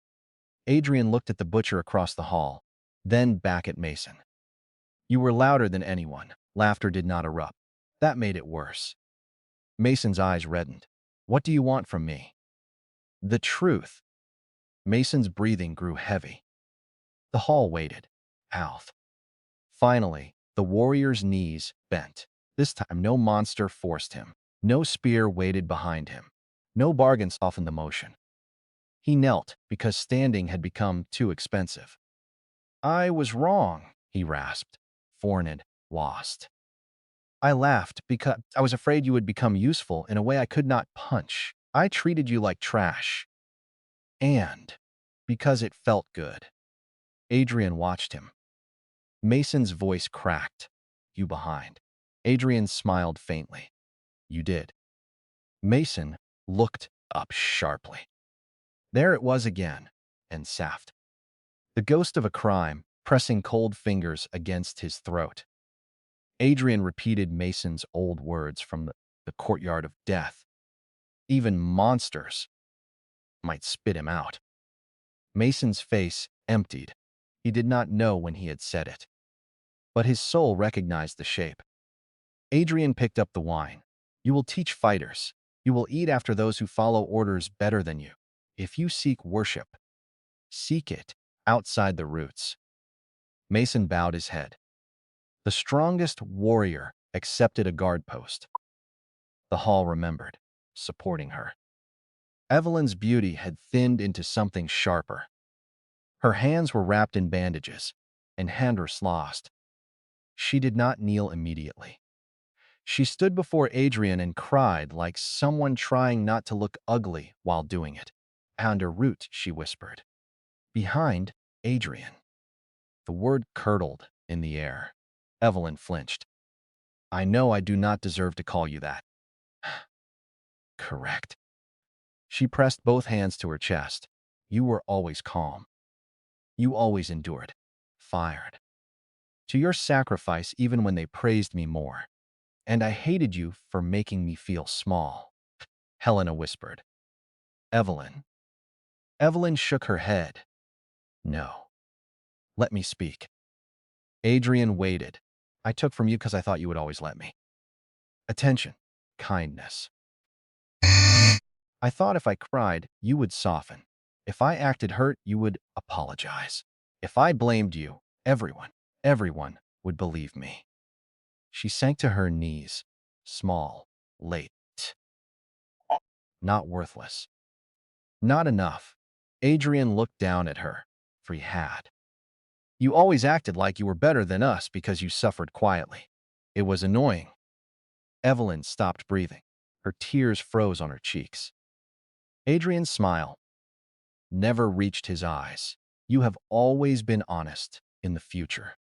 Adrian looked at the butcher across the hall, then back at Mason. You were louder than anyone. Laughter did not erupt. That made it worse. Mason's eyes reddened. What do you want from me? The truth. Mason's breathing grew heavy. The hall waited. Mouth. Finally, the warrior's knees bent. This time, no monster forced him. No spear waited behind him. No bargain softened the motion. He knelt because standing had become too expensive. I was wrong, he rasped. Forned, lost. I laughed because I was afraid you would become useful in a way I could not punch. I treated you like trash. And because it felt good. Adrian watched him. Mason's voice cracked. You behind. Adrian smiled faintly. You did. Mason looked up sharply. There it was again, and Saft. The ghost of a crime, pressing cold fingers against his throat. Adrian repeated Mason's old words from the courtyard of death. Even monsters might spit him out. Mason's face emptied. He did not know when he had said it. But his soul recognized the shape. Adrian picked up the wine. You will teach fighters. You will eat after those who follow orders better than you. If you seek worship, seek it outside the roots. Mason bowed his head. The strongest warrior accepted a guard post. The hall remembered, supporting her. Evelyn's beauty had thinned into something sharper. Her hands were wrapped in bandages, and handers lost. She did not kneel immediately. She stood before Adrian and cried like someone trying not to look ugly while doing it. Pound a root, she whispered. Behind Adrian. The word curdled in the air. Evelyn flinched. I know I do not deserve to call you that. Correct. She pressed both hands to her chest. You were always calm. You always endured. Fired. To your sacrifice even when they praised me more. And I hated you for making me feel small. Helena whispered. Evelyn. Evelyn shook her head. No. Let me speak. Adrian waited. I took from you because I thought you would always let me. Attention. Kindness. I thought if I cried, you would soften. If I acted hurt, you would apologize. If I blamed you, everyone would believe me. She sank to her knees. Small. Late. Not worthless. Not enough. Adrian looked down at her, for he had. You always acted like you were better than us because you suffered quietly. It was annoying. Evelyn stopped breathing. Her tears froze on her cheeks. Adrian's smile never reached his eyes. You have always been honest in the future.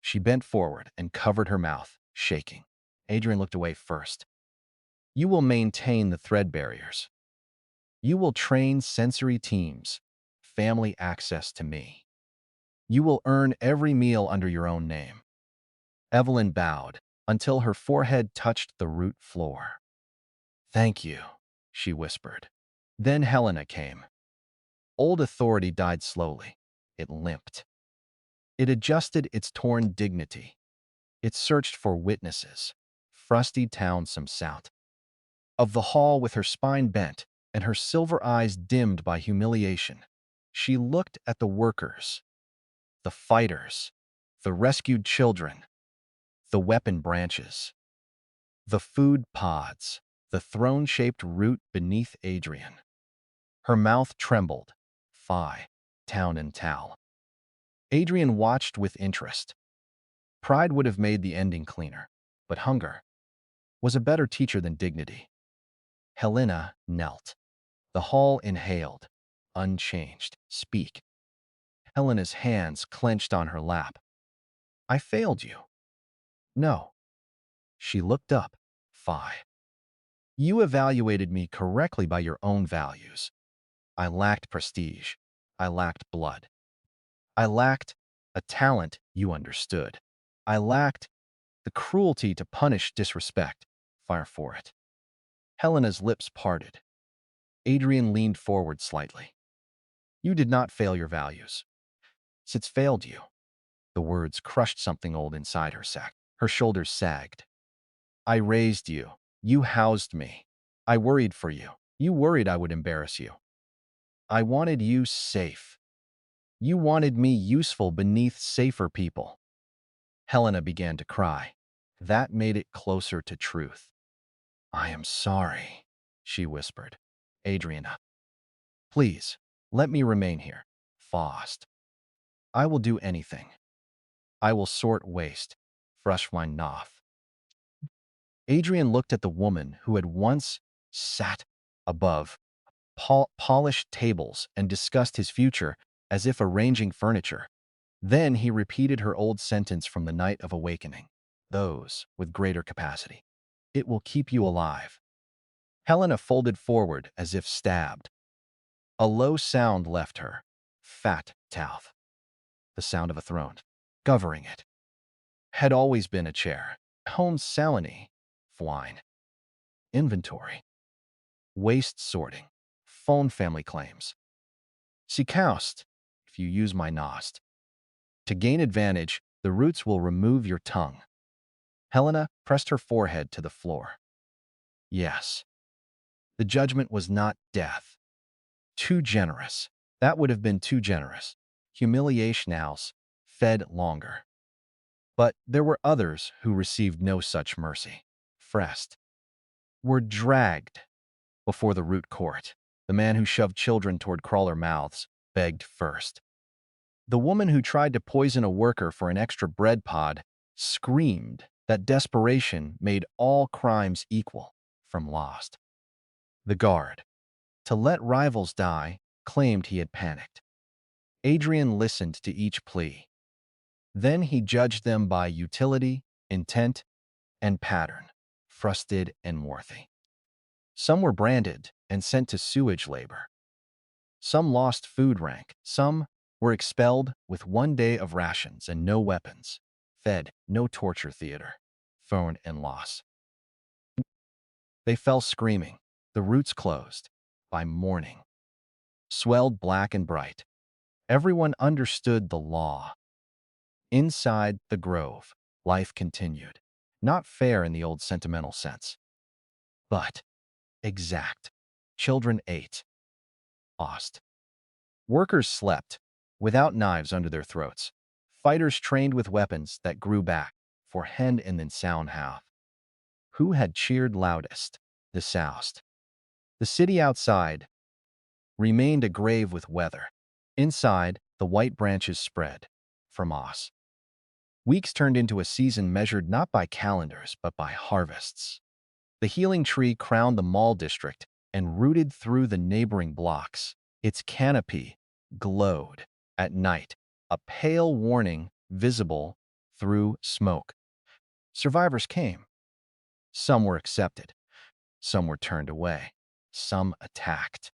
She bent forward and covered her mouth, shaking. Adrian looked away first. You will maintain the thread barriers. You will train sensory teams, family access to me. You will earn every meal under your own name. Evelyn bowed until her forehead touched the root floor. Thank you, she whispered. Then Helena came. Old authority died slowly. It limped. It adjusted its torn dignity. It searched for witnesses. Frusty town some sout. Of the hall with her spine bent and her silver eyes dimmed by humiliation, she looked at the workers, the fighters, the rescued children, the weapon branches, the food pods, the throne-shaped root beneath Adrian. Her mouth trembled. Phi, town and tal. Adrian watched with interest. Pride would have made the ending cleaner, but hunger was a better teacher than dignity. Helena knelt. The hall inhaled, unchanged. Speak. Helena's hands clenched on her lap. I failed you. No. She looked up. Phi. You evaluated me correctly by your own values. I lacked prestige. I lacked blood. I lacked a talent you understood. I lacked The cruelty to punish disrespect. Fire for it. Helena's lips parted. Adrian leaned forward slightly. You did not fail your values. It's failed you. The words crushed something old inside her sack. Her shoulders sagged. I raised you. You housed me. I worried for you. You worried I would embarrass you. I wanted you safe. You wanted me useful beneath safer people. Helena began to cry. That made it closer to truth. I am sorry, she whispered. Adriana, please, let me remain here. Faust. I will do anything. I will sort waste. Frush my noth. Adrian looked at the woman who had once sat above polished tables and discussed his future as if arranging furniture. Then he repeated her old sentence from the night of awakening. Those with greater capacity. It will keep you alive. Helena folded forward as if stabbed. A low sound left her. Fat mouth. The sound of a throne. Covering it. Had always been a chair. Home salony. Wine. Inventory. Waste sorting. Phone family claims. Secoust, if you use my nost. To gain advantage, the roots will remove your tongue. Helena pressed her forehead to the floor. Yes. The judgment was not death. Too generous. That would have been too generous. Humiliation house fed longer. But there were others who received no such mercy. Frest. Were dragged before the root court. The man who shoved children toward crawler mouths begged first. The woman who tried to poison a worker for an extra bread pod screamed that desperation made all crimes equal from Lost. The guard, to let rivals die, claimed he had panicked. Adrian listened to each plea. Then he judged them by utility, intent, and pattern, frusted and worthy. Some were branded and sent to sewage labor. Some lost food rank. Some were expelled with 1 day of rations and no weapons. Fed, no torture theater. Phone and loss. They fell screaming. The roots closed. By morning. Swelled black and bright. Everyone understood the law. Inside the grove, life continued. Not fair in the old sentimental sense, but exact. Children ate. Lost. Workers slept, without knives under their throats. Fighters trained with weapons that grew back, for hen and then sound half. Who had cheered loudest? The soused. The city outside remained a grave with weather. Inside, the white branches spread, for moss. Weeks turned into a season measured not by calendars, but by harvests. The healing tree crowned the mall district and rooted through the neighboring blocks. Its canopy glowed at night, a pale warning visible through smoke. Survivors came. Some were accepted. Some were turned away. Some attacked.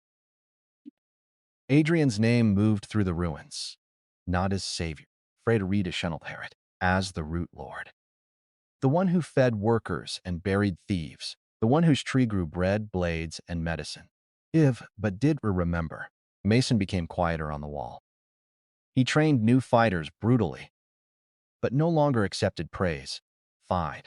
Adrian's name moved through the ruins, not as savior, Frederida Shunnelherrit, as the Root Lord. The one who fed workers and buried thieves, the one whose tree grew bread, blades, and medicine. But did remember. Mason became quieter on the wall. He trained new fighters brutally, but no longer accepted praise. Fine.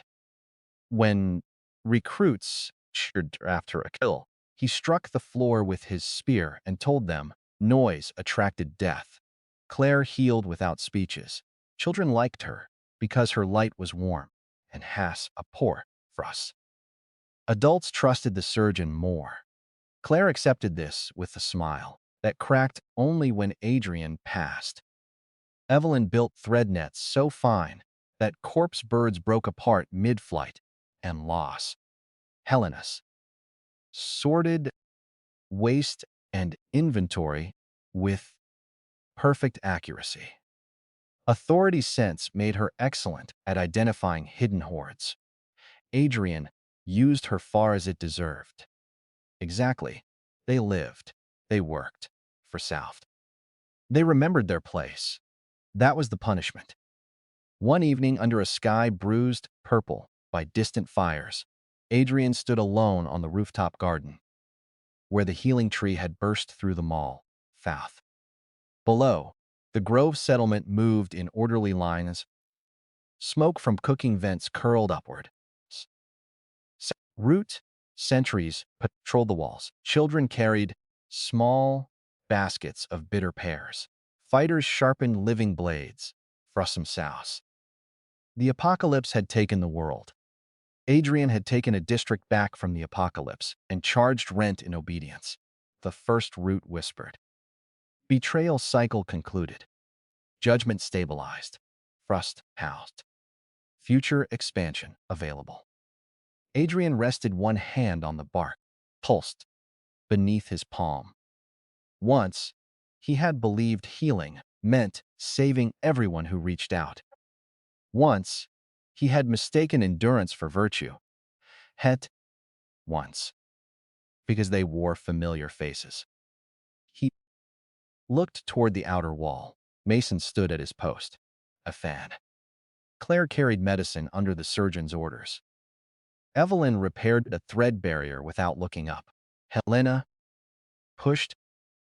When recruits cheered after a kill, he struck the floor with his spear and told them, noise attracted death. Claire healed without speeches. Children liked her because her light was warm, and has a poor frus. Adults trusted the surgeon more. Claire accepted this with a smile that cracked only when Adrian passed. Evelyn built thread nets so fine that corpse birds broke apart mid-flight and loss. Helena's sorted waste and inventory with perfect accuracy. Authority sense made her excellent at identifying hidden hoards. Adrian used her far as it deserved. Exactly. They lived. They worked. For South. They remembered their place. That was the punishment. One evening, under a sky bruised purple by distant fires, Adrian stood alone on the rooftop garden, where the healing tree had burst through the mall. South. Below, the Grove settlement moved in orderly lines. Smoke from cooking vents curled upward. Root sentries patrolled the walls. Children carried small baskets of bitter pears. Fighters sharpened living blades for some sauce. The apocalypse had taken the world. Adrian had taken a district back from the apocalypse and charged rent in obedience. The first root whispered. Betrayal cycle concluded. Judgment stabilized. Frust housed. Future expansion available. Adrian rested one hand on the bark, pulsed beneath his palm. Once, he had believed healing meant saving everyone who reached out. Once, he had mistaken endurance for virtue. Once, because they wore familiar faces. He looked toward the outer wall. Mason stood at his post, a fan. Claire carried medicine under the surgeon's orders. Evelyn repaired a thread barrier without looking up. Helena pushed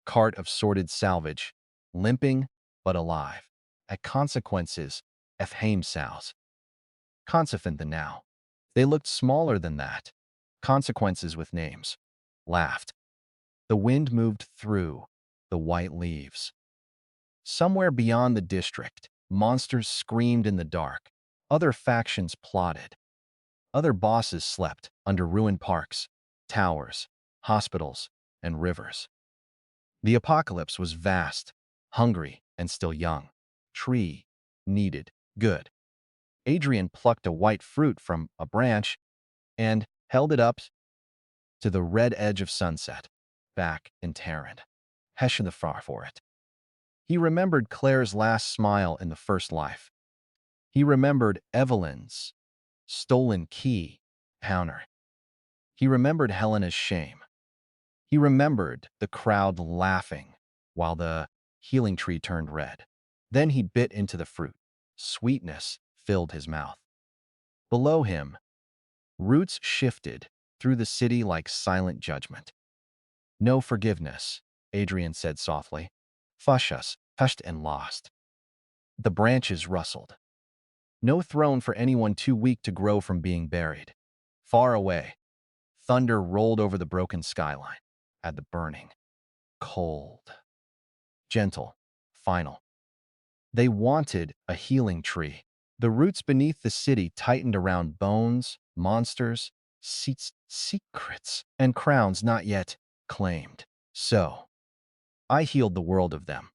cart of sorted salvage, limping but alive. At consequences, Efhaim sows. Consequent the now. They looked smaller than that. Consequences with names. Laughed. The wind moved through the white leaves. Somewhere beyond the district, monsters screamed in the dark. Other factions plotted. Other bosses slept under ruined parks, towers, hospitals, and rivers. The apocalypse was vast, hungry, and still young. Tree needed good. Adrian plucked a white fruit from a branch and held it up to the red edge of sunset, back in Tarrant. Heshen the far for it. He remembered Claire's last smile in the first life. He remembered Evelyn's stolen key counter. He remembered Helena's shame. He remembered the crowd laughing while the healing tree turned red. Then he bit into the fruit. Sweetness filled his mouth. Below him, roots shifted through the city like silent judgment. No forgiveness, Adrian said softly. Fush us, hushed and lost. The branches rustled. No throne for anyone too weak to grow from being buried. Far away, thunder rolled over the broken skyline at the burning. Cold. Gentle. Final. They wanted a healing tree. The roots beneath the city tightened around bones, monsters, secrets, and crowns not yet claimed. So, I healed the world of them.